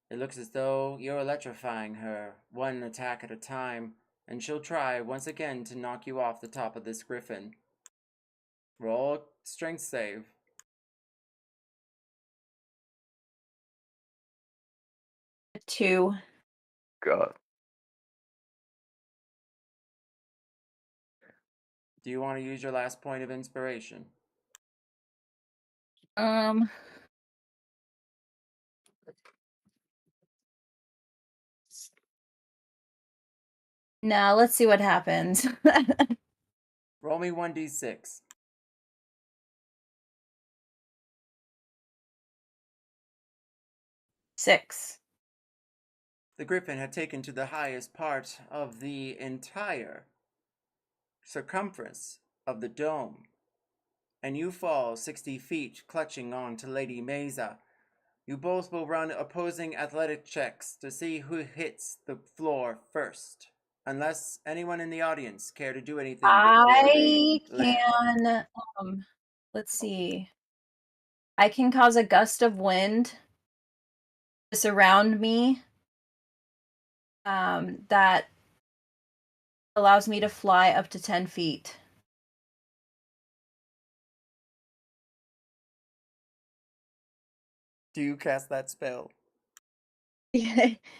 It looks as though you're electrifying her, one attack at a time, and she'll try once again to knock you off the top of this griffin. Roll a strength save. 2. God. Do you want to use your last point of inspiration? No, let's see what happens. Roll me 1d6. 6. The griffin had taken to the highest part of the entire circumference of the dome, and you fall 60 feet, clutching on to Lady Mesa. You both will run opposing athletic checks to see who hits the floor first, unless anyone in the audience care to do anything before I they land. can, let's see. I can cause a gust of wind to surround me that allows me to fly up to 10 feet. Do you cast that spell?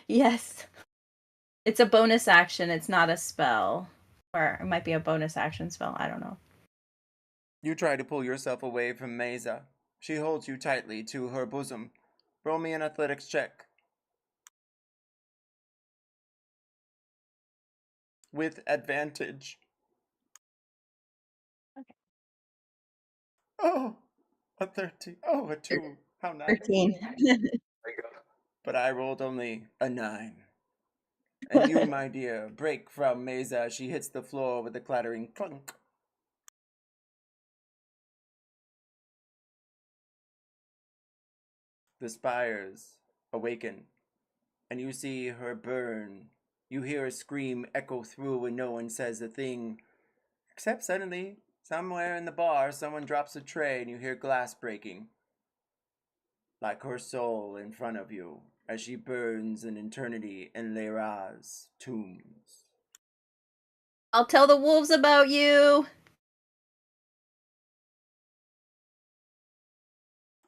Yes. It's a bonus action. It's not a spell. Or it might be a bonus action spell. I don't know. You try to pull yourself away from Mesa. She holds you tightly to her bosom. Roll me an athletics check. With advantage. Okay. Oh, a 13. Oh, a 2. How nice. 13. But I rolled only a 9. And you, my dear, break from Mesa as she hits the floor with a clattering clunk. The spires awaken, and you see her burn. You hear a scream echo through, and no one says a thing. Except suddenly, somewhere in the bar, someone drops a tray, and you hear glass breaking. Like her soul in front of you, as she burns an eternity in Lera's tombs. I'll tell the wolves about you.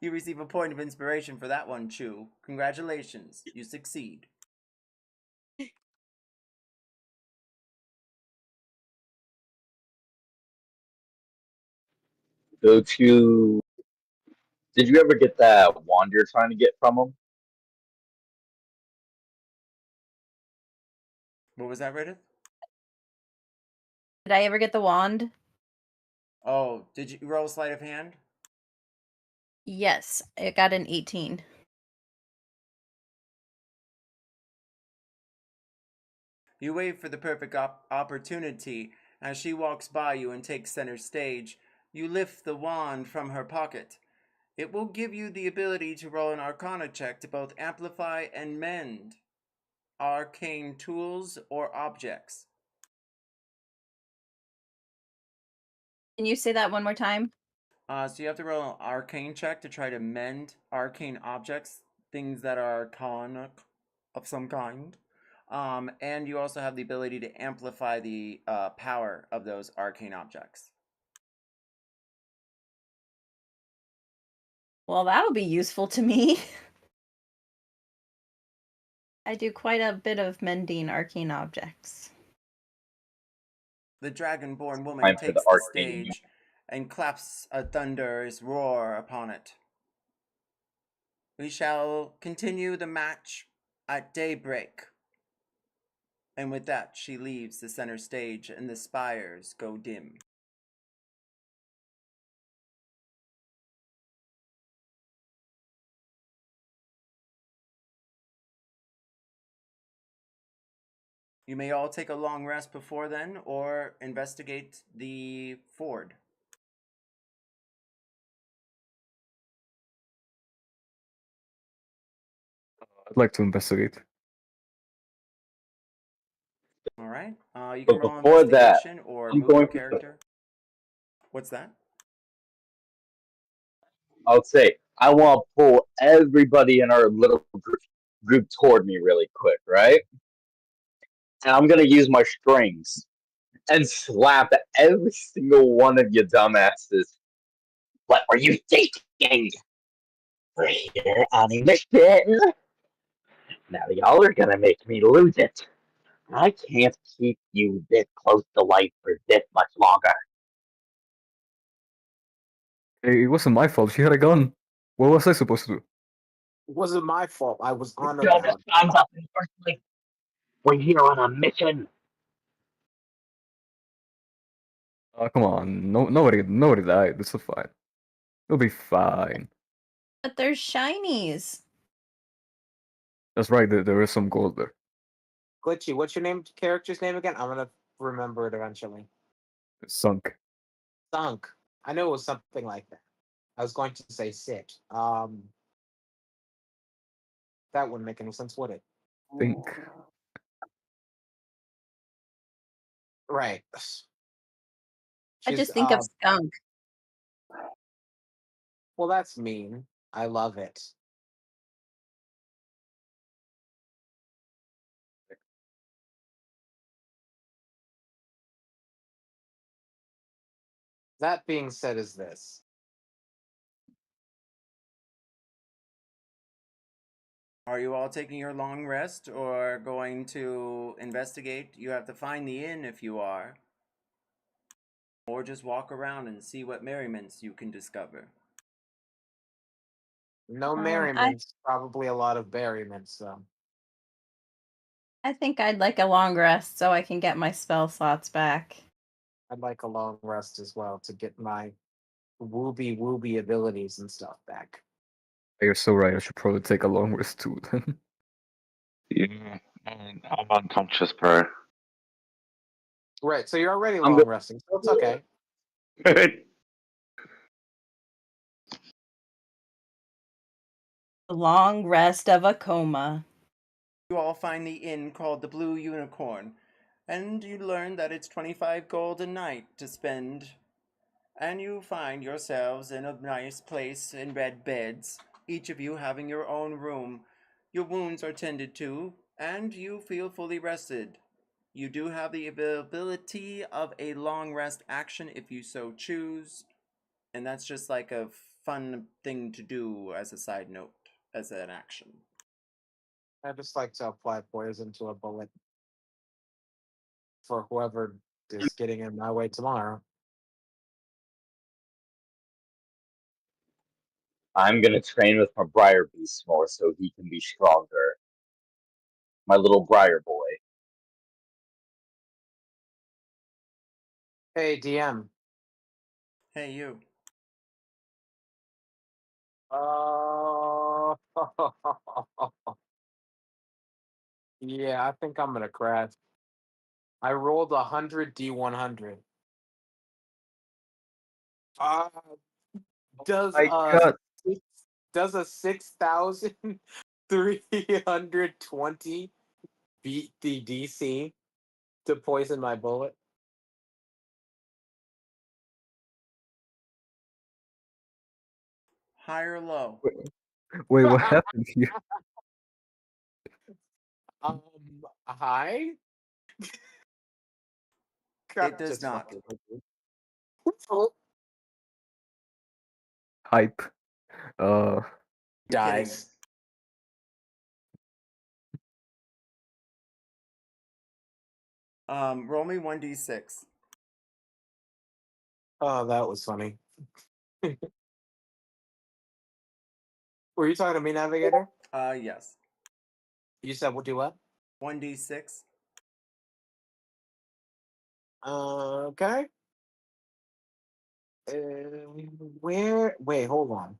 You receive a point of inspiration for that one, Chu. Congratulations, you succeed. Go to. Did you ever get that wand you're trying to get from him? What was that, Reddit? Did I ever get the wand? Oh, did you roll sleight of hand? Yes, it got an 18. You wait for the perfect opportunity. As she walks by you and takes center stage, you lift the wand from her pocket. It will give you the ability to roll an arcana check to both amplify and mend arcane tools or objects. Can you say that one more time? So you have to roll an arcane check to try to mend arcane objects, things that are arcanic of some kind. And you also have the ability to amplify the power of those arcane objects. Well, that'll be useful to me. I do quite a bit of mending arcane objects. The dragonborn woman Time for the takes the arcane. stage and claps a thunderous roar upon it. We shall continue the match at daybreak. And with that, she leaves the center stage and the spires go dim. You may all take a long rest before then or investigate the ford. I'd like to investigate. All right. You But can roll before that, investigation or I'm move your going to- character. What's that? I would say I want to pull everybody in our little group toward me really quick, right? And I'm gonna use my strings and slap every single one of you dumbasses. What were you thinking? We're here on a mission. Now y'all are gonna make me lose it. I can't keep you this close to life for this much longer. Hey, it wasn't my fault. She had a gun. What was I supposed to do? It wasn't my fault. I was honor You're the bound. sons of the Earthling. We're here on a mission. Come on. No, nobody died. This is fine. It'll be fine. But there's shinies. That's right. There is some gold there. Glitchy, what's your character's name again? I'm gonna remember it eventually. It's sunk. Thunk. I knew it was something like that. I was going to say sit. That wouldn't make any sense, would it? Think. Right. I She's, just think of skunk. well, that's mean. I love it. That being said, is this. Are you all taking your long rest or going to investigate? You have to find the inn if you are. Or just walk around and see what merriments you can discover. No I merriments, probably a lot of berryments, though. I think I'd like a long rest so I can get my spell slots back. I'd like a long rest as well to get my wooby abilities and stuff back. You're so right. I should probably take a long rest too. Then. Yeah, and I'm unconscious, bro. Right, so you're already I'm long resting, so it's okay. The long rest of a coma. You all find the inn called the Blue Unicorn, and you learn that it's 25 gold a night to spend. And you find yourselves in a nice place in red beds, each of you having your own room. Your wounds are tended to, and you feel fully rested. You do have the ability of a long rest action if you so choose, and that's just like a fun thing to do as a side note, as an action. I just like to apply poison to a bullet for whoever is getting in my way tomorrow. I'm gonna train with my Briar Beast more so he can be stronger. My little Briar boy. Hey, DM. Hey, you. Uh, yeah, I think I'm gonna crash. I rolled 100 D100. Uh, does I a got six- does a 6,320 beat the DC to poison my bullet? High or low? Wait, what happened here? Um, hi. It does Just not. fucking with you. Hype. Uh, You're kidding. Dies. Roll me 1d6. Oh, that was funny. Were you talking to me, Navigator? Yes. You said we'll do what? 1d6. Okay. Where? Wait, hold on.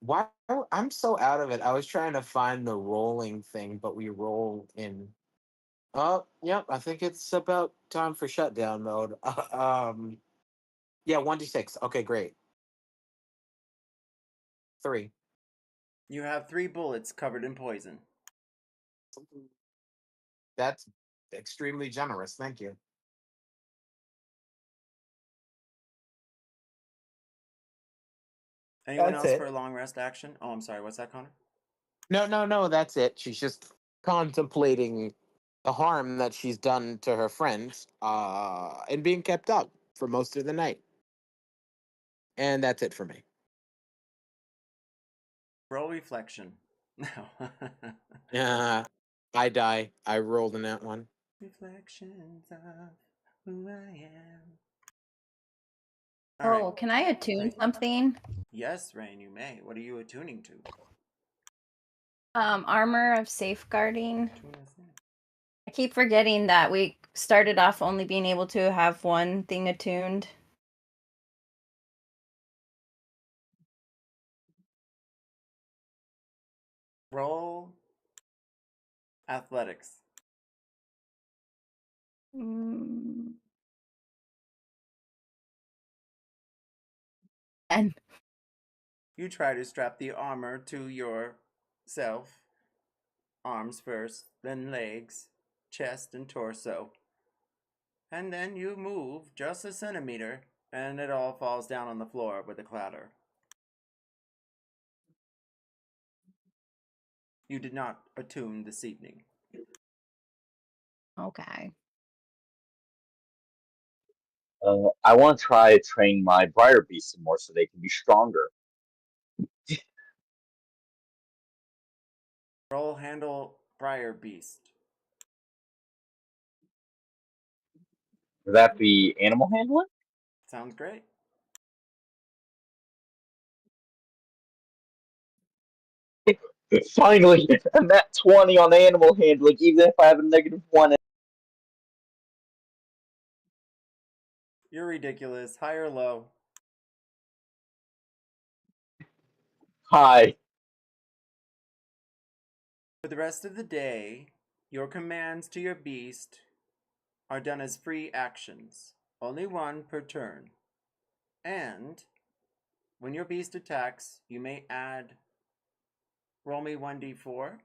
Why? I'm so out of it. I was trying to find the rolling thing, but we roll in. Oh, yep. I think it's about time for shutdown mode. Yeah, 1d6. Okay, great. 3. You have 3 bullets covered in poison. That's extremely generous. Thank you. Anyone That's else it. for a long rest action? Oh, I'm sorry. What's that, Connor? No. That's it. She's just contemplating the harm that she's done to her friends, and being kept up for most of the night. And that's it for me. Roll reflection. No. I die. I rolled in that one. Reflections of who I am. All Oh, right. can I attune something? Yes, Rain, you may. What are you attuning to? Armor of safeguarding. Attune us in. I keep forgetting that we started off only being able to have one thing attuned. Roll athletics. Mm. And You try to strap the armor to yourself. Arms first, then legs, chest, and torso. And then you move just a centimeter, and it all falls down on the floor with a clatter. You did not attune this evening. okay. I want to try train my Briar Beast some more so they can be stronger. Roll handle Briar Beast. Would that be animal handling? Sounds great. Finally, I'm at 20 on animal handling, even if I have a -1. You're ridiculous. High or low? Hi. For the rest of the day, your commands to your beast are done as free actions, only one per turn. And when your beast attacks, you may add roll me 1d4.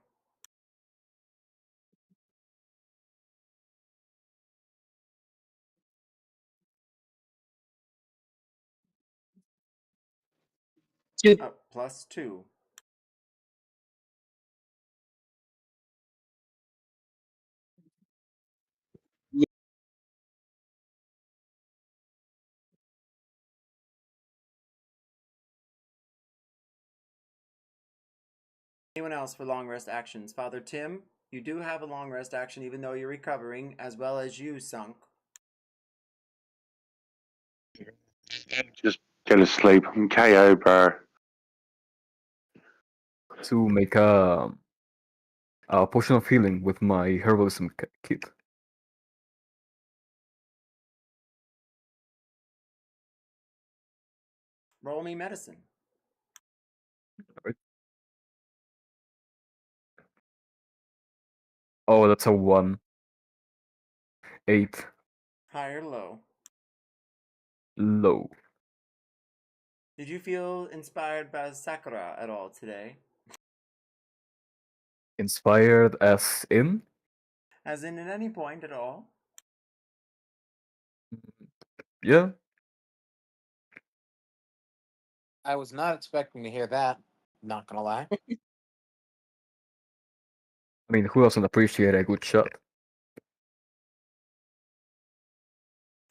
Plus 2. Anyone else for long rest actions? Father Tim, you do have a long rest action even though you're recovering, as well as you, Sunk. Just go to sleep. I'm KO, bro. to make a potion of healing with my herbalism kit. Roll me medicine. Right. Oh, that's a 1. 8. High or low? Low. Did you feel inspired by Sakura at all today? Inspired as in? As in at any point at all? Yeah. I was not expecting to hear that. Not gonna lie. I mean, who doesn't appreciate a good shot?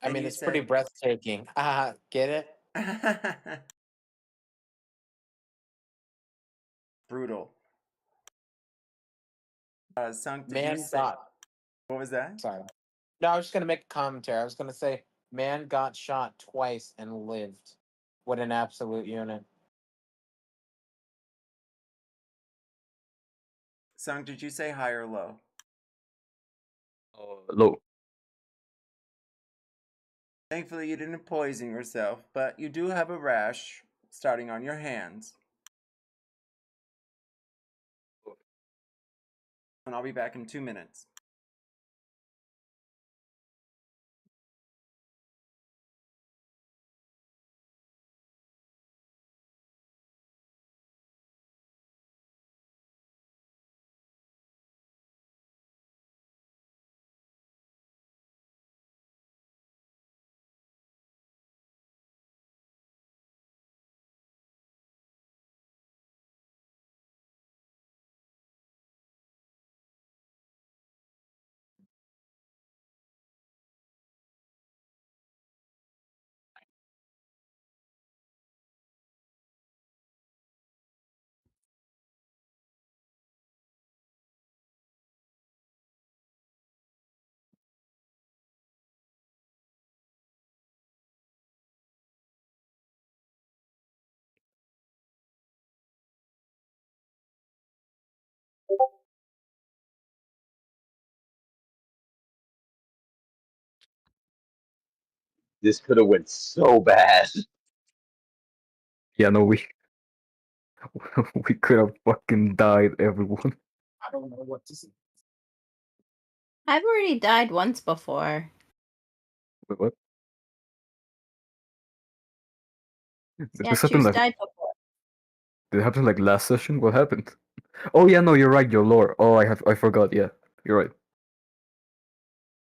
I And mean, you it's pretty said- breathtaking. Get it? Brutal. Sunk, did you Man say? got. What was that? Sorry. No, I was just gonna make a commentary. I was gonna say, man got shot twice and lived. What an absolute unit. Sunk, did you say high or low? Low. Thankfully, you didn't poison yourself, but you do have a rash starting on your hands. And I'll be back in 2 minutes. This could have went so bad. Yeah, no, we we could have fucking died, everyone. I don't know what to say. I've already died once before. Wait, what? Did Yeah, this happen Choose like died before. did it happen like last session? What happened? Oh yeah, no, you're right, your lore. Oh, I forgot. Yeah, you're right.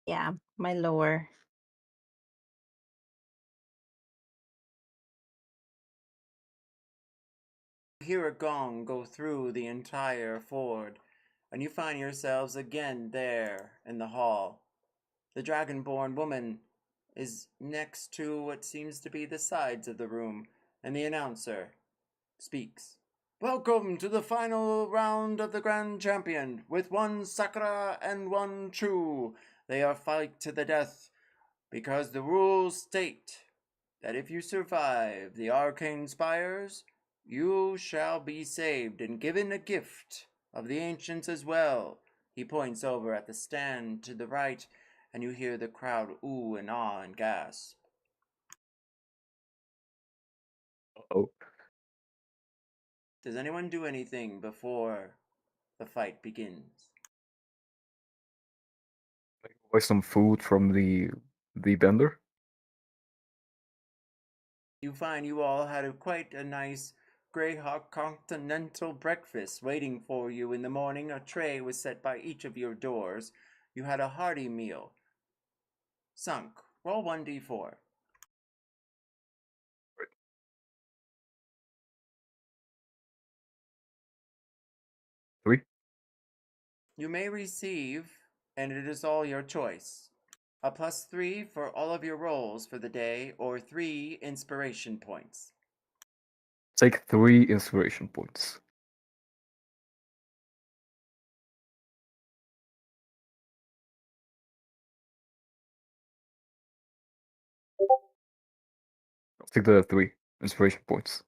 Yeah, my lore. You hear a gong go through the entire ford, and you find yourselves again there in the hall. The dragonborn woman is next to what seems to be the sides of the room, and the announcer speaks. Welcome to the final round of the Grand Champion, with one Sakura and one True. They are fight to the death, because the rules state that if you survive the arcane spires, you shall be saved and given a gift of the ancients as well. He points over at the stand to the right, and you hear the crowd ooh and ah and gasp. Oh, Does anyone do anything before the fight begins? buy some food from the vendor. You find you all had quite a nice Greyhawk continental breakfast waiting for you in the morning. A tray was set by each of your doors. You had a hearty meal. Sunk, roll 1d4. Three. You may receive, and it is all your choice, a +3 for all of your rolls for the day, or 3 inspiration points. Take 3 inspiration points. I'll take the 3 inspiration points.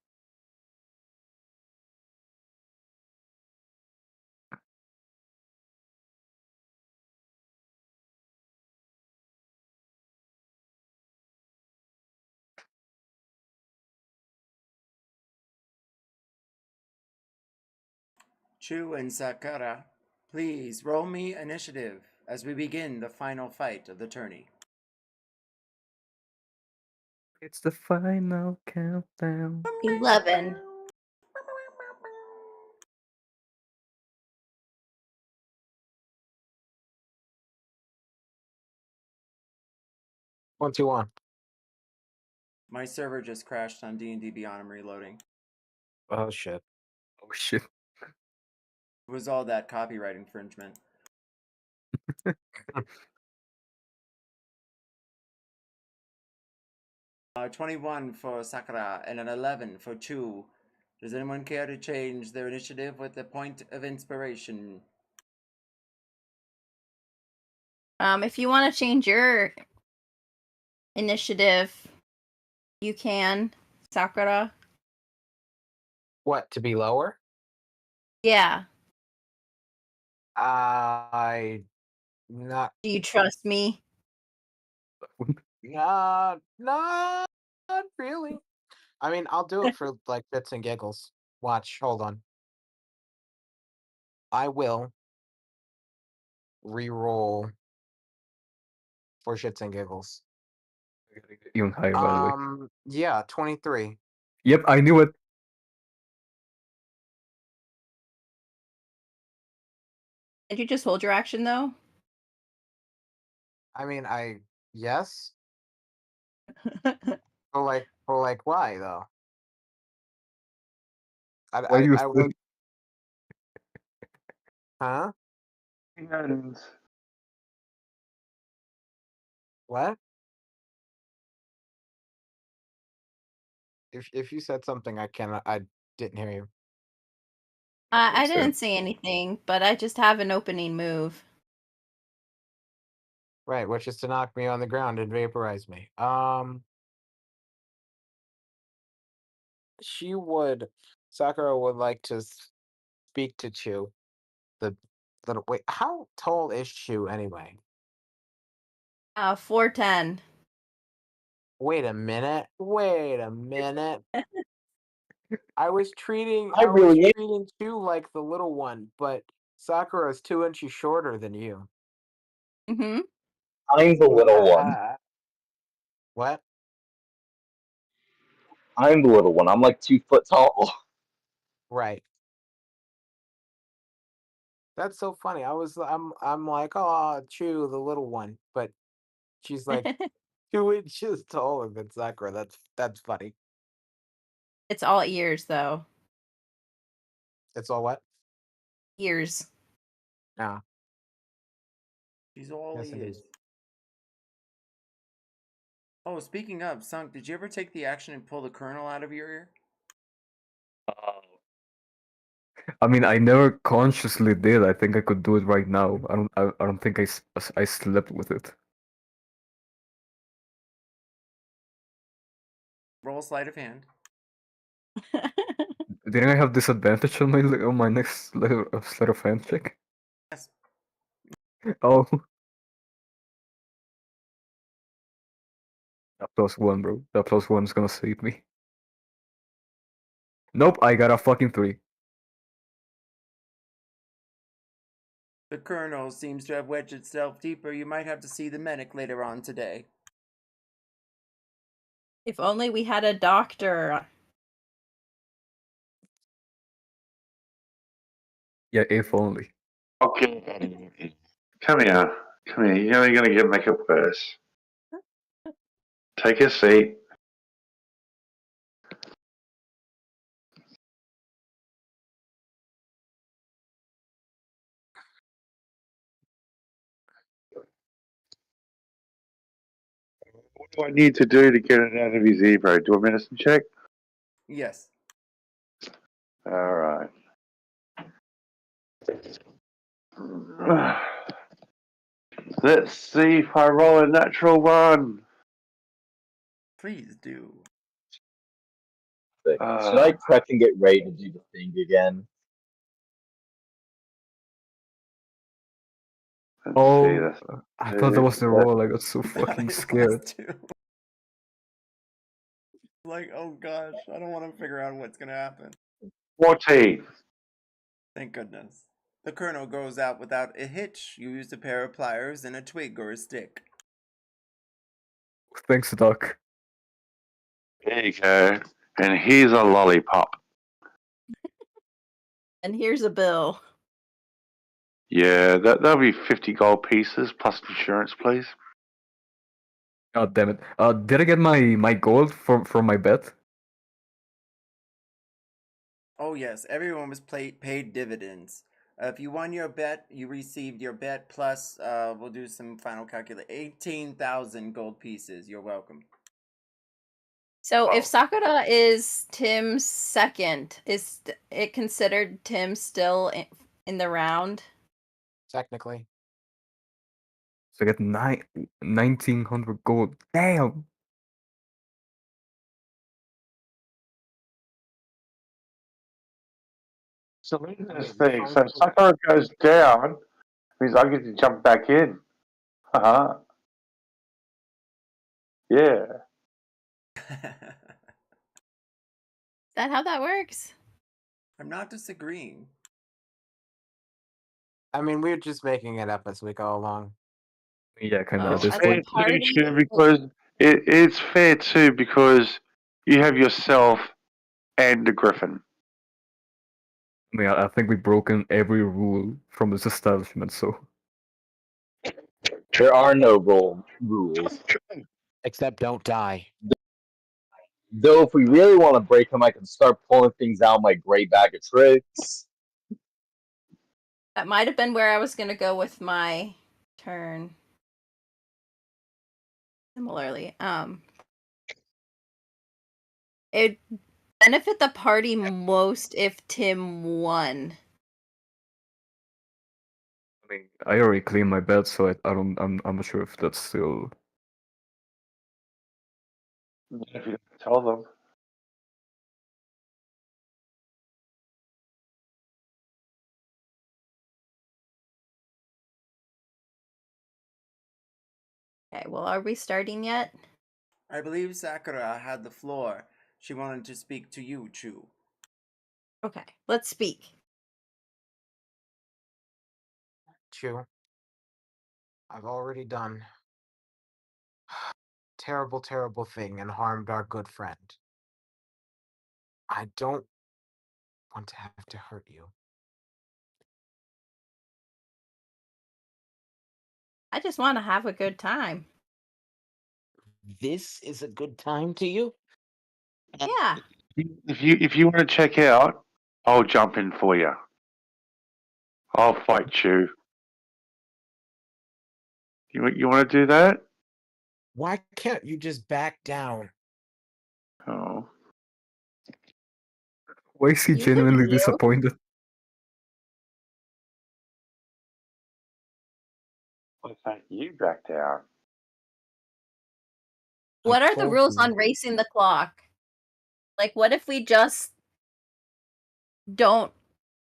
Chu and Sakura, please roll me initiative. as we begin the final fight of the tourney. It's the final countdown. 11. One, two, one. My server just crashed on D&D Beyond. I'm reloading. Oh shit. Oh shit. It was all that copyright infringement. 21 for Sakura and an 11 for Chu. Does anyone care to change their initiative with a point of inspiration? If you want to change your initiative, you can, Sakura. What, to be lower? Yeah. I not Do you trust me? not really. I mean, I'll do it for like bits and giggles. Watch, hold on. I will re-roll for shits and giggles. Even higher, by the way. Yeah, 23. Yep, I knew it. Did you just hold your action though? I mean, yes. For like why though? Why do you I would, huh? And What? If you said something, I didn't hear you. I So- didn't say anything, but I just have an opening move. Right, which is to knock me on the ground and vaporize me. Sakura would like to speak to Chu. The little wait, how tall is Chu anyway? 4'10". Wait a minute. Wait a minute. I was treating I really am. Chu like the little one, but Sakura is 2 inches shorter than you. Mm-hmm. I'm the little one. What? I'm the little one. I'm like 2 foot tall. Right. That's so funny. I'm like, oh, Chu, the little one, but she's like 2 inches taller than Sakura. That's funny. It's all ears though. It's all what? Ears. No. She's all Yes, it ears. is. Oh, speaking of, Sunk, did you ever take the action and pull the kernel out of your ear? I mean, I never consciously did. I think I could do it right now. I don't think I slept with it. Roll sleight of hand. Didn't I have disadvantage on my next sleight of hand check? Yes. Oh. That +1, bro. That +1's gonna save me. Nope, I got a fucking 3. The kernel seems to have wedged itself deeper. You might have to see the medic later on today. If only we had a doctor. Yeah, if only. okay, come here. You know you're gonna get makeup first. Take a seat. What do I need to do to get it out of his ear, bro? Do a medicine check? Yes. All right. Let's see if I roll a natural one. Please do. Should I prep and get ready to do the thing again? Let's Oh, see this. I thought that was the roll. I got so fucking It scared. was too. Like, oh gosh, I don't want to figure out what's gonna happen. 14. Thank goodness. The kernel goes out without a hitch. You use a pair of pliers and a twig or a stick. Thanks, Doc. There you go. And here's a lollipop. And here's a bill. Yeah, that'll be 50 gold pieces plus insurance, please. God damn it. Did I get my gold from my bet? Oh yes, everyone was paid dividends. If you won your bet, you received your bet plus, we'll do some final calculate, 18,000 gold pieces. You're welcome. So Oh. if Sakura is Tim's second, is it considered Tim still in the round? Technically. So I get 1900 gold. Damn. So look at this Wait, thing. So phone- Sakura goes down, means I get to jump back in. Uh-huh. Yeah. Is that how that works? I'm not disagreeing. I mean, we're just making it up as we go along. Yeah, kind of Oh, at this as a Fair point. too, party, Stu, because it's fair too because you have yourself and the griffin. I mean, I think we've broken every rule from this establishment, so. There are no rules. Except don't die. Though if we really want to break them, I can start pulling things out of my great bag of tricks. that might have been where I was gonna go with my turn. Similarly, it'd benefit the party most if Tim won. I mean, I already cleaned my bed, so I'm not sure if that's still. If you tell them. Okay, well, are we starting yet? I believe Sakura had the floor. She wanted to speak to you, Chu. Okay, let's speak. Chew. I've already done terrible, terrible thing and harmed our good friend. I don't want to have to hurt you. I just want to have a good time. This is a good time to you? Yeah. If you want to check out, I'll jump in for you. I'll fight you. You want to do that? Why can't you just back down? Oh. Why is he You think genuinely you? disappointed? Why can't you back down? What I are the told rules you. on racing the clock? Like, what if we just don't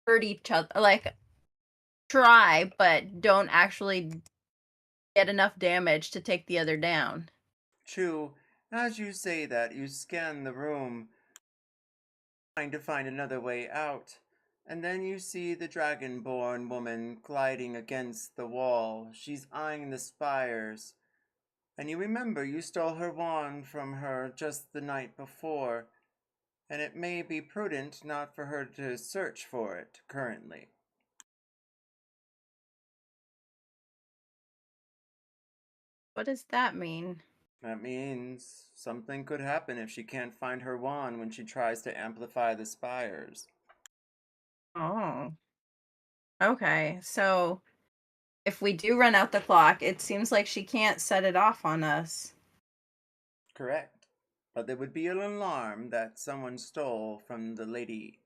hurt each other? Like, try, but don't actually get enough damage to take the other down. Chu, as you say that, you scan the room, trying to find another way out. And then you see the dragonborn woman gliding against the wall. She's eyeing the spires. And you remember you stole her wand from her just the night before, and it may be prudent not for her to search for it currently. What does that mean? That means something could happen if she can't find her wand when she tries to amplify the spires. Oh. Okay, so if we do run out the clock, it seems like she can't set it off on us. Correct. But there would be an alarm that someone stole from the lady.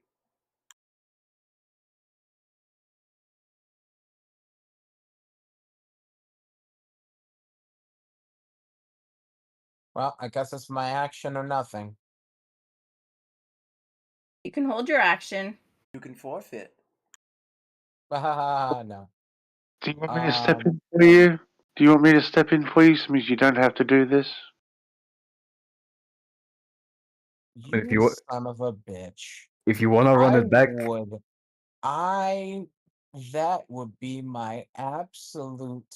Well, I guess it's my action or nothing. You can hold your action. You can forfeit. No. Do you want me to step in for you? Do you want me to step in for you? So means you don't have to do this. If You you son of a bitch. if you wanna run I it back, would. I That would be my absolute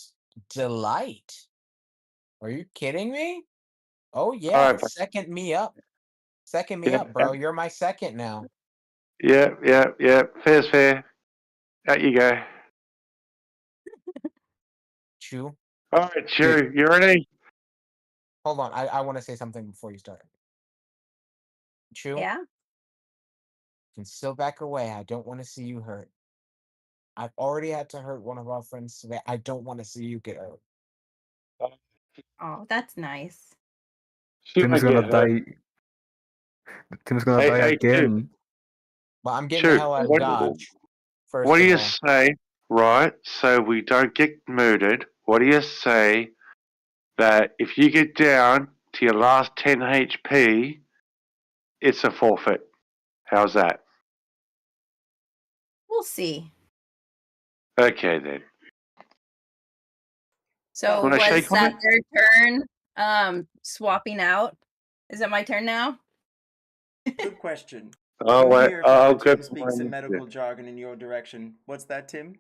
delight. Are you kidding me? Oh yeah, Alright, second me up. Second me yeah, up, bro. You're my second now. yeah, yeah, yeah. Fair's fair. Out you go. Chew. Alright, Chew, you ready? Hold on. I want to say something before you start. Chew, you Yeah. can still back away. I don't want to see you hurt. I've already had to hurt one of our friends today. I don't want to see you get hurt. Oh, that's nice. She Tim's might gonna get hurt. die. Tim's gonna Hey, die hey, Chew, again. But I'm getting the Chew, hell out of what, Dodge. what First do of you all. say, right, so we don't get murdered? What do you say that if you get down to your last 10 HP, it's a forfeit? How's that? We'll see. Okay, then. So Wanna was shake on that it? their turn? Swapping out. Is it my turn now? Good question. Oh, You wait, hear I'll Father go Tim for speak my some initiative. medical jargon in your direction. What's that, Tim?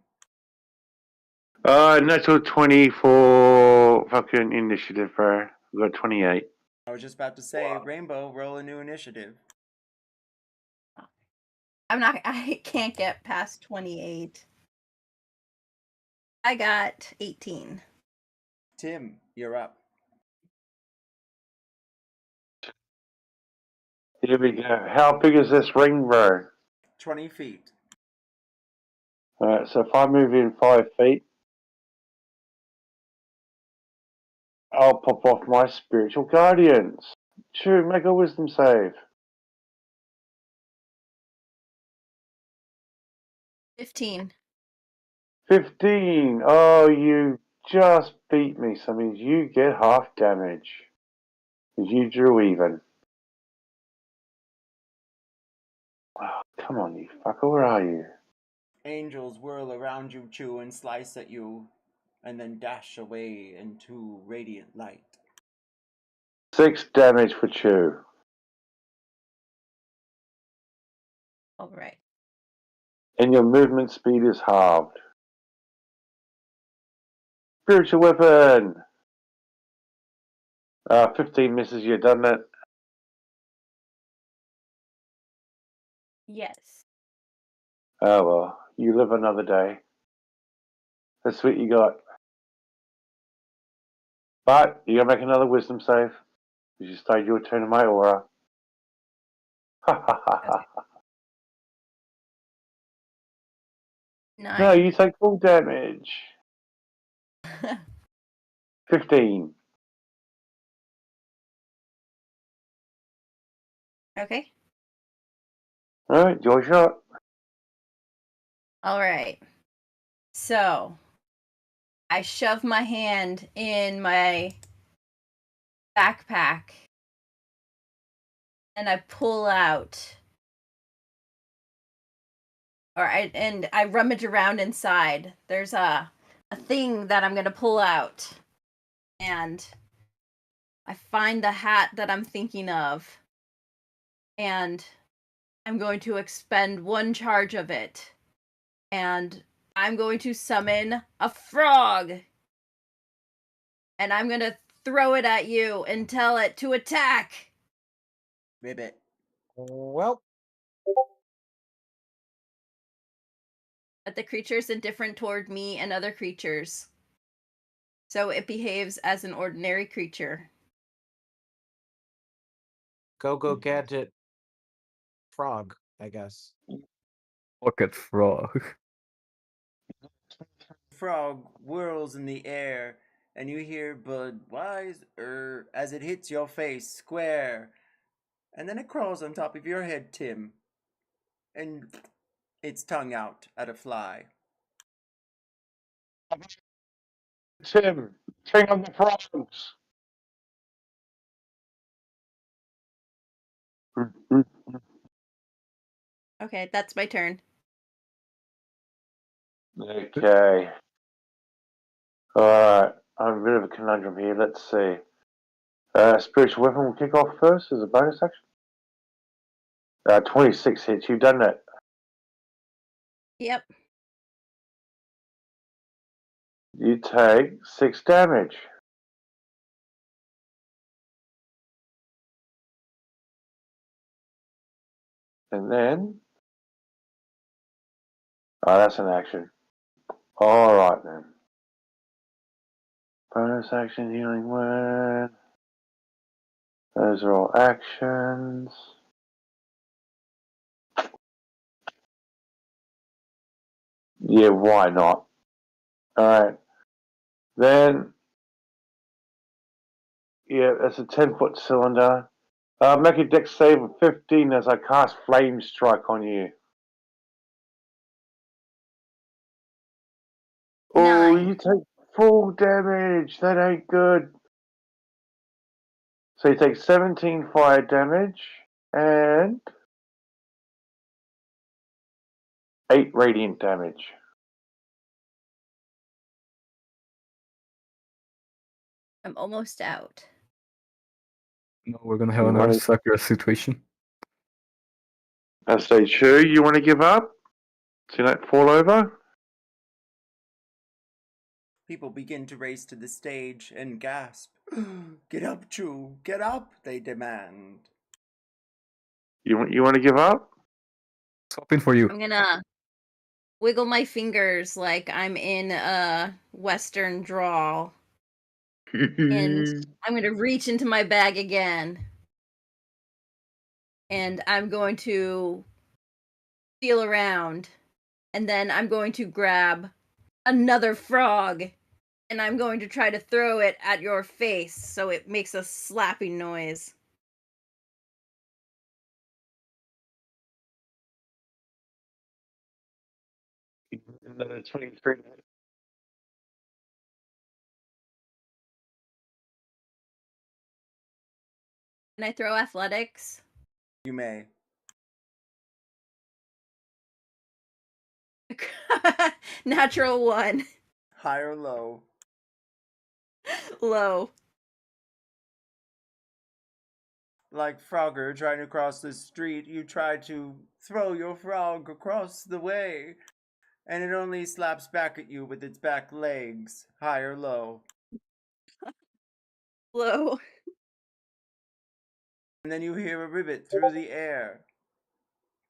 Natural 20 for fucking initiative, bro. We got 28. I was just about to say, Rainbow, roll a new initiative. I can't get past 28. I got 18. Tim, you're up. Here we go. How big is this ring, bro? 20 feet. Alright, so if I move in 5 feet, I'll pop off my spiritual guardians. True, make a wisdom save. 15. 15. Oh, you just beat me. So that means you get half damage. Because you drew even. Oh, come on, you fucker. Where are you? Angels whirl around you, chew, and slice at you, and then dash away into radiant light. 6 damage for Chew. All right. And your movement speed is halved. Spiritual weapon. 15 misses you, doesn't it? Yes. Oh well, you live another day. That's what you got. But you gotta make another wisdom save. Because you stayed your turn in my aura. Ha ha ha ha. 9. No, you take full damage. 15. Okay. Alright, your shot. All right. So I shove my hand in my backpack and I pull out, and I rummage around inside. There's a thing that I'm gonna pull out, and I find the hat that I'm thinking of, and I'm going to expend 1 charge of it, and I'm going to summon a frog, and I'm gonna throw it at you and tell it to attack. Ribbit. Well, But the creature is indifferent toward me and other creatures, so it behaves as an ordinary creature. go gadget frog, I guess. Look at frog. Frog whirls in the air, and you hear Budweiser as it hits your face square. And then it crawls on top of your head, Tim, and its tongue out at a fly. Tim, king of the frogs. Okay, that's my turn. Okay. Alright, I'm a bit of a conundrum here. Let's see. Spiritual weapon will kick off first as a bonus action. 26 hits. You've done that. Yep. you take 6 damage. And then... Oh, that's an action. Alright then. Bonus action, healing word. Those are all actions. Yeah, why not? Alright. Then... Yeah, that's a 10-foot cylinder. Make a dex save of 15 as I cast Flame Strike on you. Oh, 9. you take full damage. That ain't good. So you take 17 fire damage and 8 radiant damage. I'm almost out. No, we're gonna have You another wanna- Sakura situation. I say, Chu, you want to give up? See that fall over? People begin to race to the stage and gasp. Get up, Chu! Get up! They demand. You want to give up? Swapping for you. I'm gonna wiggle my fingers like I'm in a Western drawl. And I'm going to reach into my bag again. And I'm going to feel around. And then I'm going to grab another frog. And I'm going to try to throw it at your face so it makes a slapping noise. Another 23. Can I throw athletics? You may. Natural 1. High or low? Low. Like Frogger trying to cross the street, you try to throw your frog across the way, and it only slaps back at you with its back legs. High or low? Low. And then you hear a rivet through the air.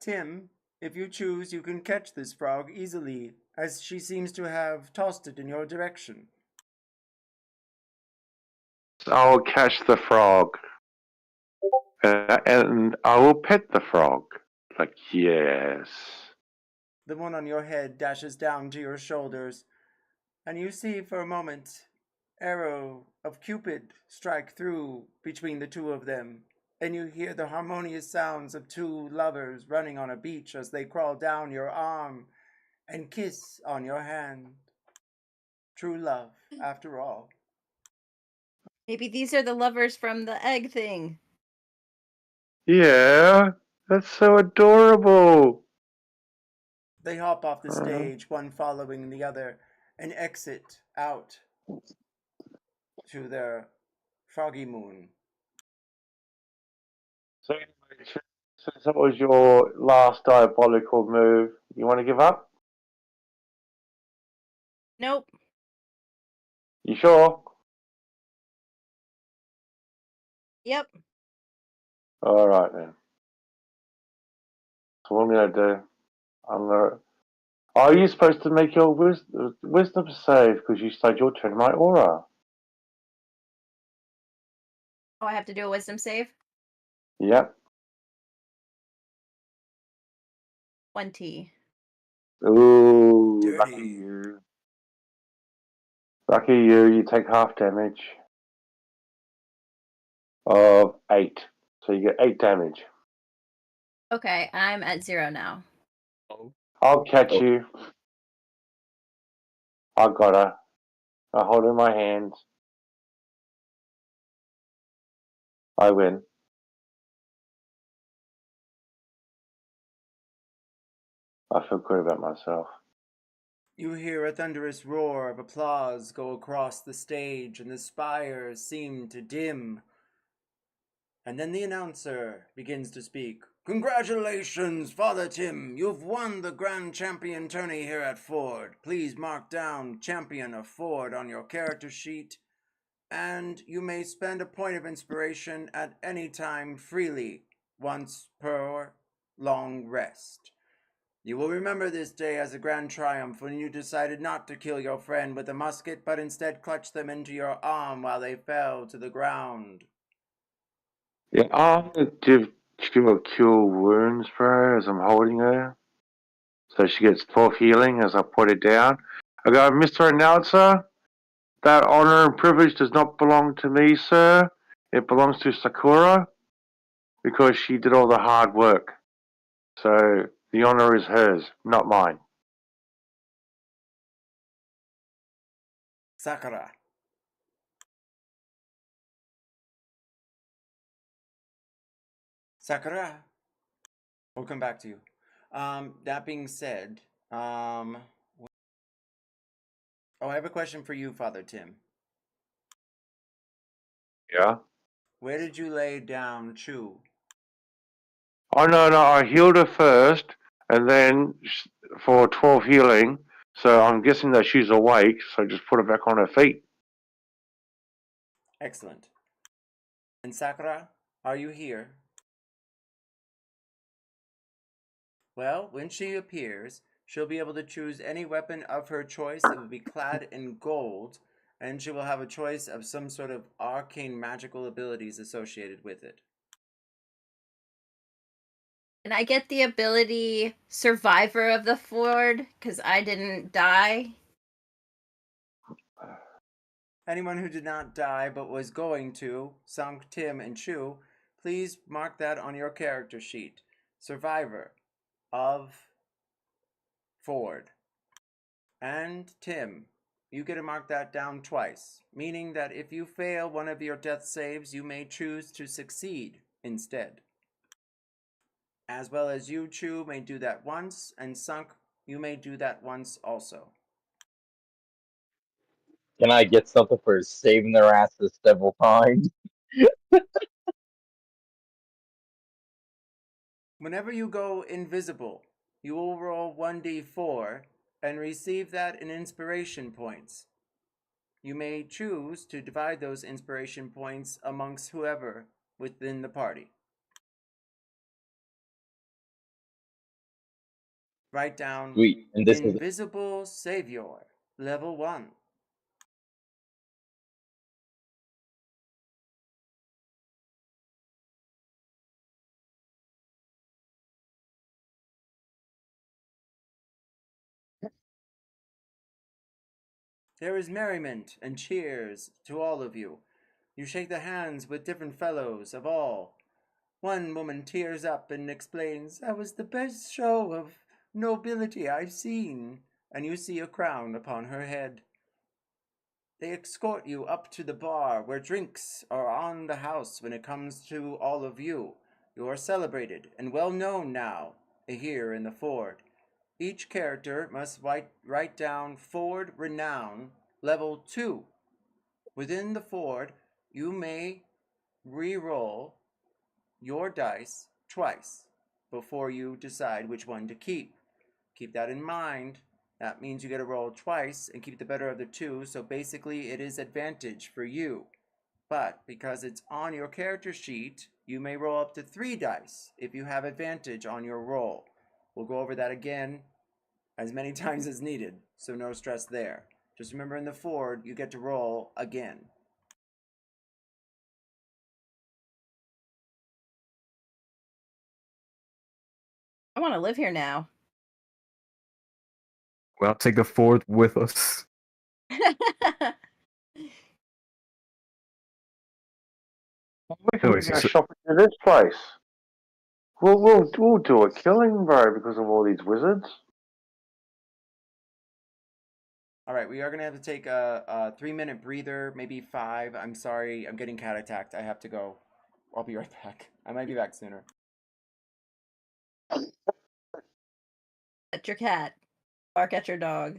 Tim, if you choose, you can catch this frog easily, as she seems to have tossed it in your direction. I will catch the frog. And I will pet the frog. Like, yes. The one on your head dashes down to your shoulders, and you see for a moment arrow of Cupid strike through between the two of them, and you hear the harmonious sounds of two lovers running on a beach as they crawl down your arm and kiss on your hand. True love, after all. Maybe these are the lovers from the egg thing. Yeah, that's so adorable. They hop off the stage, one following the other, and exit out to their froggy moon. So, since that was your last diabolical move, you want to give up? Nope. You sure? Yep. All right then. So what I'm gonna do? I'm gonna. Are you supposed to make your wisdom save because you said you'll turn my aura? Oh, I have to do a wisdom save? Yep. 20. Ooh, Dirty. lucky you. Lucky you. You take half damage of 8, so you get 8 damage. Okay, I'm at 0 now. I'll catch you. I got her. I hold her in my hands. I win. I feel good about myself. You hear a thunderous roar of applause go across the stage, and the spires seem to dim. And then the announcer begins to speak. Congratulations, Father Tim. You've won the Grand Champion tourney here at Ford. Please mark down Champion of Ford on your character sheet, and you may spend a point of inspiration at any time freely, once per long rest. You will remember this day as a grand triumph when you decided not to kill your friend with a musket, but instead clutched them into your arm while they fell to the ground. Yeah, I'm gonna give her cure wounds, bro, as I'm holding her. So she gets 12 healing as I put it down. I go, Mr. Announcer, that honor and privilege does not belong to me, sir. It belongs to Sakura because she did all the hard work. So the honor is hers, not mine. Sakura. Sakura. We'll come back to you. That being said, I have a question for you, Father Tim. Yeah? Where did you lay down Chu? Oh, no, I healed her first, and then for 12 healing, so I'm guessing that she's awake, so just put her back on her feet. Excellent. And Sakura, are you here? Well, when she appears, she'll be able to choose any weapon of her choice. It will be clad in gold, and she will have a choice of some sort of arcane magical abilities associated with it. And I get the ability Survivor of the Ford because I didn't die. Anyone who did not die but was going to, Sunk, Tim, and Chu, please mark that on your character sheet. Survivor of Ford. And Tim, you get to mark that down twice, meaning that if you fail one of your death saves, you may choose to succeed instead. As well as you, Chu, may do that once, and Sunk, you may do that once also. Can I get something for saving their asses several times? Whenever you go invisible, you will roll 1d4 and receive that in inspiration points. You may choose to divide those inspiration points amongst whoever within the party. Write down Sweet. And this is Invisible Savior, level 1. There is merriment and cheers to all of you. You shake the hands with different fellows of all. One woman tears up and explains, "That was the best show of nobility I've seen," and you see a crown upon her head. They escort you up to the bar where drinks are on the house when it comes to all of you. You are celebrated and well known now here in the Ford. Each character must write down Ford Renown level 2. Within the Ford, you may re-roll your dice twice before you decide which one to keep. Keep that in mind. That means you get to roll twice and keep the better of the two, so basically it is advantage for you. But because it's on your character sheet, you may roll up to 3 dice if you have advantage on your roll. We'll go over that again as many times as needed, so no stress there. Just remember in the Ford, you get to roll again. I want to live here now. Well, take the Ford with us. We can Anyways, go so, shopping to this place. We'll do a killing, bro, because of all these wizards. All right, we are going to have to take a 3-minute breather, maybe 5. I'm sorry, I'm getting cat attacked. I have to go. I'll be right back. I might be back sooner. At your cat. Bark at your dog.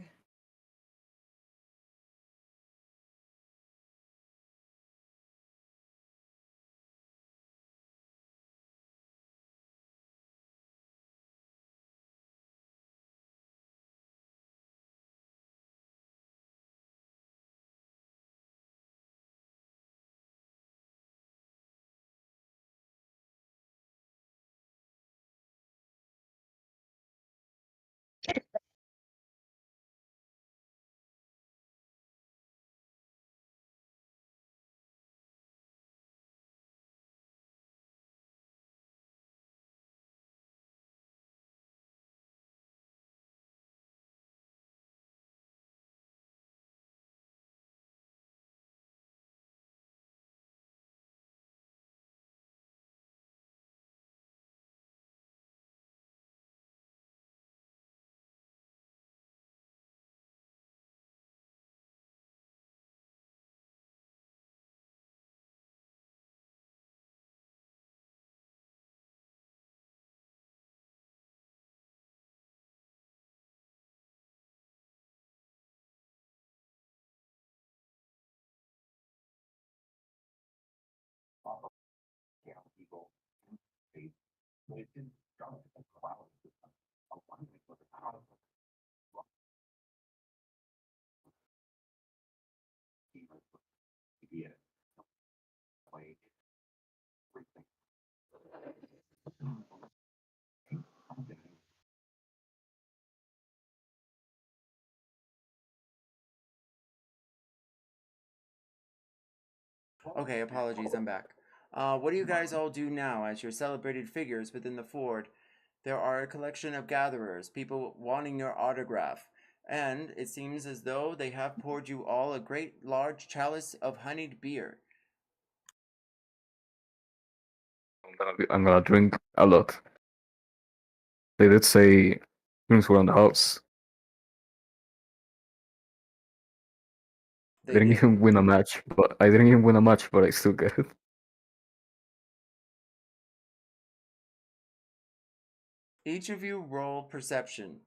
Okay, apologies, I'm back. What do you guys all do now as your celebrated figures within the fort? There are a collection of gatherers, people wanting your autograph, and it seems as though they have poured you all a great large chalice of honeyed beer. I'm gonna drink a lot. They did say drinks were on the house. They I didn't did. even win a match, but I still get it. Each of you roll perception.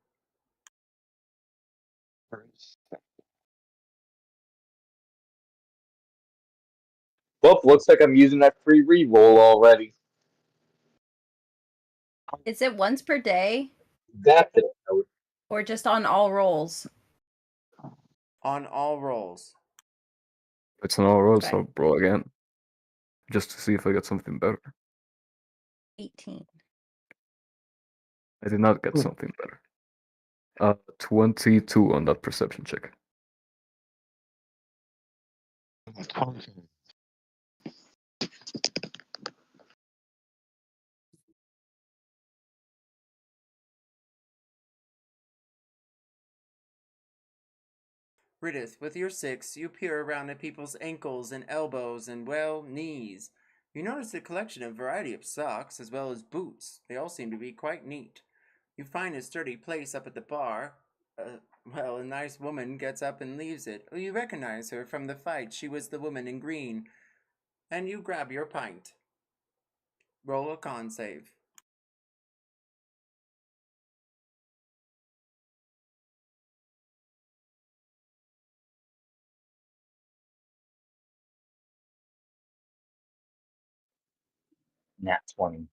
Well, looks like I'm using that free reroll already. Is it once per day That's it. or just on all rolls? On all rolls. It's an all roll, Okay. so roll again. Just to see if I get something better. 18. I did not get something better. 22 on that perception check. Ridith, with your 6, you peer around at people's ankles and elbows and, well, knees. You notice a collection of variety of socks as well as boots. They all seem to be quite neat. You find a sturdy place up at the bar. A nice woman gets up and leaves it. You recognize her from the fight. She was the woman in green. And you grab your pint. Roll a con save. Nat 20.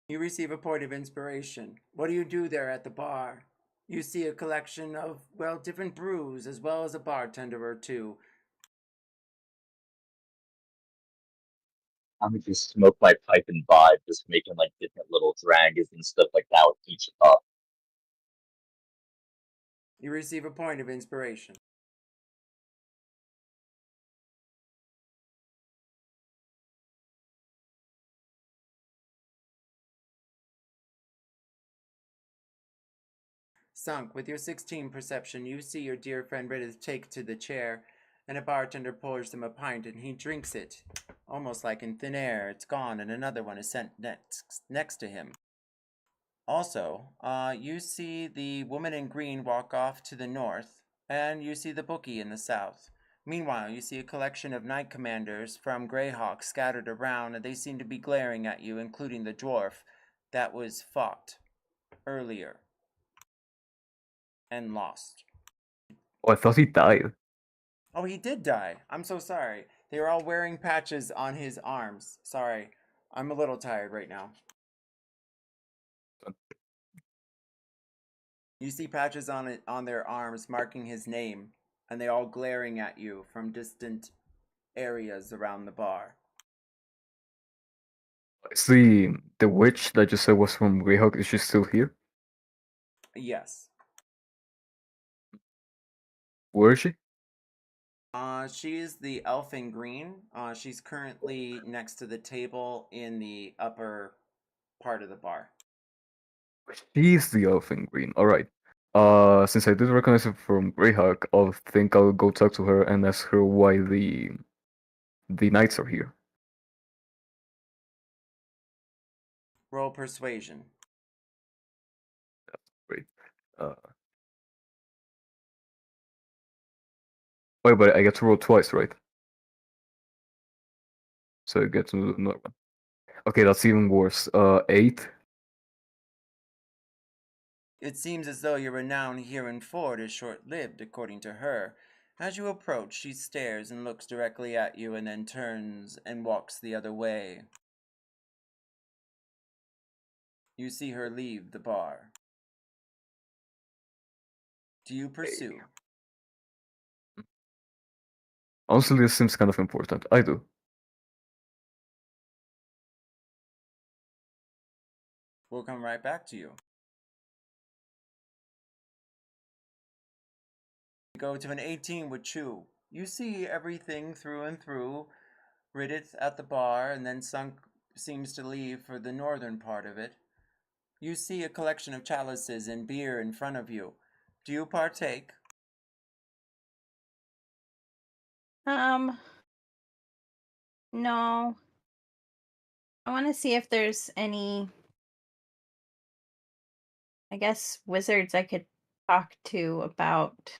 You receive a point of inspiration. What do you do there at the bar? You see a collection of, well, different brews as well as a bartender or two. I'm gonna just smoke my pipe and vibe, just making like different little dragons and stuff like that with each cup. You receive a point of inspiration. Sunk, with your 16 perception, you see your dear friend Ridith take to the chair, and a bartender pours him a pint, and he drinks it. Almost like in thin air, it's gone, and another one is sent next to him. Also, you see the woman in green walk off to the north, and you see the bookie in the south. Meanwhile, you see a collection of knight commanders from Greyhawk scattered around, and they seem to be glaring at you, including the dwarf that was fought earlier and lost. Oh, I thought he died. Oh, he did die. I'm so sorry. They were all wearing patches on his arms. Sorry. I'm a little tired right now. You see patches on their arms marking his name, and they all glaring at you from distant areas around the bar. Is the witch that you said was from Greyhawk, is she still here? Yes. Where is she? She is the elf in green. She's currently next to the table in the upper part of the bar. She's the elf in green. Alright. Since I did recognize her from Greyhawk, I'll go talk to her and ask her why the knights are here. Roll persuasion. Great. Wait, but I get to roll twice, right? So I get to do another one. Okay, that's even worse. 8. It seems as though your renown here in Ford is short-lived, according to her. As you approach, she stares and looks directly at you and then turns and walks the other way. You see her leave the bar. Do you pursue? Honestly, this seems kind of important. I do. We'll come right back to you. We go to an 18 with Chu. You see everything through and through. Riddith at the bar, and then Sunk seems to leave for the northern part of it. You see a collection of chalices and beer in front of you. Do you partake? No. I want to see if there's any, I guess, wizards I could talk to about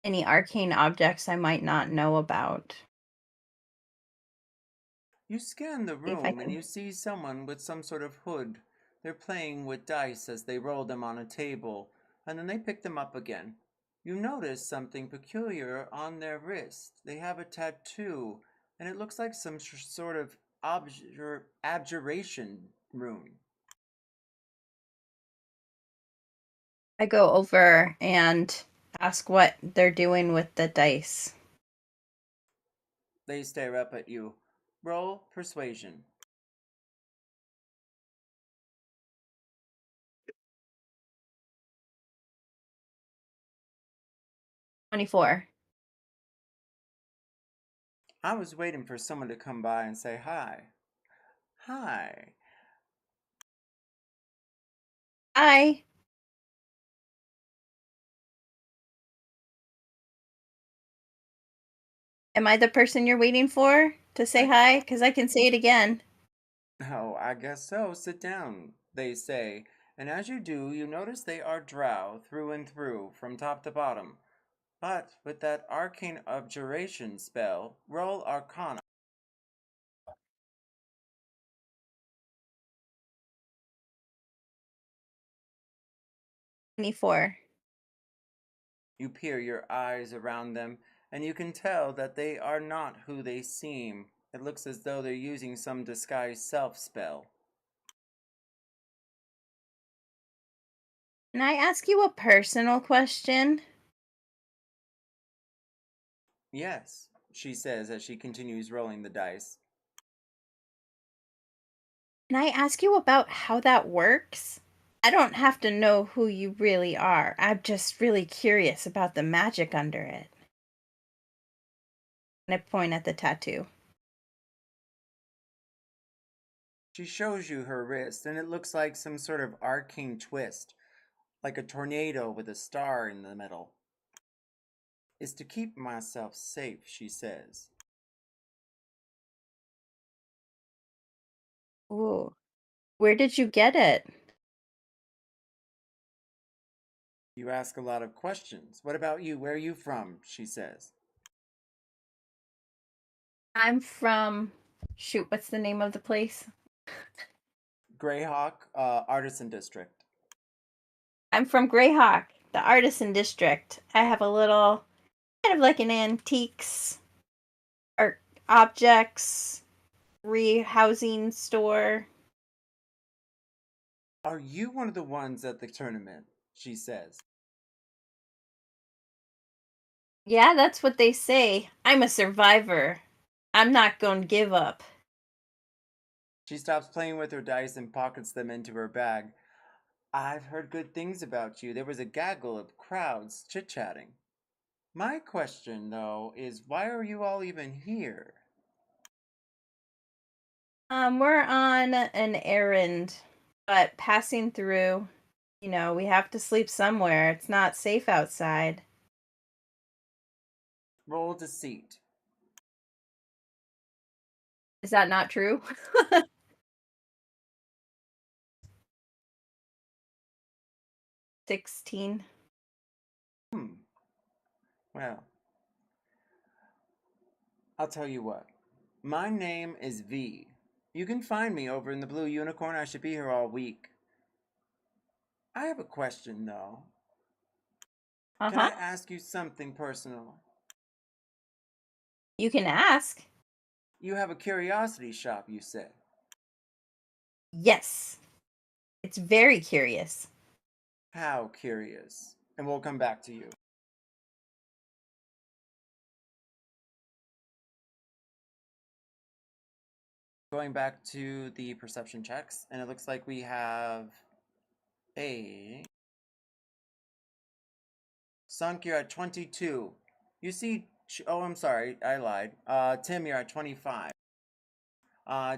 any arcane objects I might not know about. You scan the See if I room and can. you see someone with some sort of hood. They're playing with dice as they roll them on a table, and then they pick them up again. You notice something peculiar on their wrist. They have a tattoo, and it looks like some sort of abjuration rune. I go over and ask what they're doing with the dice. They stare up at you. Roll persuasion. 24. I was waiting for someone to come by and say hi. Hi. Hi. Am I the person you're waiting for to say hi? Because I can say it again. Oh, I guess so. Sit down, they say. And as you do, you notice they are drow through and through, from top to bottom. But with that arcane abjuration spell, roll Arcana. 24. You peer your eyes around them, and you can tell that they are not who they seem. It looks as though they're using some disguised self spell. Can I ask you a personal question? Yes, she says as she continues rolling the dice. Can I ask you about how that works? I don't have to know who you really are. I'm just really curious about the magic under it. And I point at the tattoo. She shows you her wrist, and it looks like some sort of arcane twist, like a tornado with a star in the middle. It's to keep myself safe, she says. Ooh. Where did you get it? You ask a lot of questions. What about you? Where are you from? She says. I'm from. Shoot, what's the name of the place? Greyhawk, Artisan District. I'm from Greyhawk, the Artisan District. I have a little, kind of like an antiques art objects rehousing store. Are you one of the ones at the tournament? She says. Yeah, that's what they say. I'm a survivor. I'm not going to give up. She stops playing with her dice and pockets them into her bag. I've heard good things about you. There was a gaggle of crowds chit-chatting. My question, though, is why are you all even here? We're on an errand, but passing through. You know, we have to sleep somewhere. It's not safe outside. Roll deceit. Is that not true? 16. Well, I'll tell you what. My name is V. You can find me over in the Blue Unicorn. I should be here all week. I have a question, though. Can I Uh-huh. ask you something personal? You can ask. You have a curiosity shop, you said. Yes. It's very curious. How curious. And we'll come back to you. Going back to the perception checks, and it looks like we have a... Sunk, you're at 22. You see... Oh, I'm sorry, I lied. Tim, you're at 25.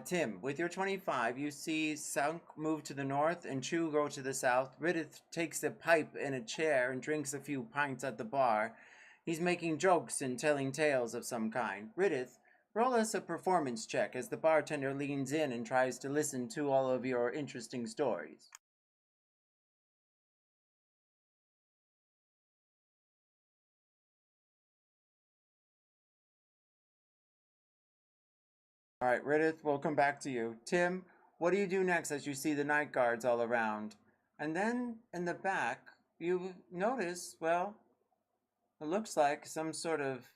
Tim, with your 25, you see Sunk move to the north and Chu go to the south. Riddith takes a pipe and a chair and drinks a few pints at the bar. He's making jokes and telling tales of some kind. Riddith, roll us a performance check as the bartender leans in and tries to listen to all of your interesting stories. All right, Riddith, we'll come back to you. Tim, what do you do next as you see the night guards all around? And then in the back, you notice, well, it looks like some sort of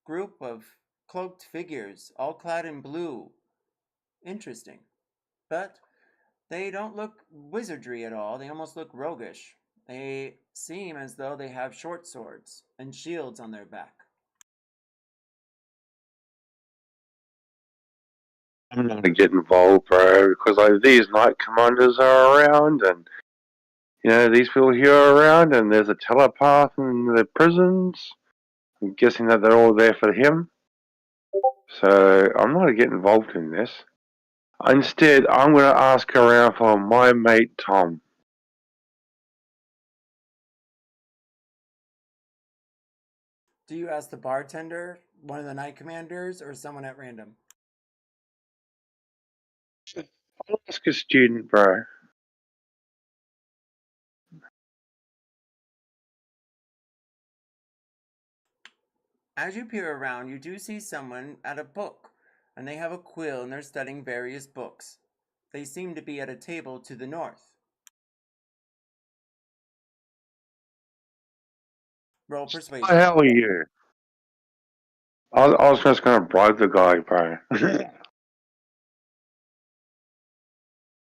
group of cloaked figures, all clad in blue. Interesting. But they don't look wizardry at all. They almost look roguish. They seem as though they have short swords and shields on their back. I'm not gonna get involved, bro, because like these knight commanders are around, and you know these people here are around, and there's a telepath in the prisons. I'm guessing that they're all there for him. So I'm not gonna get involved in this. Instead, I'm gonna ask around for my mate Tom. Do you ask the bartender, one of the night commanders, or someone at random? I'll ask a student, bro. As you peer around, you do see someone at a book, and they have a quill and they're studying various books. They seem to be at a table to the north. Roll persuasion. How are you? I was just gonna bribe the guy, bro. My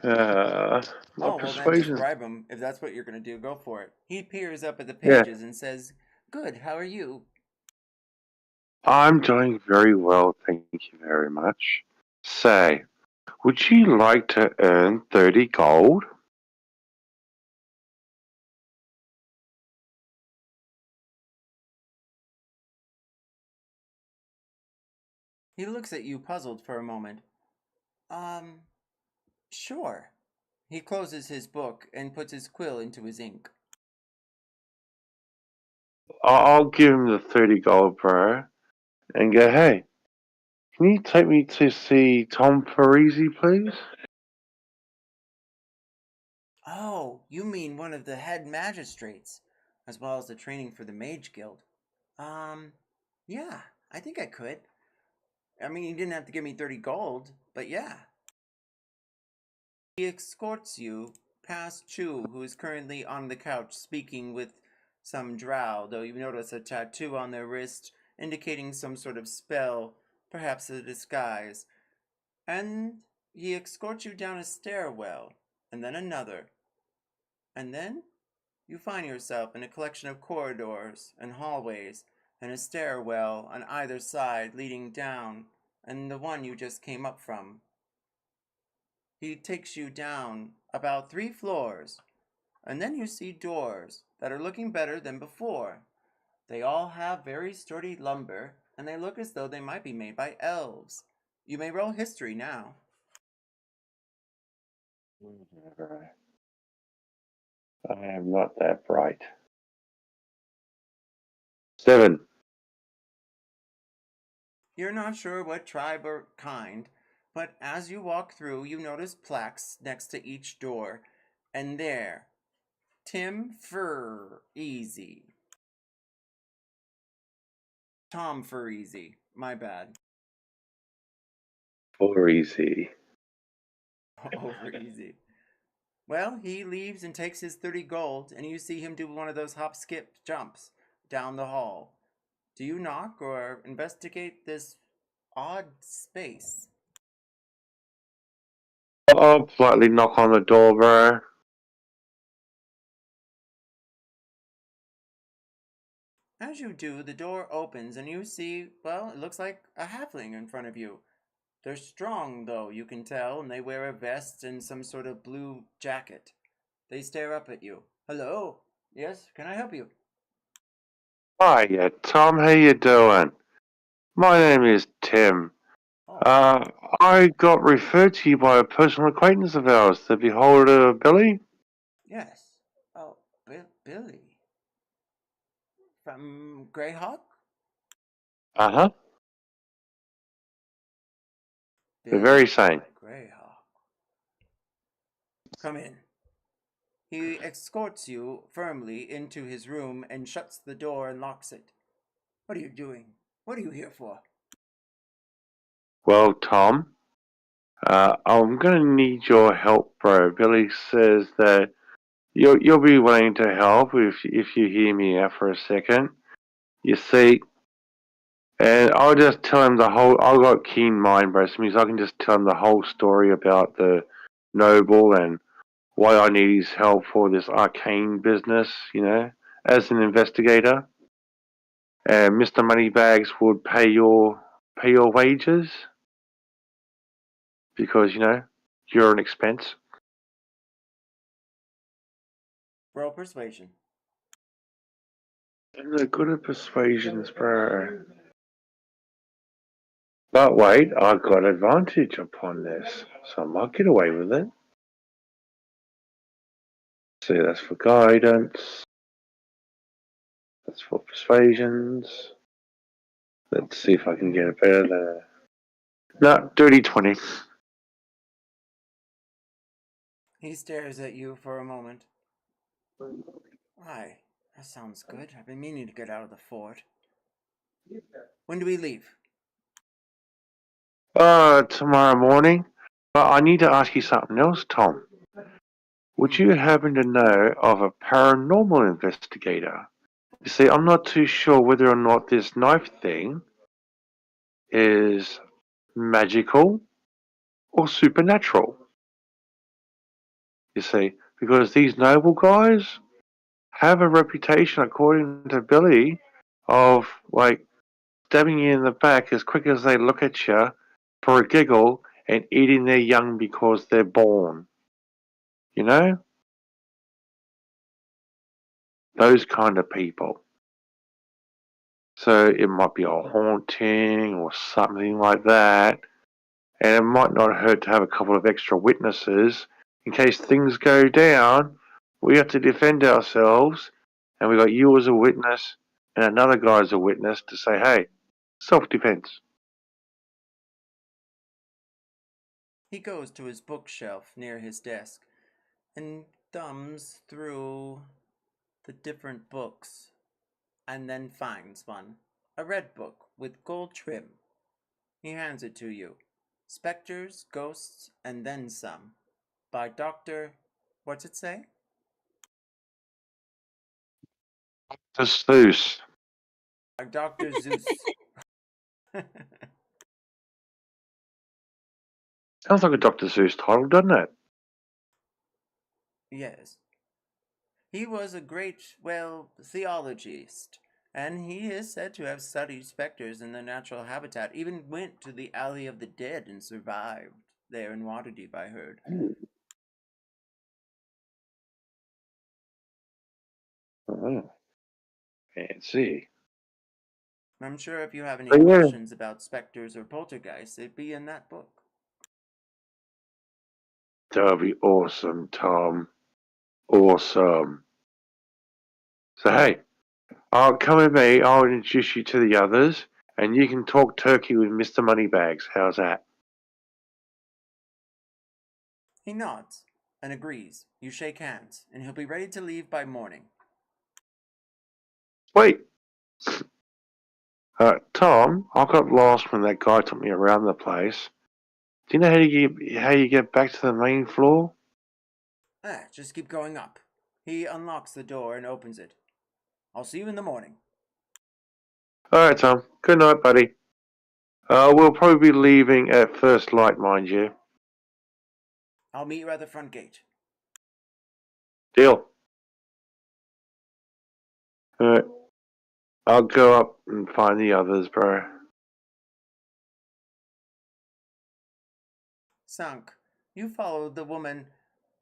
Oh, well then just persuasion. bribe him. If that's what you're going to do, go for it. He peers up at the Yeah. pages and says, "Good, how are you?" I'm doing very well, thank you very much. Say, would you like to earn 30 gold? He looks at you puzzled for a moment. Sure. He closes his book and puts his quill into his ink. I'll give him the 30 gold, bro, and go, hey, can you take me to see Tom Parisi, please? Oh, you mean one of the head magistrates, as well as the training for the Mage Guild. Yeah, I think I could. I mean, you didn't have to give me 30 gold, but yeah. He escorts you past Chu, who is currently on the couch speaking with some drow, though you notice a tattoo on their wrist indicating some sort of spell, perhaps a disguise. And he escorts you down a stairwell, and then another. And then you find yourself in a collection of corridors and hallways, and a stairwell on either side leading down, and the one you just came up from. He takes you down about 3 floors, and then you see doors that are looking better than before. They all have very sturdy lumber, and they look as though they might be made by elves. You may roll history now. I am not that bright. 7. You're not sure what tribe or kind, but as you walk through, you notice plaques next to each door, and there, Tim Easy. Tom Easy. My bad. For easy. Over easy. Well, he leaves and takes his 30 gold, and you see him do one of those hop skip jumps down the hall. Do you knock or investigate this odd space? I'll politely knock on the door, bro. As you do, the door opens and you see, well, it looks like a halfling in front of you. They're strong, though, you can tell, and they wear a vest and some sort of blue jacket. They stare up at you. Hello? Yes, can I help you? Hiya, Tom. How you doing? My name is Tim. Oh, I got referred to you by a personal acquaintance of ours, the beholder Billy. yes. Oh, Billy. From Greyhawk? Uh-huh. The Billy very same. Greyhawk. Come in. He escorts you firmly into his room and shuts the door and locks it. What are you doing? What are you here for? Well, Tom, I'm gonna need your help, bro. Billy says that you'll be willing to help if you hear me out for a second. You see, and I'll just tell him the whole. I've got keen mind, bro. So means I can just tell him the whole story about the noble and why I need his help for this arcane business. As an investigator, and Mr. Moneybags would pay your wages because you're an expense. Roll persuasion. I'm no good at persuasions, bro. But wait, I've got advantage upon this, so I might get away with it. See, that's for guidance. That's for persuasions. Let's see if I can get it better there. No, dirty 20. He stares at you for a moment. Why, that sounds good. I've been meaning to get out of the fort. When do we leave? Tomorrow morning. But I need to ask you something else, Tom. Would you happen to know of a paranormal investigator? You see, I'm not too sure whether or not this knife thing is magical or supernatural. You see, because these noble guys have a reputation, according to Billy, of like stabbing you in the back as quick as they look at you for a giggle and eating their young because they're born. You know? Those kind of people. So it might be a haunting or something like that. And it might not hurt to have a couple of extra witnesses in case things go down. We have to defend ourselves, and we got you as a witness and another guy as a witness to say, hey, self-defense. He goes to his bookshelf near his desk and thumbs through the different books and then finds one. A red book with gold trim. He hands it to you. Spectres, Ghosts, and Then Some. By Dr. What's it say? Just Zeus. By Dr. Zeus. Sounds like a Dr. Zeus title, doesn't it? Yes. He was a great, theologist, and he is said to have studied specters in their natural habitat, even went to the Alley of the Dead and survived there in Waterdeep, I heard. Oh, fancy. I'm sure if you have any Oh, yeah. questions about specters or poltergeists, it'd be in that book. That'll be awesome, Tom. Awesome. So, hey, come with me. I'll introduce you to the others, and you can talk turkey with Mr. Moneybags. How's that? He nods and agrees. You shake hands, and he'll be ready to leave by morning. Wait. Tom, I got lost when that guy took me around the place. Do you know how you get back to the main floor? Just keep going up. He unlocks the door and opens it. I'll see you in the morning. All right, Tom. Good night, buddy. We'll probably be leaving at first light, mind you. I'll meet you at the front gate. Deal. Alright. I'll go up and find the others, bro. Sunk, you follow the woman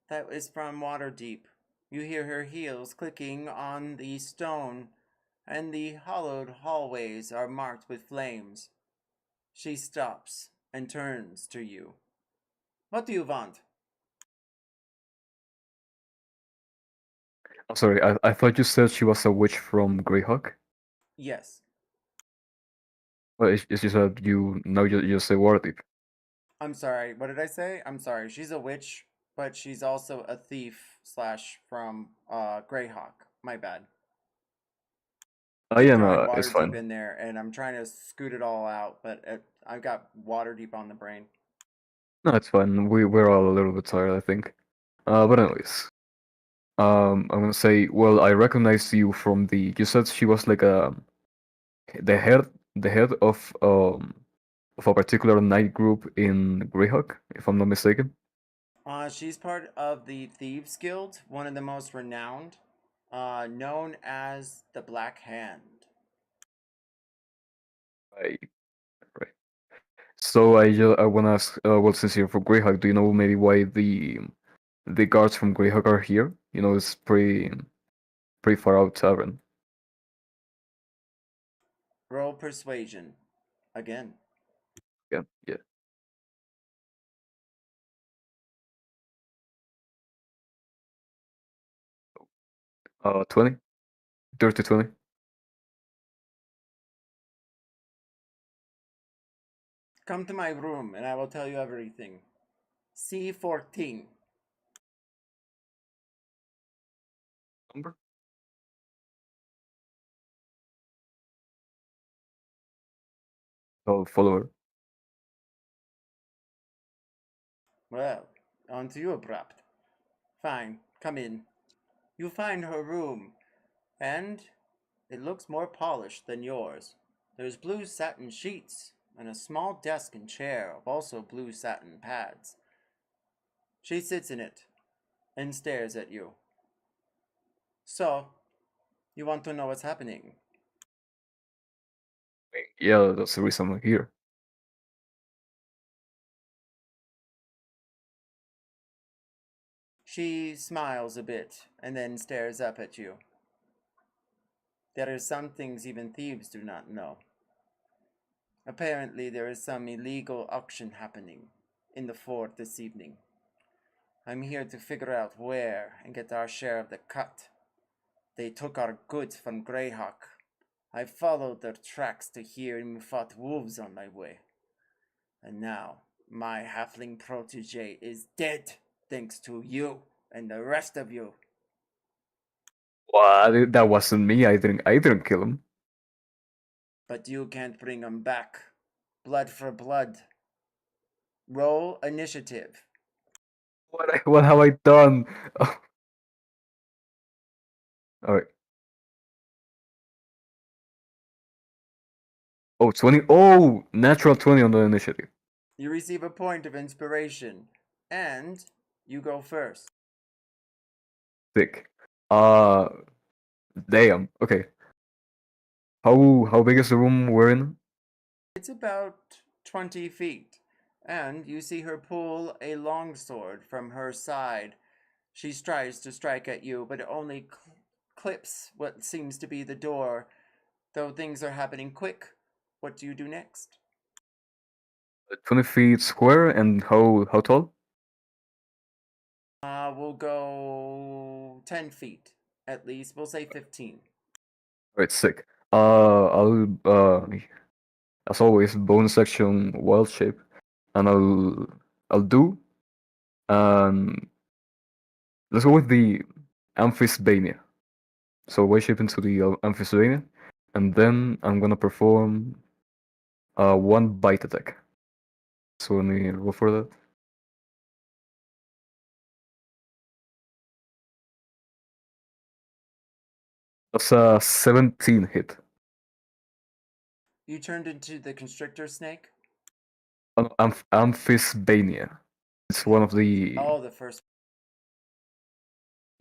that is from Waterdeep. You hear her heels clicking on the stone, and the hollowed hallways are marked with flames. She stops and turns to you. What do you want? I'm sorry, I thought you said she was a witch from Greyhawk. Yes. Well, it's just that you say Waterdeep. I'm sorry, what did I say? I'm sorry. She's a witch, but she's also a thief slash from Greyhawk. My bad. Oh yeah, Throwing no, water it's deep fine. in there, and I'm trying to scoot it all out, but I've got water deep on the brain. No, it's fine. We're all a little bit tired, I think. But anyways, I'm gonna say, well, I recognize you from the. You said she was like the head, the head of a particular night group in Greyhawk, if I'm not mistaken. She's part of the Thieves Guild, one of the most renowned, known as the Black Hand. Right, right. So I wanna ask, well, since you're from Greyhawk, do you know maybe why the guards from Greyhawk are here? You know, it's pretty far out tavern. Roll persuasion. Again. Yeah, yeah. 20, dirty 20. Come to my room and I will tell you everything. C14. Number? Oh, follower. Well, on to you, abrupt. Fine, come in. You find her room, and it looks more polished than yours. There's blue satin sheets and a small desk and chair of also blue satin pads. She sits in it and stares at you. So, you want to know what's happening? Yeah, that's the reason I'm here. She smiles a bit and then stares up at you. There are some things even thieves do not know. Apparently, there is some illegal auction happening in the fort this evening. I'm here to figure out where and get our share of the cut. They took our goods from Greyhawk. I followed their tracks to here and fought wolves on my way. And now, my halfling protege is dead, thanks to you and the rest of you. What? That wasn't me. I didn't kill him. But you can't bring him back. Blood for blood. Roll initiative. What have I done? Oh. All right. Oh, 20. Oh, natural 20 on the initiative. You receive a point of inspiration, and you go first. Sick. Damn. Okay. How big is the room we're in? It's about 20 feet, and you see her pull a longsword from her side. She tries to strike at you, but it only clips what seems to be the door. Though things are happening quick, what do you do next? 20 feet square, and how tall? We'll go 10 feet at least. We'll say 15. Alright, sick. As always, bonus action wild shape, and I'll do. Let's go with the Amphisbania. So wild shape into the Amphisbania, and then I'm gonna perform one bite attack. So let me roll for that. That's a 17 hit. You turned into the constrictor snake? Amphisbania. It's one of the Oh, the first.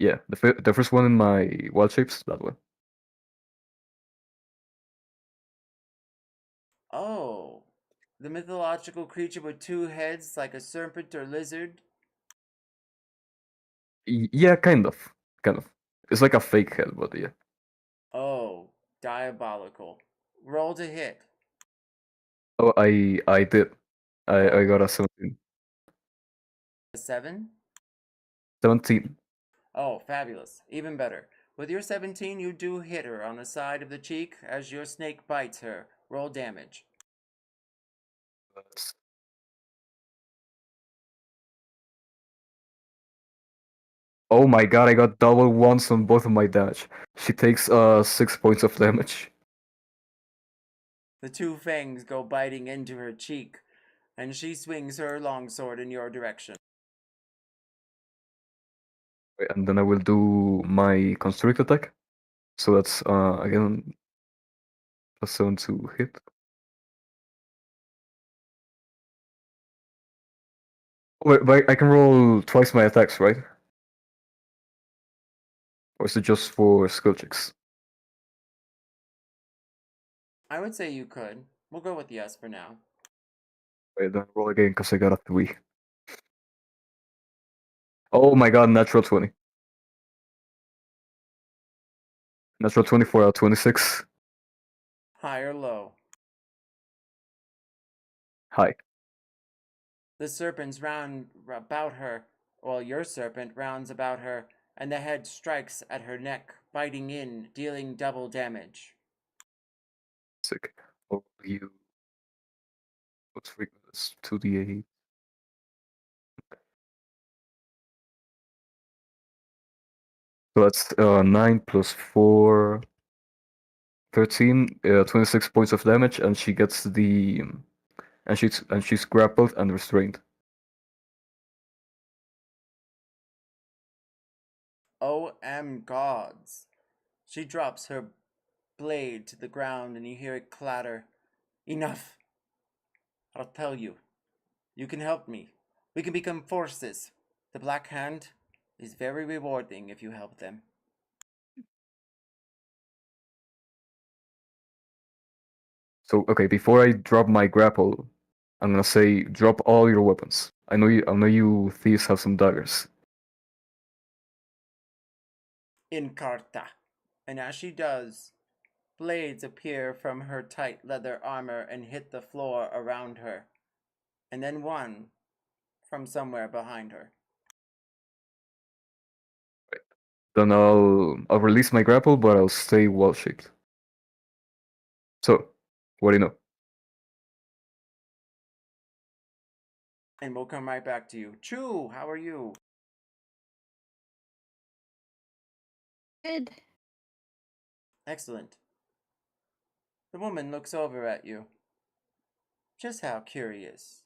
yeah, the first one in my wild shapes, that one. Oh, the mythological creature with two heads, like a serpent or lizard. Yeah, kind of. It's like a fake head, but yeah. Oh, diabolical. Roll to hit. Oh, I did. I Oh, got a 17. a 7? 17. Oh, fabulous. Even better. With your 17, you do hit her on the side of the cheek as your snake bites her. Roll damage. That's- Oh my god, I got double ones on both of my damage. She takes 6 points of damage. The two fangs go biting into her cheek, and she swings her longsword in your direction. And then I will do my constrict attack. So that's again +7 to hit. Wait, but I can roll twice my attacks, right? Or is it just for skill checks? I would say you could. We'll go with yes for now. Wait, then roll again because I got a 3. Oh my god, natural 20. Natural 24 out of 26. High or low. High. The serpents round about her, while your serpent rounds about her, and the head strikes at her neck, biting in, dealing double damage. Sick. Oh, you. What's 2d8? So that's 9 plus 4, 13, 26 points of damage, and she gets the and she's grappled and restrained. OM gods. She drops her blade to the ground and you hear it clatter. Enough. I'll tell you. You can help me. We can become forces. The Black Hand is very rewarding if you help them. So okay, before I drop my grapple, I'm gonna say drop all your weapons. I know you thieves have some daggers. In Carta. And as she does, blades appear from her tight leather armor and hit the floor around her. And then one from somewhere behind her. Then I'll release my grapple, but I'll stay well shaped. So, what do you know? And we'll come right back to you. Chu, how are you? Good. Excellent. The woman looks over at you. Just how curious.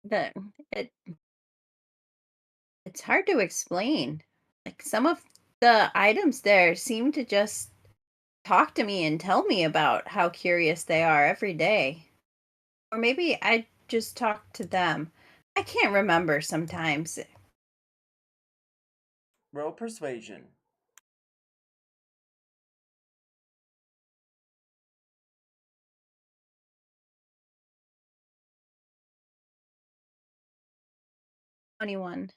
The it it's hard to explain. Like some of the items there seem to just talk to me and tell me about how curious they are every day. Or maybe I just talk to them. I can't remember sometimes. Roll persuasion. Anyone.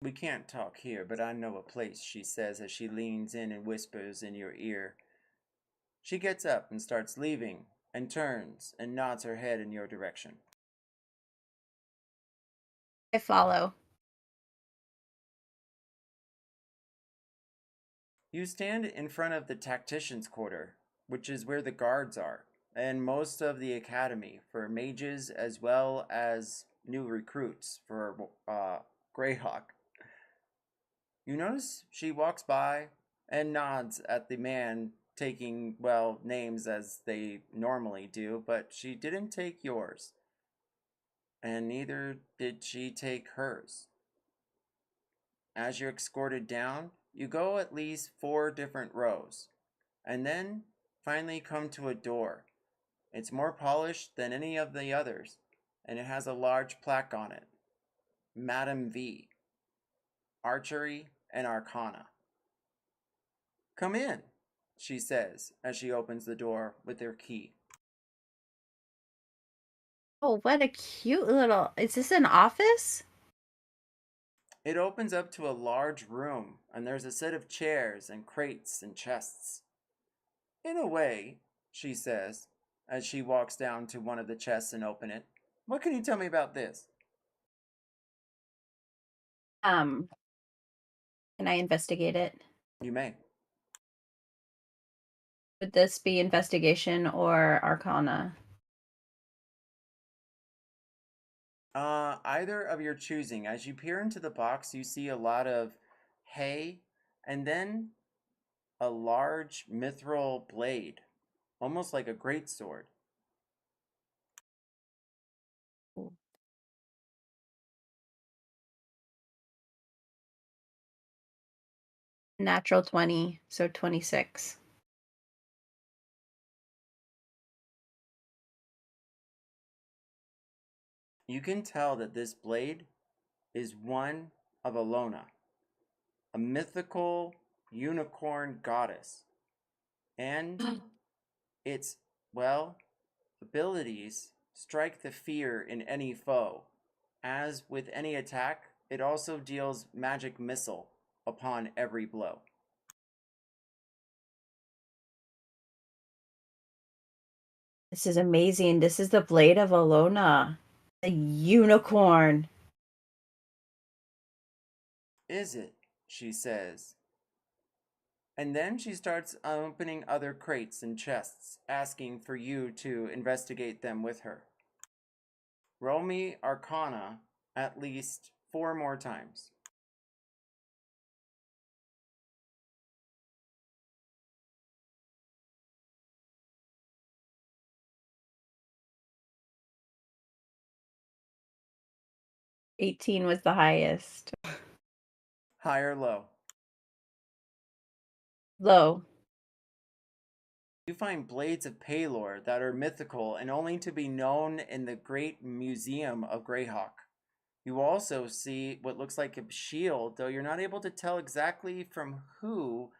We can't talk here, but I know a place, she says as she leans in and whispers in your ear. She gets up and starts leaving, and turns and nods her head in your direction. I follow. You stand in front of the tactician's quarter, which is where the guards are, and most of the academy for mages as well as new recruits for Greyhawk. You notice she walks by and nods at the man taking, well, names as they normally do, but she didn't take yours. And neither did she take hers. As you're escorted down, you go at least 4 different rows, and then finally come to a door. It's more polished than any of the others, and it has a large plaque on it. Madam V. Archery and Arcana. Come in, she says as she opens the door with her key. Oh, what a cute little. Is this an office? It opens up to a large room, and there's a set of chairs and crates and chests. In a way, she says, as she walks down to one of the chests and open it. What can you tell me about this? Can I investigate it? You may. Would this be investigation or arcana? Either of your choosing. As you peer into the box, you see a lot of hay and then a large mithril blade, almost like a greatsword. Natural 20, so 26. You can tell that this blade is one of Alona, a mythical unicorn goddess. And its, well, abilities strike the fear in any foe. As with any attack, it also deals magic missile upon every blow. This is amazing. This is the blade of Alona. A unicorn. Is it? She says. And then she starts opening other crates and chests, asking for you to investigate them with her. Roll me Arcana at least 4 more times. $18 was the highest. High or low? Low. You find blades of Palor that are mythical and only to be known in the Great Museum of Greyhawk. You also see what looks like a shield, though you're not able to tell exactly from who,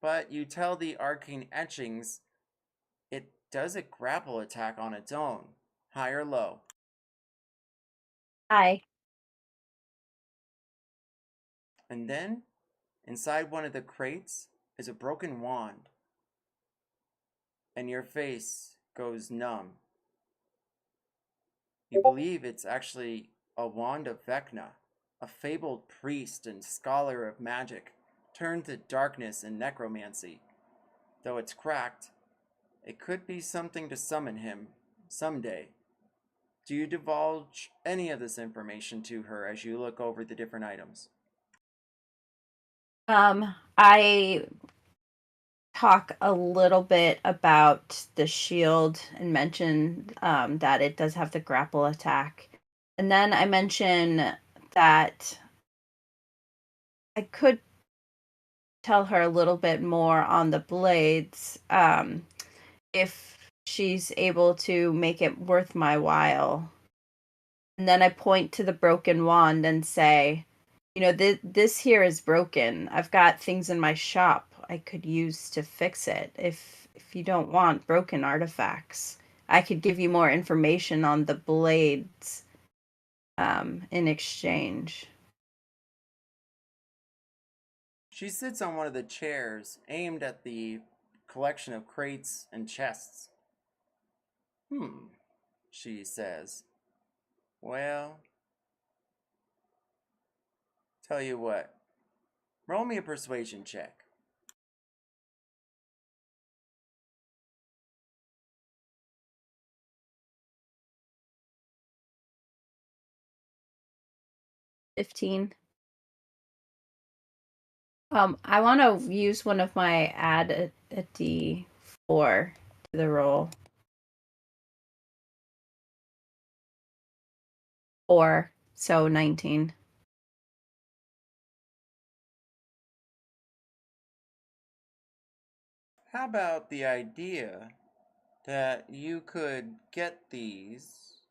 but you tell the arcane etchings it does a grapple attack on its own. High or low? High. And then, inside one of the crates is a broken wand. And your face goes numb. You believe it's actually a wand of Vecna, a fabled priest and scholar of magic, turned to darkness and necromancy. Though it's cracked, it could be something to summon him someday. Do you divulge any of this information to her as you look over the different items? I talk a little bit about the shield and mention that it does have the grapple attack. And then I mention that I could tell her a little bit more on the blades if she's able to make it worth my while. And then I point to the broken wand and say, you know, this here is broken. I've got things in my shop I could use to fix it. If you don't want broken artifacts, I could give you more information on the blades in exchange. She sits on one of the chairs aimed at the collection of crates and chests. She says. Well, tell you what. Roll me a persuasion check. $15. I want to use one of my add a D4 to the roll. 4, so 19. How about the idea that you could get these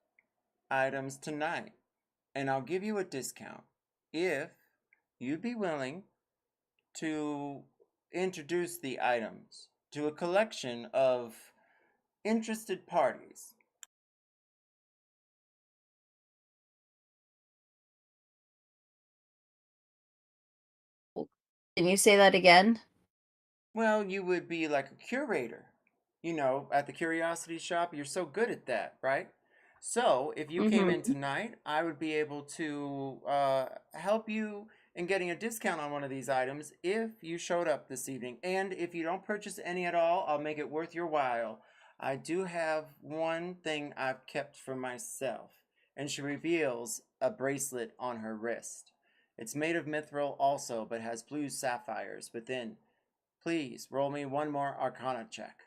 items tonight, and I'll give you a discount if you'd be willing to introduce the items to a collection of interested parties. Can you say that again? Well, you would be like a curator. You know, at the curiosity shop, you're so good at that, right? So, if you came in Mm-hmm. tonight, I would be able to help you in getting a discount on one of these items if you showed up this evening. And if you don't purchase any at all, I'll make it worth your while. I do have one thing I've kept for myself. And she reveals a bracelet on her wrist. It's made of mithril also, but has blue sapphires within. Please roll me one more Arcana check.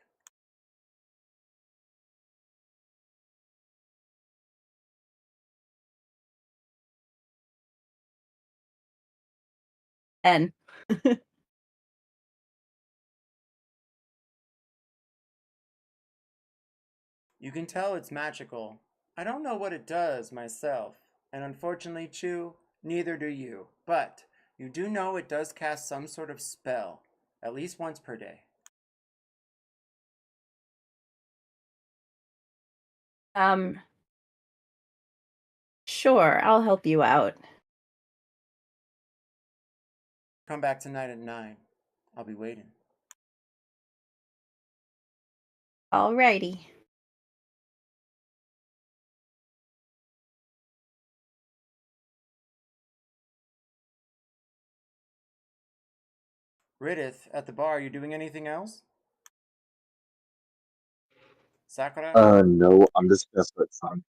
And You can tell it's magical. I don't know what it does myself, and unfortunately, Chu, neither do you. But you do know it does cast some sort of spell, at least once per day. Sure, I'll help you out. Come back tonight at 9. I'll be waiting. Alrighty. Ridith, at the bar, you doing anything else? Sakura? No, I'm just gonna split some.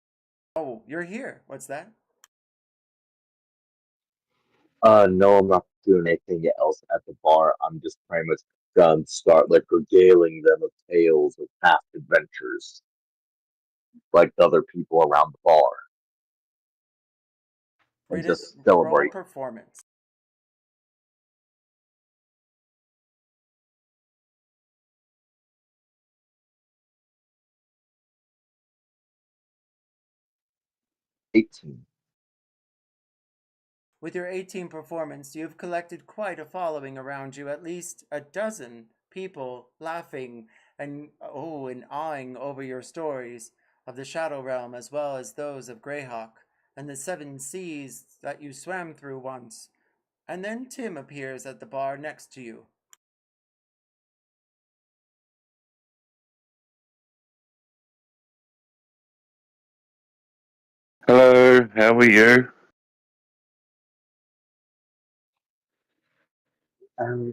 Oh, you're here. What's that? No, I'm not doing anything else at the bar. I'm just pretty much gonna start like regaling them of tales of past adventures, like the other people around the bar, and Ridith, just roll celebrate. performance. $18. With your 18 performance, you've collected quite a following around you, at least a dozen people laughing and awing over your stories of the Shadow Realm as well as those of Greyhawk and the 7 seas that you swam through once. And then Tim appears at the bar next to you. Hello, how are you?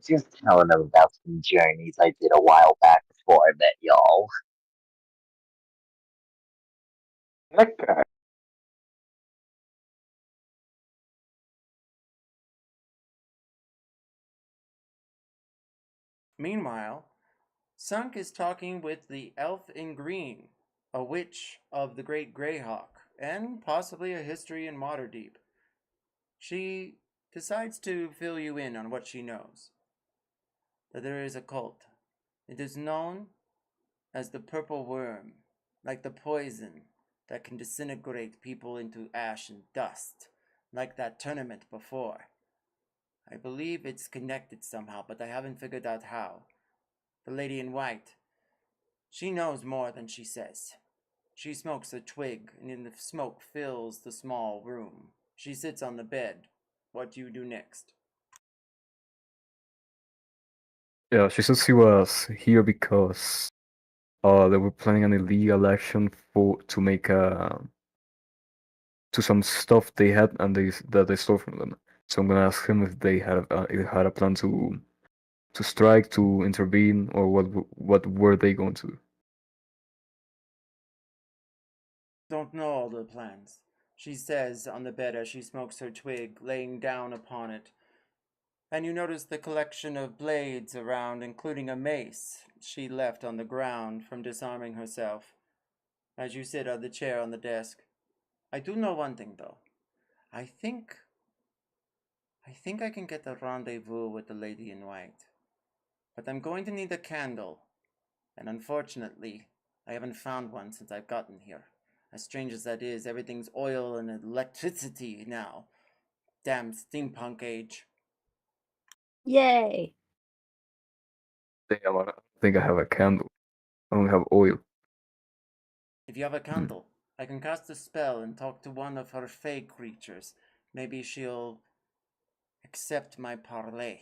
Just telling them about some journeys I did a while back before I met y'all. Okay. Meanwhile, Sunk is talking with the elf in green, a witch of the Great Greyhawk, and possibly a history in Waterdeep. She decides to fill you in on what she knows. That there is a cult. It is known as the Purple Worm, like the poison that can disintegrate people into ash and dust, like that tournament before. I believe it's connected somehow, but I haven't figured out how. The lady in white, she knows more than she says. She smokes a twig, and the smoke fills the small room. She sits on the bed. What do you do next? Yeah, she says he was here because they were planning an illegal action to make to some stuff they had and that they stole from them. So I'm gonna ask him if they had a plan to strike, to intervene, or what were they going to do? Don't know all the plans, she says on the bed as she smokes her twig, laying down upon it. And you notice the collection of blades around, including a mace she left on the ground from disarming herself. As you sit on the chair on the desk, I do know one thing though. I think I can get a rendezvous with the lady in white. but I'm going to need a candle. And unfortunately, I haven't found one since I've gotten here. As strange as that is, everything's oil and electricity now. Damn steampunk age. Yay. Damn, I don't think I have a candle. I don't have oil. If you have a candle, I can cast a spell and talk to one of her fey creatures. Maybe she'll accept my parlay.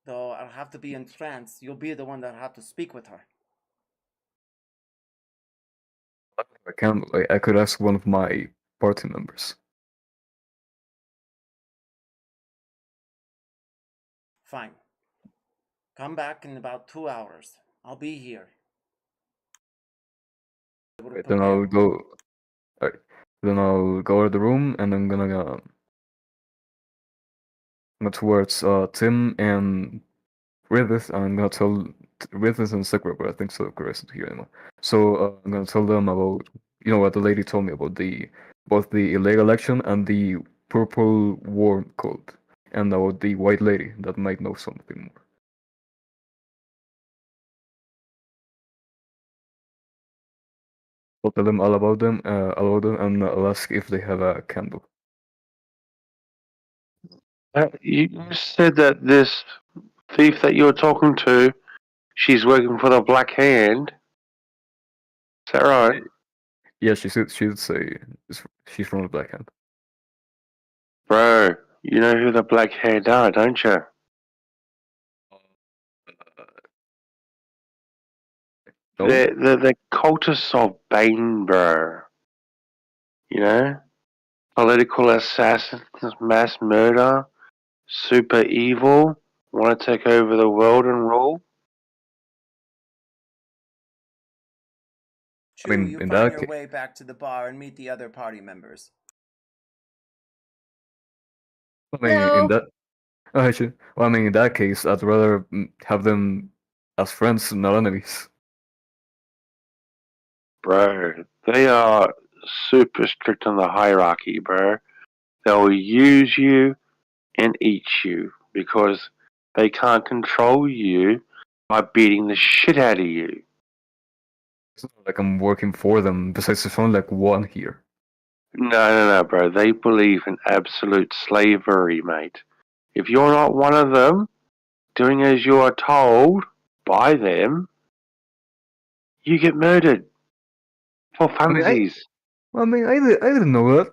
Though I'll have to be in trance, you'll be the one that'll have to speak with her. I don't have a candle. I could ask one of my party members. Fine. Come back in about 2 hours. I'll be here. Right, then I'll go. Alright. Then I'll go to the room and I'm gonna go towards Tim and Riveth. I'm gonna tell Riveth and Sakura, but I think Sakura isn't here anymore. So I'm gonna tell them about what the lady told me about both the illegal election and the purple war cult, and about the white lady that might know something more. I'll tell them all about them, and I'll ask if they have a candle. You said that this thief that you're talking to, she's working for the Black Hand. Is that right? Yeah, she'd say she's from the Black Hand. Bro, you know who the Black Hand are, don't you? No? They're the cultists of Bane, bro. You know? Political assassins, mass murder, super evil, want to take over the world and rule. Chu, I mean, you in find that your case, way back to the bar and meet the other party members. I mean, in No. that, actually, well, I mean, in that case, I'd rather have them as friends, not enemies. Bro, they are super strict on the hierarchy, bro. They'll use you and eat you because they can't control you by beating the shit out of you. It's not like I'm working for them. Besides, there's only like one here. No, bro. They believe in absolute slavery, mate. If you're not one of them, doing as you are told by them, you get murdered for I mean, funsies. I didn't know that.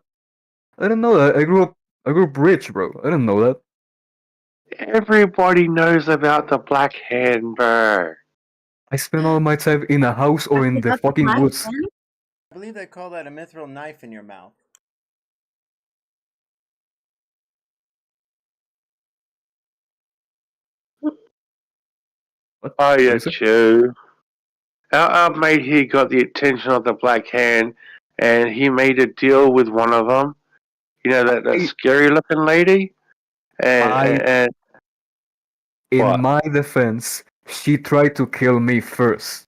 I didn't know that. I grew up rich, bro. I didn't know that. Everybody knows about the Black Hand, bro. I spent all my time in a house or in the fucking woods. I believe they call that a mithril knife in your mouth. What? Oh, What yeah, is it? Chew. Our mate here got the attention of the Black Hand, and he made a deal with one of them. You know that Hey. scary looking lady, and In what? my defense, she tried to kill me first.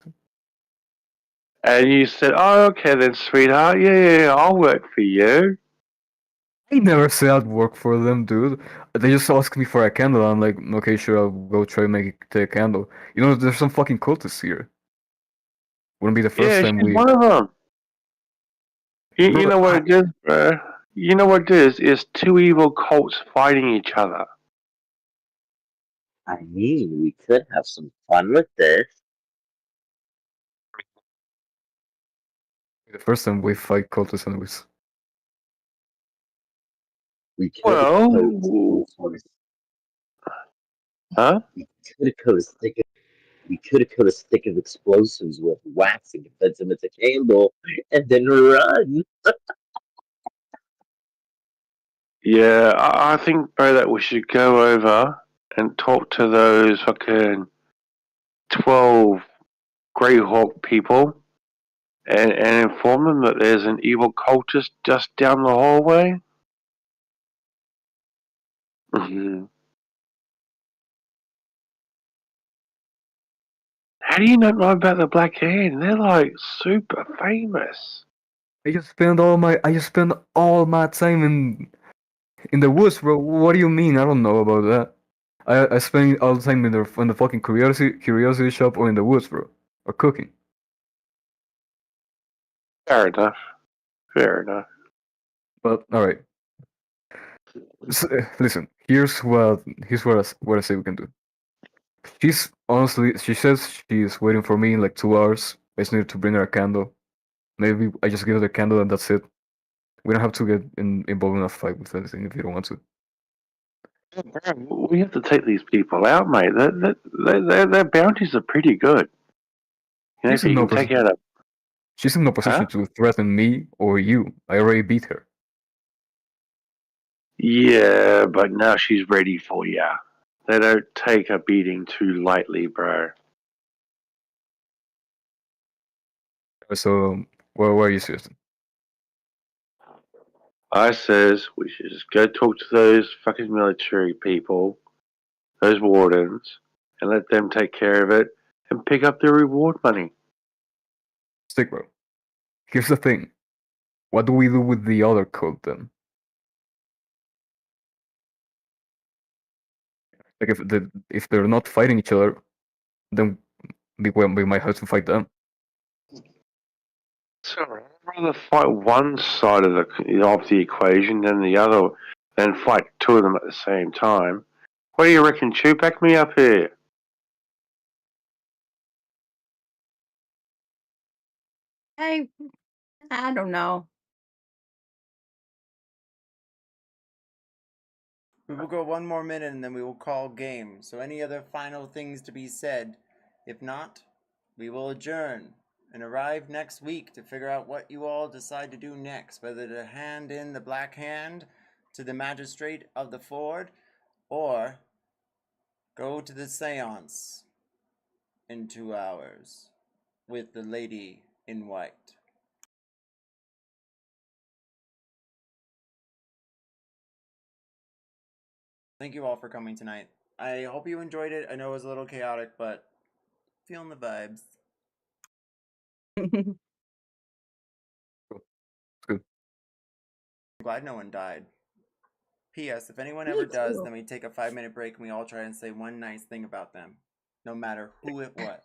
And you said, "Oh, okay then, sweetheart. Yeah, I'll work for you." I never said I'd work for them, dude. They just asked me for a candle. I'm like, okay, sure, I'll go try and take a candle. There's some fucking cultists here. Wouldn't be the first Yeah, time she's we. one of them. You Bro, know what it is, bro? You know what it is? It's two evil cults fighting each other. I mean, we could have some fun with this. the first time we fight cultists, anyways. We could Well, huh? we could have coat a stick of we could have coat a stick of explosives with wax and convince them it's a candle and then run. Yeah, I think, bro, that we should go over and talk to those fucking 12 Greyhawk people and inform them that there's an evil cultist just down the hallway. Mhm. How do you not know about the Black Hand? They're like super famous. I just spend all my time in the woods, bro. What do you mean? I don't know about that. I spend all the time in the fucking curiosity shop or in the woods, bro, or cooking. Fair enough. Fair enough. But all right, listen. What I say we can do. She says she's waiting for me in like 2 hours. I just need to bring her a candle. Maybe I just give her the candle and that's it. We don't have to get involved in a fight with anything if you don't want to. Bro, we have to take these people out, mate. Their bounties are pretty good. You know, She's if in you no can take position. out a... She's in no position to threaten me or you. I already beat her. Yeah, but now she's ready for ya. They don't take a beating too lightly, bro. So, what are you suggesting? I says we should just go talk to those fucking military people, those wardens, and let them take care of it and pick up their reward money. Stick, bro. Here's the thing. What do we do with the other cult then? Like if they're not fighting each other, then we might have to fight them. Sorry, I'd rather fight one side of the equation than the other, than fight two of them at the same time. What do you reckon, Chew? Back me up here. I don't know. We will go 1 more minute and then we will call game. So, any other final things to be said? If not, we will adjourn and arrive next week to figure out what you all decide to do next. Whether to hand in the Black Hand to the magistrate of the Ford or go to the seance in 2 hours with the lady in white. Thank you all for coming tonight. I hope you enjoyed it. I know it was a little chaotic, but feeling the vibes. Good. I'm glad no one died. P.S. If anyone Me ever does, too. then we take a 5-minute break and we all try and say one nice thing about them, no matter who it was.